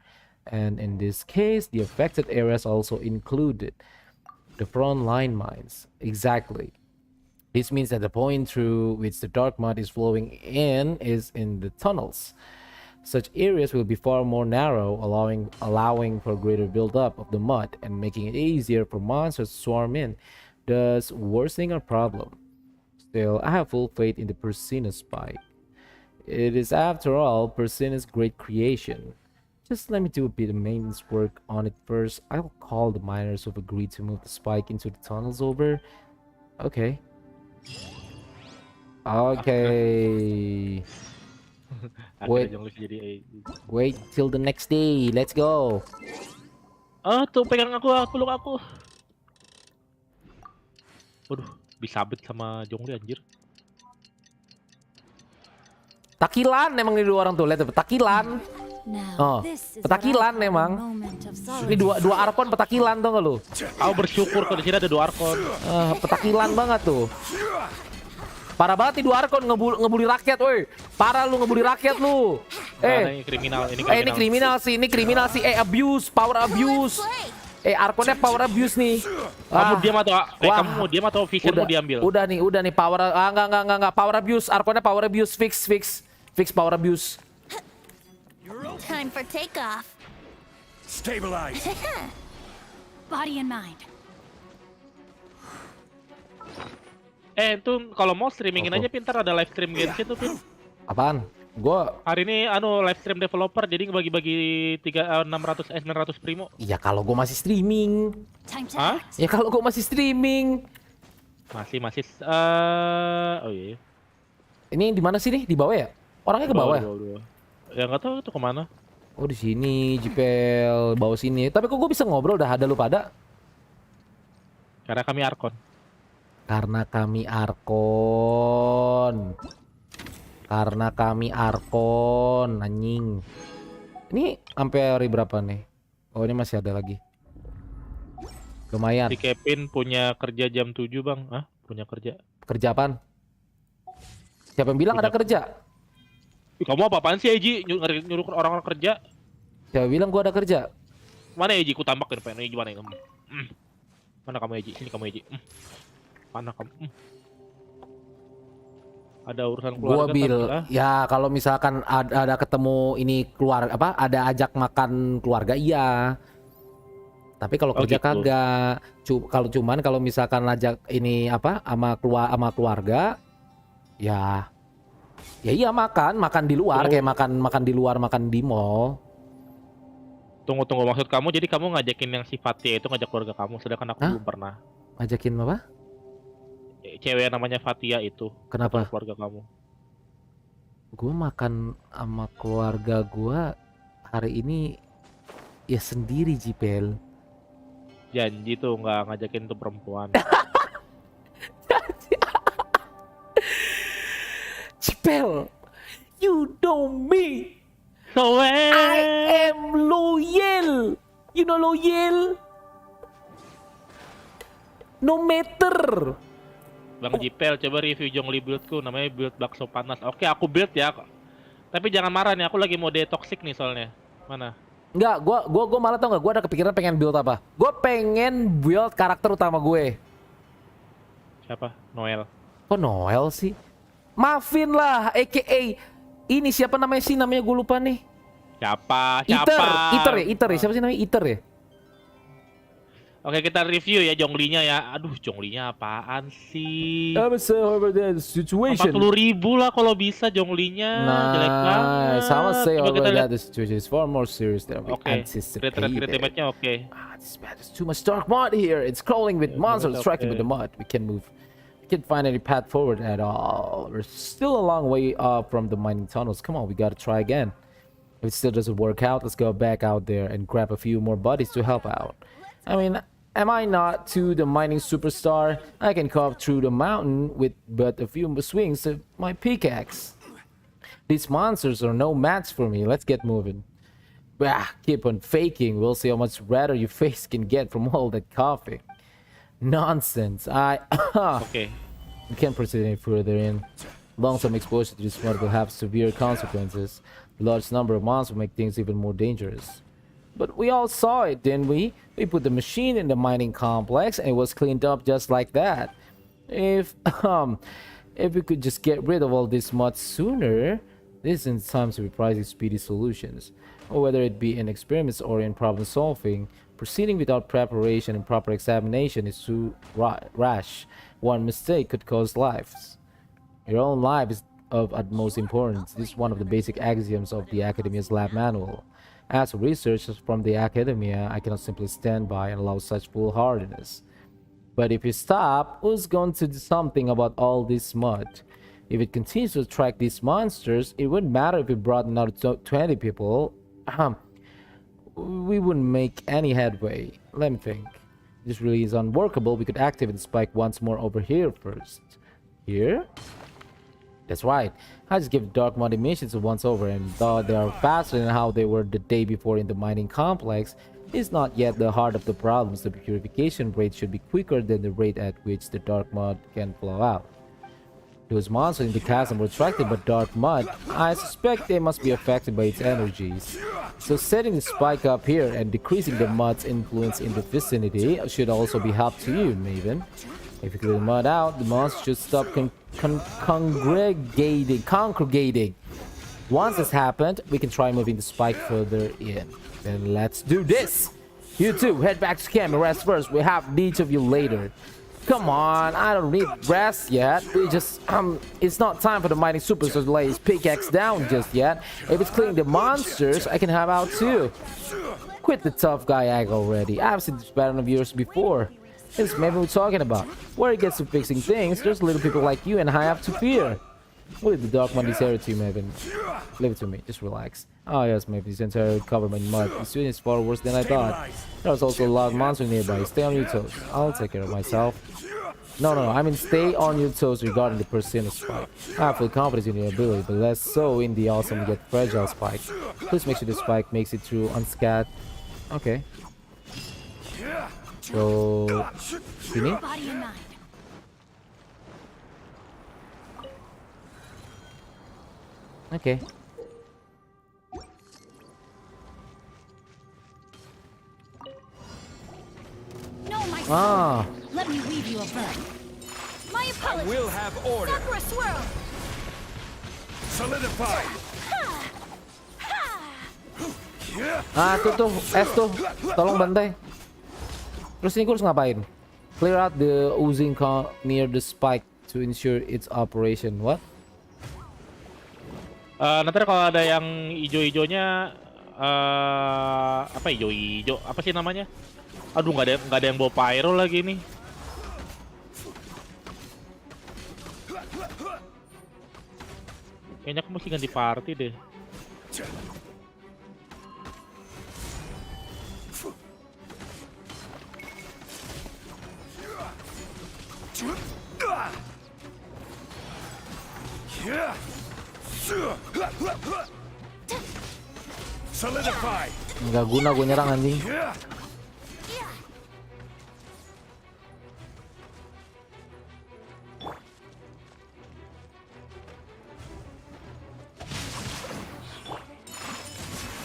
And in this case, the affected areas also included the front line mines. Exactly. This means that the point through which the dark mud is flowing in is in the tunnels. Such areas will be far more narrow, allowing for greater buildup of the mud and making it easier for monsters to swarm in, thus worsening our problem. Still, I have full faith in the Persina spike. It is, after all, Persina's great creation. Just let me do a bit of maintenance work on it first. I'll call the miners who've agreed to move the spike into the tunnels over. Okay. Okay. Wait till the next day. Let's go. Tuh pegang aku, peluk aku. Waduh, disabet sama Jongli anjir. Takilan emang ini dua orang tuh, lihat tuh, petakilan. Oh, petakilan emang. Ini dua arkon petakilan tuh nggak lu? Aku bersyukur kalau di sini ada 2 arkon. Petakilan banget tuh. Parah banget nih 2 arkon ngebully rakyat, woi. Parah lu ngebully rakyat lu. Ini kriminal, ini kriminal sih. Abuse, power abuse. Arkonnya power abuse nih. Kamu diam atau kamu mau diam atau visionmu diambil? Udah nih power enggak power abuse. Arkonnya power abuse, fix power abuse. Time for takeoff. Stabilize. Body and mind. Itu kalau mau streamingin aja pintar, ada live stream games itu, Pin. Apaan? Gua hari ini live stream developer jadi ngebagi-bagi 900 primo. Iya kalau gua masih streaming. Hah? Ya kalau gua masih streaming. Masih oh iya. Ini di mana sih nih? Di bawah ya? Orangnya ke bawah ya? Ya nggak tahu itu kemana. Oh di sini, Jipel, bawah sini. Tapi kok gue bisa ngobrol? Udah ada lu pada? Karena kami arkon. Karena kami arkon, anjing. Ini sampai hari berapa nih? Oh ini masih ada lagi. Lumayan. Si Kevin punya kerja jam 7 bang. Punya kerja. Kerja apaan? Siapa yang bilang ada kerja? Kamu apa-apaan sih Eji? Nyuruh orang-orang kerja? Siapa bilang gua ada kerja? Mana Eji? Ku tambakin pengen Eji mana ini? Mana kamu Eji? Sini kamu Eji. Mana kamu? Ada urusan keluarga. Ya kalau misalkan ada ketemu ini keluarga ada ajak makan keluarga iya. Tapi kalau kerja gitu. Kagak. Kalau misalkan ajak ini sama keluarga ya iya makan di luar kayak makan di luar, makan di mall. Tunggu maksud kamu jadi kamu ngajakin yang sifatnya itu ngajak keluarga kamu, sedangkan aku belum pernah. Ngajakin apa? Cewek namanya Fatia itu. Kenapa? Keluarga kamu. Gue makan sama keluarga gue hari ini ya sendiri Jipel. Janji tuh nggak ngajakin tuh perempuan. Jipel, you know me. So I am loyal. You know loyal? No matter. Bang Jipel, coba review Jongli buildku, namanya build bakso panas. Oke, aku build ya. Tapi jangan marah nih, aku lagi mode toxic nih soalnya. Mana? Enggak, gua malah tau nggak, gua ada kepikiran pengen build apa? Gua pengen build karakter utama gue. Siapa? Noel. Kok Noel sih? Muffin lah, aka ini siapa namanya sih? Namanya gue lupa nih. Siapa? Iter ya? Siapa sih namanya? Iter ya? Oke, kita review ya Jonglinya ya. Aduh, Jonglinya apaan sih? Over the situation. 40.000 lah kalau bisa Jonglinya. Jelek banget. Sama say over that the situation is far more serious than we anticipated. Create-nya oke. This bad is too much dark mud here. It's crawling with monsters tracking with the mud. We can't move. We can't find any path forward at all. We're still a long way up from the mining tunnels. Come on, we gotta try again. If it still doesn't work out, let's go back out there and grab a few more buddies to help out. I mean, am I not too the mining superstar? I can carve through the mountain with but a few swings of my pickaxe. These monsters are no match for me. Let's get moving. Bah, keep on faking. We'll see how much redder your face can get from all that coffee. Nonsense. Okay. We can't proceed any further in. Long-term exposure to this mud will have severe consequences. A large number of monsters will make things even more dangerous. But we all saw it, didn't we? We put the machine in the mining complex and it was cleaned up just like that. If we could just get rid of all this mud sooner, this isn't time to be pricing speedy solutions. Or whether it be in experiments or in problem solving, proceeding without preparation and proper examination is too rash. One mistake could cost lives. Your own life is of utmost importance. This is one of the basic axioms of the Academia's lab manual. As for researchers from the Academia, I cannot simply stand by and allow such foolhardiness. But if you stop, who's going to do something about all this mud? If it continues to attract these monsters, it wouldn't matter if we brought another 20 people. We wouldn't make any headway. Let me think. This really is unworkable. We could activate the spike once more over here first. Here? That's right. I just give dark mud emissions a once over, and though they are faster than how they were the day before in the mining complex, it's not yet the heart of the problems. The purification rate should be quicker than the rate at which the dark mud can flow out. Those monsters in the chasm were attracted by dark mud. I suspect they must be affected by its energies. So setting the spike up here and decreasing the mud's influence in the vicinity should also be help to you, Maven. If you clear the mud out, the monsters should stop congregating. Once this happened, we can try moving the spike further in. Then let's do this! You two, head back to camp and rest first. We'll have each of you later. Come on, I don't need rest yet. We just, it's not time for the mighty superstar to lay his pickaxe down just yet. If it's clearing the monsters, I can have out too. Quit the tough guy act already. I've seen this pattern of yours before. This is maybe we're talking about. Where it gets to fixing things, there's little people like you and I have to fear. What did the dark mud this area to you, Maven? Leave it to me, just relax. Oh yes, Maven, this entire covered in mud. The situation is far worse than I thought. There's also a lot of monsters nearby. Stay on your toes. I'll take care of myself. No, I mean stay on your toes regarding the percent of spike. I have full confidence in your ability, but less so in the awesome yet fragile spike. Please make sure the spike makes it through unscathed. Okay. So, sini. Okay. Ah. Let me weave you a verb. My apologies. We'll have order. Stop for a swirl. Solidify. Tuh, es tuh. Tolong bantai. Terus ini gue harus ngapain? Clear out the oozing near the spike to ensure its operation. What? Nanti kalau ada yang ijo-ijonya, apa ijo-ijo? Apa sih namanya? Aduh, nggak ada yang bawa pyro lagi nih. Kayaknya aku mesti ganti party deh. Solidify. Nggak guna gue nyerang anjing.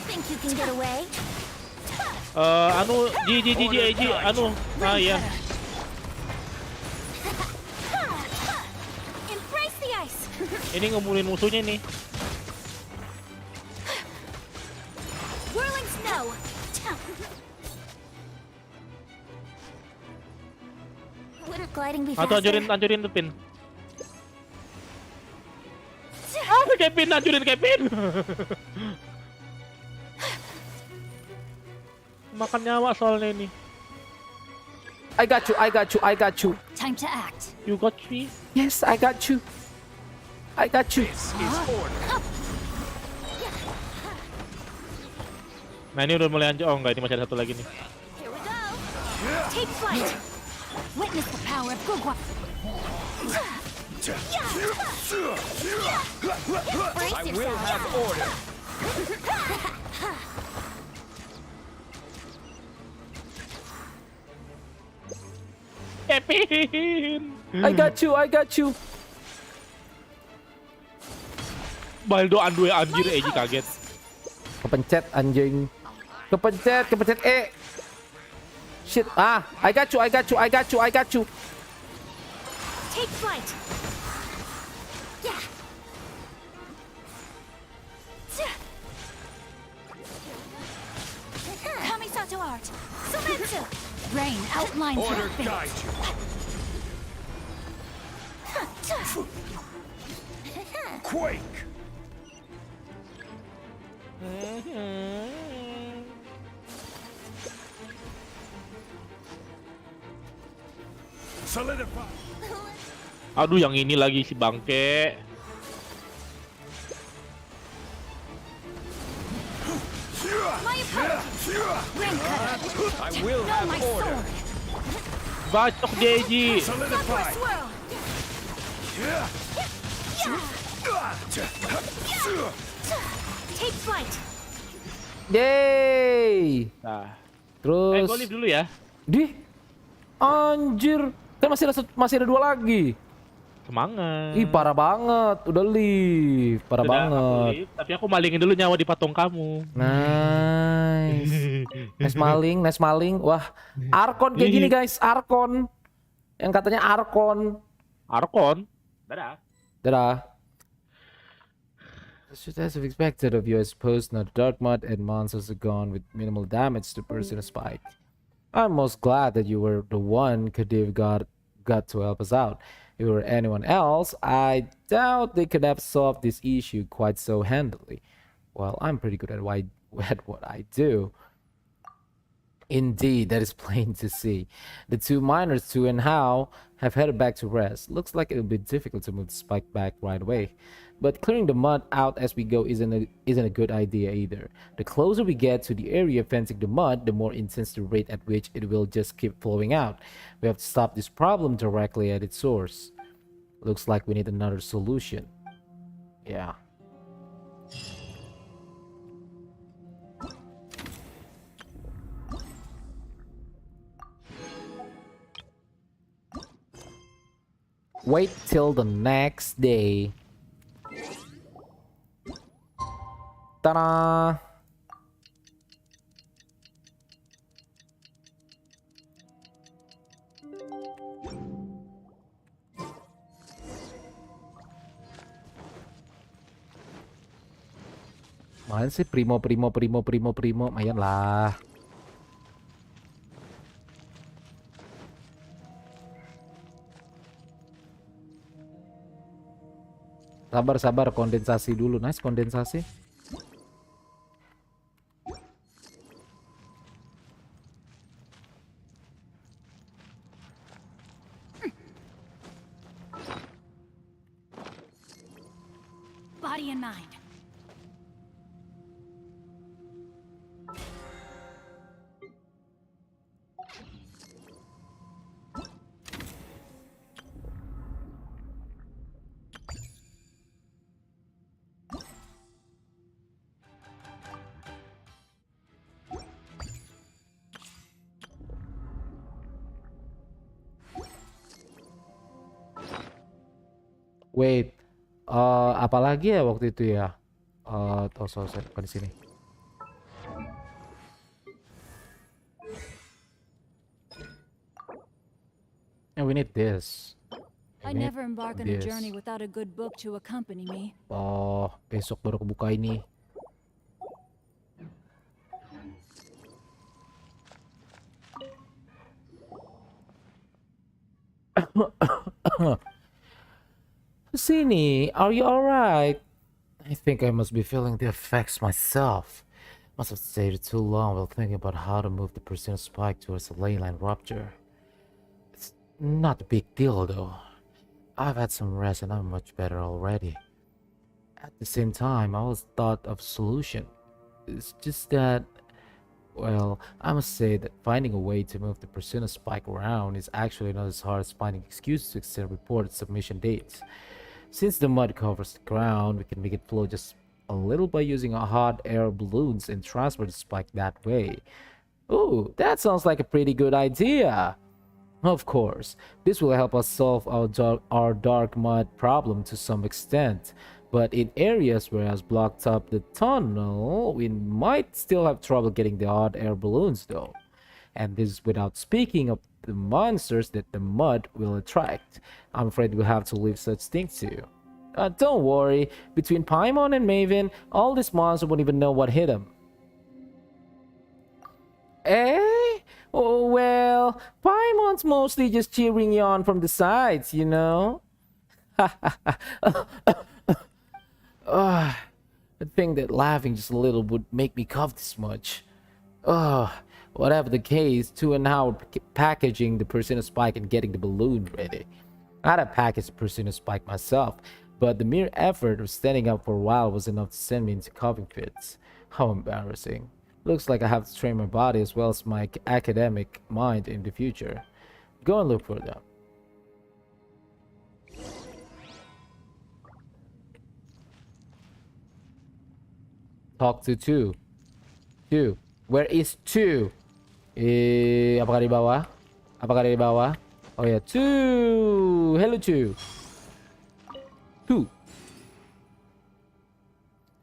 Think you can get away? Anu, anu, ya. Embrace the ice. Ini ngemulin musuhnya nih. Whirling snow. Wouldn't gliding be Atau faster? hancurin tuh pin. Kevin, hancurin Kevin. Makan nyawa soalnya ini. I got you. Time to act. You got me? Yes, I got you. Nah ini udah mulai hancur. Oh enggak, ini masih ada satu lagi nih. Take flight. Witness the power of Gugwa. I will have order. Kevin. I got you, I got you. Baldo andue anjir Eji kaget. Kepencet anjing. Kepencet E. Shit. I got you, I got you, I got you, I got you. Take flight. Yeah. Kamisato art. Sumetsu. Rain outlines your Order fate. guide you. Quake. Solidify. Aduh, yang ini lagi si bangke. My apologies. Rain cutter. I will Know have my order. sword. Bacok dia Eji. Solidify. Swirl. Take flight. Yeay. Nah. Terus. Gue leave dulu ya. Anjir. Kan masih ada 2 lagi. Semangat. Ih, parah banget. Udah leave. Parah Udah, banget. aku leave, tapi aku malingin dulu nyawa di patung kamu. Nice. Nice maling. Wah, Arkon kayak gini guys, Arkon. Yang katanya Arkon. Arkon. Dadah. Dadah. Just as expected of you, I suppose. Now the dark mud and monsters are gone with minimal damage to person spike. I'm most glad that you were the one Khedive got to help us out. If it were anyone else, I doubt they could have solved this issue quite so handily. Well, I'm pretty good at what I do. Indeed, that is plain to see. The 2 miners, Tu and Hao, have headed back to rest. Looks like it'll be difficult to move the spike back right away. But clearing the mud out as we go isn't a good idea either. The closer we get to the area fencing the mud, the more intense the rate at which it will just keep flowing out. We have to stop this problem directly at its source. Looks like we need another solution. Yeah. Wait till the next day. Ta-da! Main sih primo. Mayan lah. Sabar, kondensasi dulu. Nice, kondensasi. Body and mind. Wait, apalagi ya waktu itu ya? Saya bukan di sini. And we need this. I never embark on a journey without a good book to accompany me. Oh, besok baru kebuka ini. Sini, are you alright? I think I must be feeling the effects myself. Must have stayed too long while thinking about how to move the precision spike towards a ley line rupture. It's not a big deal though. I've had some rest and I'm much better already. At the same time, I always thought of a solution. It's just that Well, I must say that finding a way to move the persona spike around is actually not as hard as finding excuses to extend reported submission dates. Since the mud covers the ground, we can make it flow just a little by using hot air balloons and transfer the spike that way. Ooh, that sounds like a pretty good idea! Of course, this will help us solve our dark mud problem to some extent, but in areas where it has blocked up the tunnel, we might still have trouble getting the hot air balloons though. And this is without speaking of the monsters that the mud will attract. I'm afraid we'll have to leave such things too. Don't worry, between Paimon and Maven, all these monsters won't even know what hit them. Eh? Oh, well, Paimon's mostly just cheering you on from the sides, you know? I think that laughing just a little would make me cough this much. Whatever the case, 2 and now packaging the persona spike and getting the balloon ready. I'd have packaged the persona spike myself, but the mere effort of standing up for a while was enough to send me into coughing fits. How embarrassing. Looks like I have to train my body as well as my academic mind in the future. Go and look for them. Talk to 2. 2. Where is 2? Apakah di bawah? Apakah di bawah? Oh ya, 2. Hello 2. 2.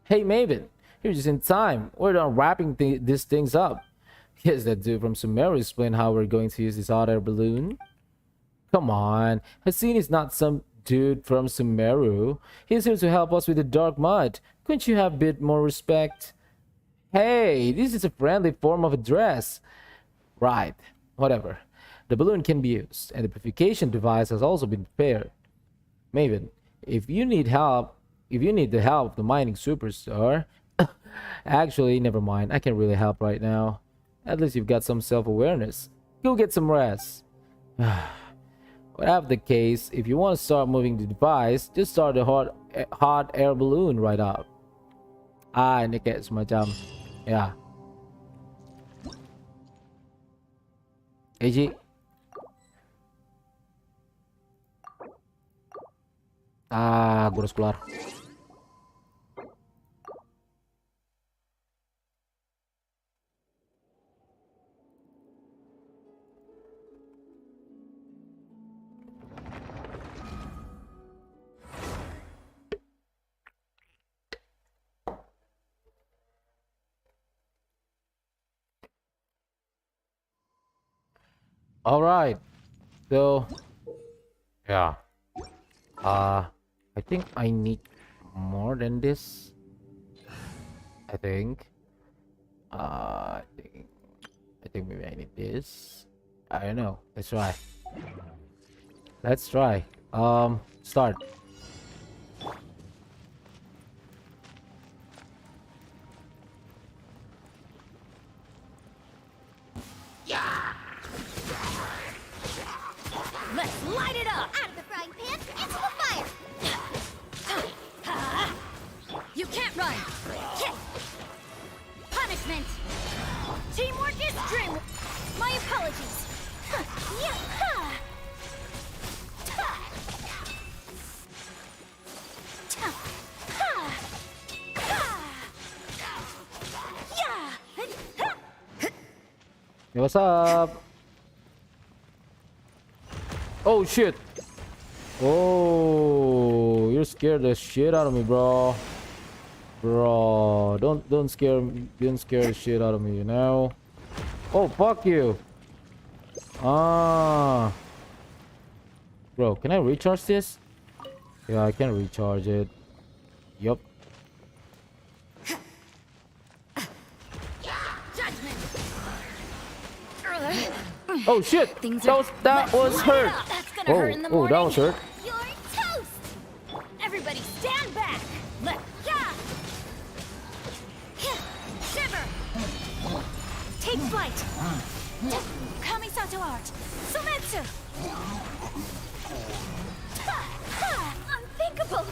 Hey Maven. You're just in time. We're done wrapping these things up. Yes, that dude from Sumeru explained how we're going to use this hot air balloon. Come on. Hassan is not some dude from Sumeru. He's here to help us with the dark mud. Couldn't you have a bit more respect? Hey, this is a friendly form of address. Right. Whatever. The balloon can be used, and the purification device has also been prepared. Maven, if you need the help of the mining superstar... Actually, never mind. I can't really help right now. At least you've got some self-awareness. Go get some rest. Whatever the case, if you want to start moving the device, just start the hot air balloon right up. Ini kayak semacam ya. Eji. Gue harus keluar. All right, so yeah, I think I need more than this. I think maybe I need this. I don't know. Let's try. Start. Let's light it up! Out of the frying pan, into the fire! You can't run! Punishment! Teamwork is dream... My apologies! Hey, what's up? Oh shit! Oh, you're scared the shit out of me, bro. Bro, don't scare the shit out of me, you know? Oh, fuck you. Bro, can I recharge this? Yeah, I can recharge it. Yup. Oh shit! That was hurt. Oh, that was hurt. You're toast! Everybody stand back! Shiver! Take flight! Kamisato art! Sumetsu! Unthinkable!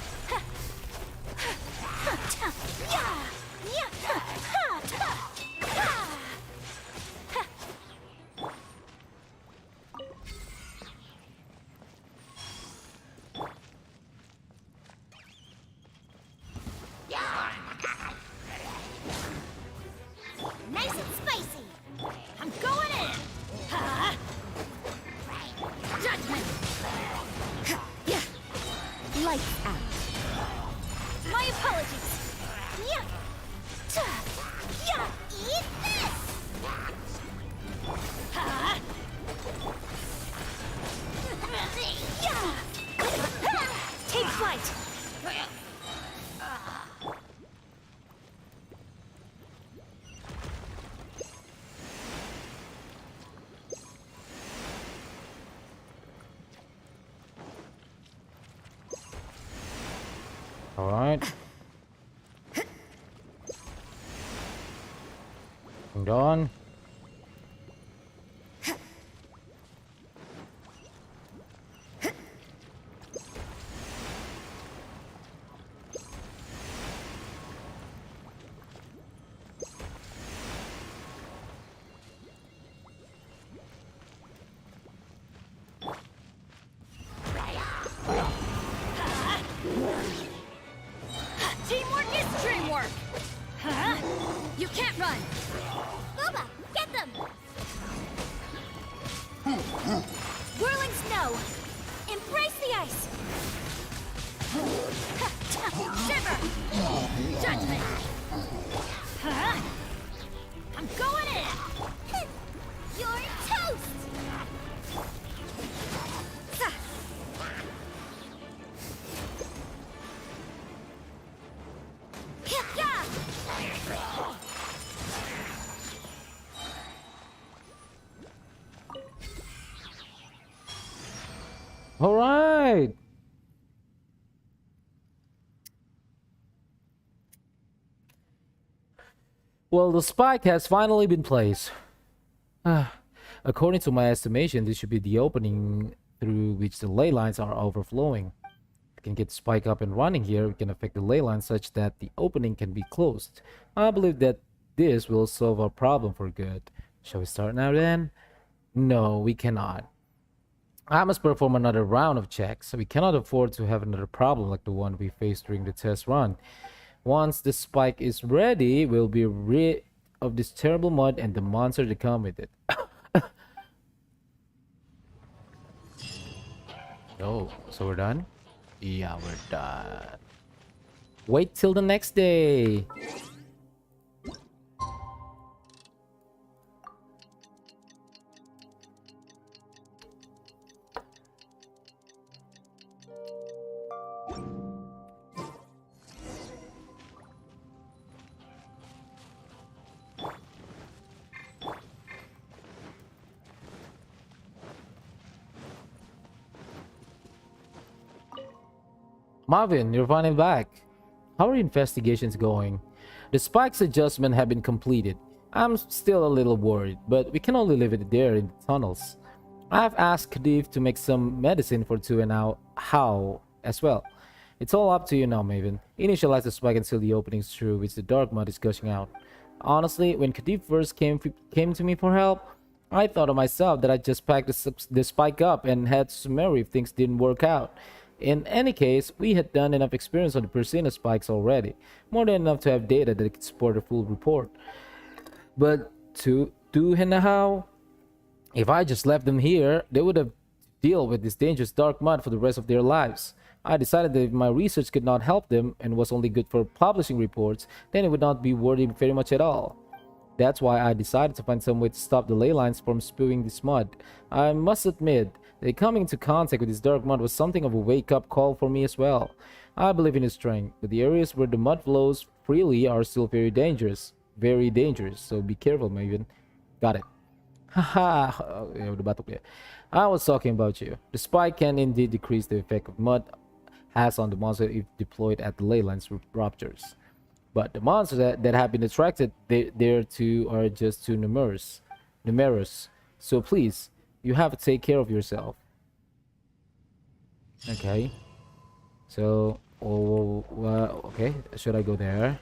Alright. Hold on. Teamwork is dreamwork. Huh? You can't run. Boba, get them! Whirling snow. Embrace the ice. Shiver. Judgment. Huh? I'm going in. You're toast! All right. Well, the spike has finally been placed. According to my estimation, this should be the opening through which the ley lines are overflowing. If we can get the spike up and running here, we can affect the ley line such that the opening can be closed. I believe that this will solve our problem for good. Shall we start now then? No, we cannot. I must perform another round of checks. We cannot afford to have another problem like the one we faced during the test run. Once the spike is ready, we'll be rid of this terrible mud and the monster that come with it. Oh, so we're done? Yeah, we're done. Wait till the next day. Marvin, you're finally back. How are your investigations going? The spike's adjustment have been completed. I'm still a little worried, but we can only leave it there in the tunnels. I've asked Khadif to make some medicine for Tu and How as well. It's all up to you now, Maven. Initialize the spike until the opening's through, which the dark mud is gushing out. Honestly, when Khadif first came to me for help, I thought of myself that I'd just pack the spike up and head to Sumeru if things didn't work out. In any case, we had done enough experience on the Persina spikes already, more than enough to have data that could support a full report. But Tu and How, if I just left them here, they would have to deal with this dangerous dark mud for the rest of their lives. I decided that if my research could not help them and was only good for publishing reports, then it would not be worthy very much at all. That's why I decided to find some way to stop the ley lines from spewing this mud. I must admit that coming into contact with this dark mud was something of a wake-up call for me as well. I believe in its strength, but the areas where the mud flows freely are still very dangerous. Very dangerous, so be careful, Maven. Got it. Haha, udah batuk ya. I was talking about you. The spike can indeed decrease the effect of mud has on the monster if deployed at the ley lines ruptures. But the monsters that have been attracted thereto are just too numerous. So please, you have to take care of yourself. Okay. So, okay. Should I go there?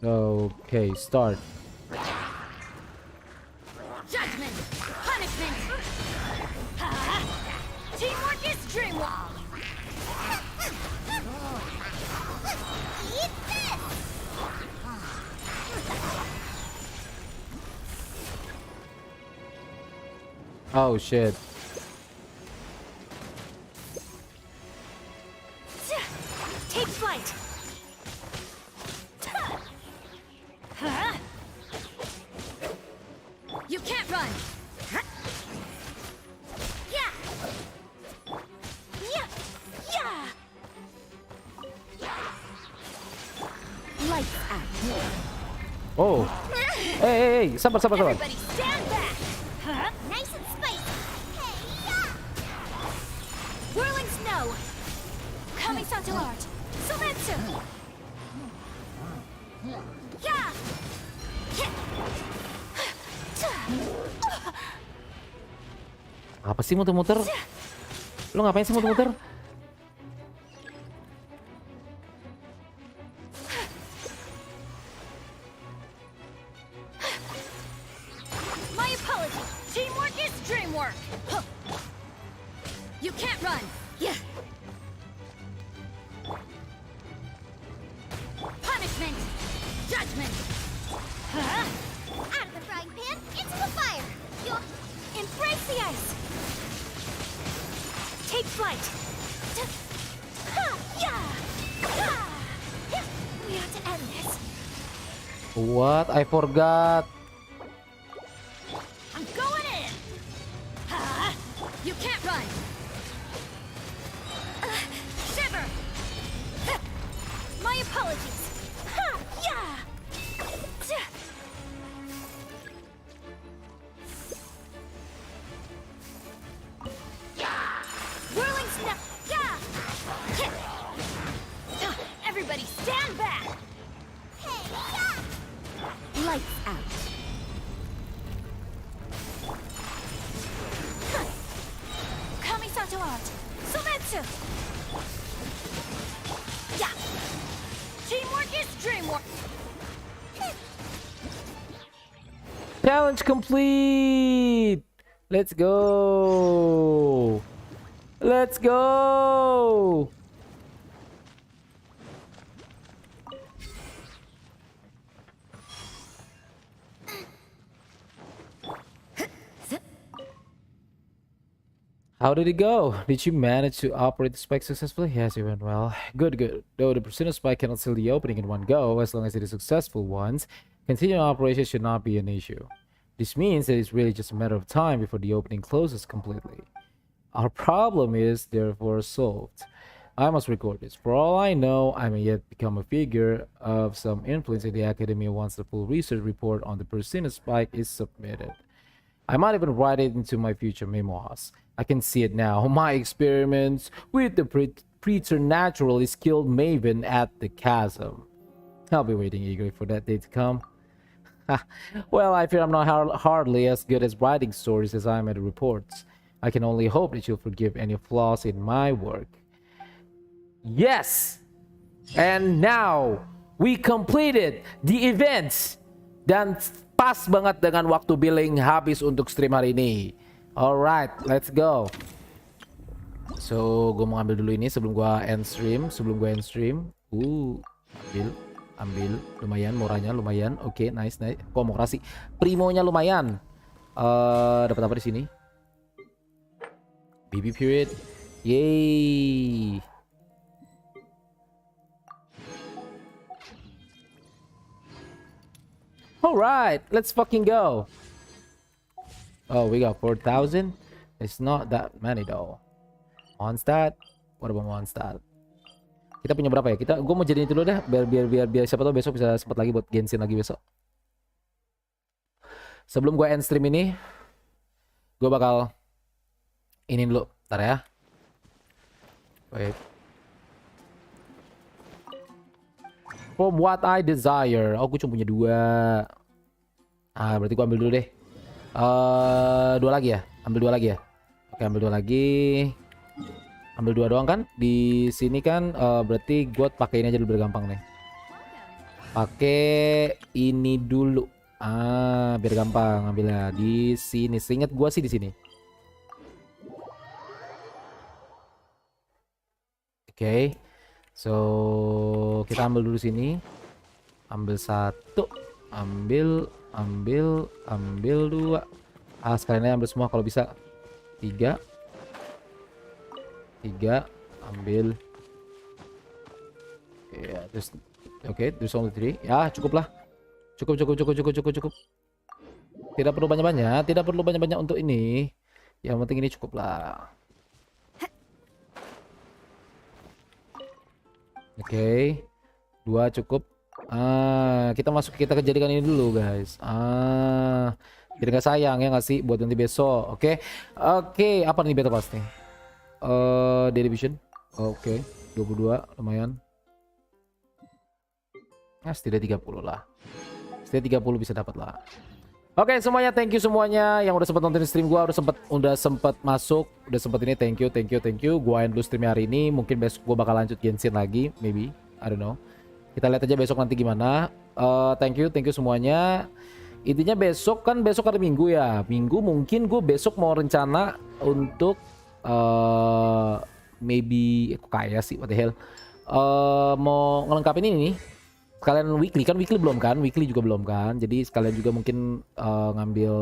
Okay, start. Judgment. Punishment. Teamwork is dreamwork. Eat this! Oh shit. Take flight. You can't run. Yeah. Yeah. Yeah. Lights out. Oh. Sabar. Everybody stand back. Huh? Nice and spicy. Whirling snow. Kamisato art. Sumetsu. Yeah. Apa sih muter-muter? Lu ngapain sih muter-muter? My apologies. Teamwork is dreamwork. Huh. You can't run. Yeah. Punishment. Judgment. Huh? Out of the frying pan, into the fire. You Embrace the ice. Take flight. Yeah. We have to end this. What? I forgot. I'm going in. You can't run. Shiver. My apologies. Yeah. Whirling snow. Yeah. Everybody stand back. Lights out. Kamisato art. Sumetsu. Yeah. Teamwork is dreamwork. Challenge complete. Let's go. Let's go. How did it go? Did you manage to operate the spec successfully? Yes, it went well. Good. Though the precision spec cannot seal the opening in one go, as long as it is successful once, continuing operation should not be an issue. This means that it's really just a matter of time before the opening closes completely. Our problem is therefore solved. I must record this. For all I know, I may yet become a figure of some influence in the academia once the full research report on the precision spike is submitted. I might even write it into my future memoirs. I can see it now. My experiments with the preternaturally skilled maven at the chasm. I'll be waiting eagerly for that day to come. Well, I fear I'm not hardly as good at writing stories as I am at the reports. I can only hope that you'll forgive any flaws in my work. Yes! And now, we completed the events. Dan pas banget dengan waktu billing habis untuk stream hari ini. Alright, let's go. So, gue mau ambil dulu ini sebelum gue end stream. Ambil. Lumayan, murahnya lumayan. Oke, nice. Demokrasi. Primonya lumayan. Dapat apa di sini? BB period. Yay. Alright, let's fucking go. Oh, we got 4,000. It's not that many though. Mondstadt. What about Mondstadt? Kita punya berapa ya? Gue mau jadiin itu dulu deh, biar siapa tahu besok bisa sempat lagi buat Genshin lagi besok. Sebelum gue end stream ini, gue bakal ini dulu, ntar ya. Wait. From what I desire. Oh, gue cuma punya 2. Berarti gue ambil dulu deh. 2 lagi ya? Ambil 2 lagi ya? Oke, ambil 2 lagi. Ambil 2 doang kan? Di sini kan berarti gue pakai ini aja dulu biar gampang nih. Pakai ini dulu. Biar gampang ambilnya di sini. Seingat gue sih di sini. Oke. So, kita ambil dulu sini. Ambil 1, ambil 2. Sekalian aja ambil semua kalau bisa. 3, ambil. Ya, terus oke, there's only 3. Ya, cukup lah. Cukup. Tidak perlu banyak-banyak untuk ini. Yang penting ini cukup lah. Oke. 2 cukup. Kita jadikan ini dulu guys. Biar nggak sayang ya nggak sih buat nanti besok. Oke. Apa nih battle pass nih? Daily Vision. Oke. 22 lumayan. Nah, setidaknya 30 lah. Setidaknya 30 bisa dapat lah. Oke, semuanya thank you semuanya yang udah sempet nonton stream gua, udah sempet masuk, udah sempet ini, thank you. Gua end dulu streamnya hari ini, mungkin besok gua bakal lanjut Genshin lagi, maybe, I don't know. Kita lihat aja besok nanti gimana. Thank you semuanya. Intinya besok hari Minggu ya. Minggu mungkin gue besok mau rencana untuk maybe kaya sih, what the hell. Mau ngelengkapin ini nih. Sekalian weekly belum kan? Weekly juga belum kan? Jadi sekalian juga mungkin ngambil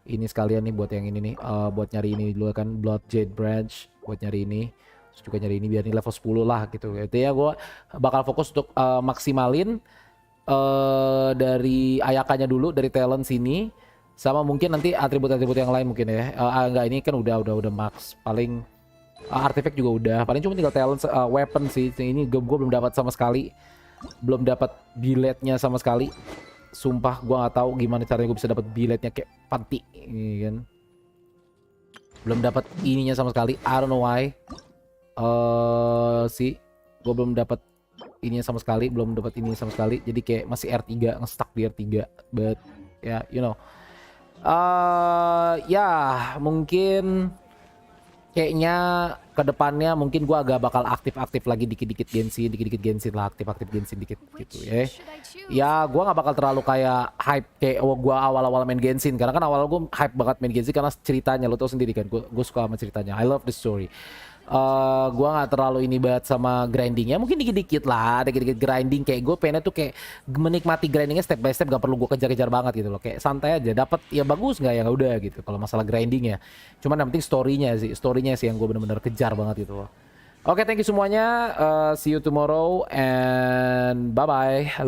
ini sekalian nih buat yang ini nih, buat nyari ini dulu kan, Blood Jade Branch buat nyari ini. Terus juga nyari ini biar ini level 10 lah gitu. Itu ya gue bakal fokus untuk maksimalin dari ayakannya dulu, dari talent sini, sama mungkin nanti atribut-atribut yang lain mungkin ya. Enggak, ini kan udah max. Paling artifact juga udah. Paling cuma tinggal talent, weapon sih. Ini gue belum dapat sama sekali. Belum dapat biletnya sama sekali. Sumpah gue nggak tahu gimana caranya gue bisa dapat biletnya kayak panti ini kan. Belum dapat ininya sama sekali. I don't know why. Sih gue belum dapat ininya sama sekali, belum dapat ini sama sekali. Jadi kayak masih R3, nge-stuck di R3. But ya, you know. Ya, mungkin kayaknya kedepannya mungkin gue agak bakal aktif lagi dikit-dikit Genshin lah, aktif Genshin dikit gitu ya. Ya gue nggak bakal terlalu kayak hype kayak gue awal-awal main Genshin, karena kan awal gue hype banget main Genshin karena ceritanya, lo tau sendiri kan, gue suka sama ceritanya, I love the story. Gue nggak terlalu ini banget sama grindingnya, mungkin dikit-dikit grinding, kayak gue pengennya tuh kayak menikmati grindingnya step by step, gak perlu gue kejar-kejar banget gitu loh, kayak santai aja, dapat ya bagus nggak ya udah gitu. Kalau masalah grindingnya, cuman yang penting storynya sih yang gue bener-bener kejar banget gitu loh. Oke, thank you semuanya, see you tomorrow and bye bye.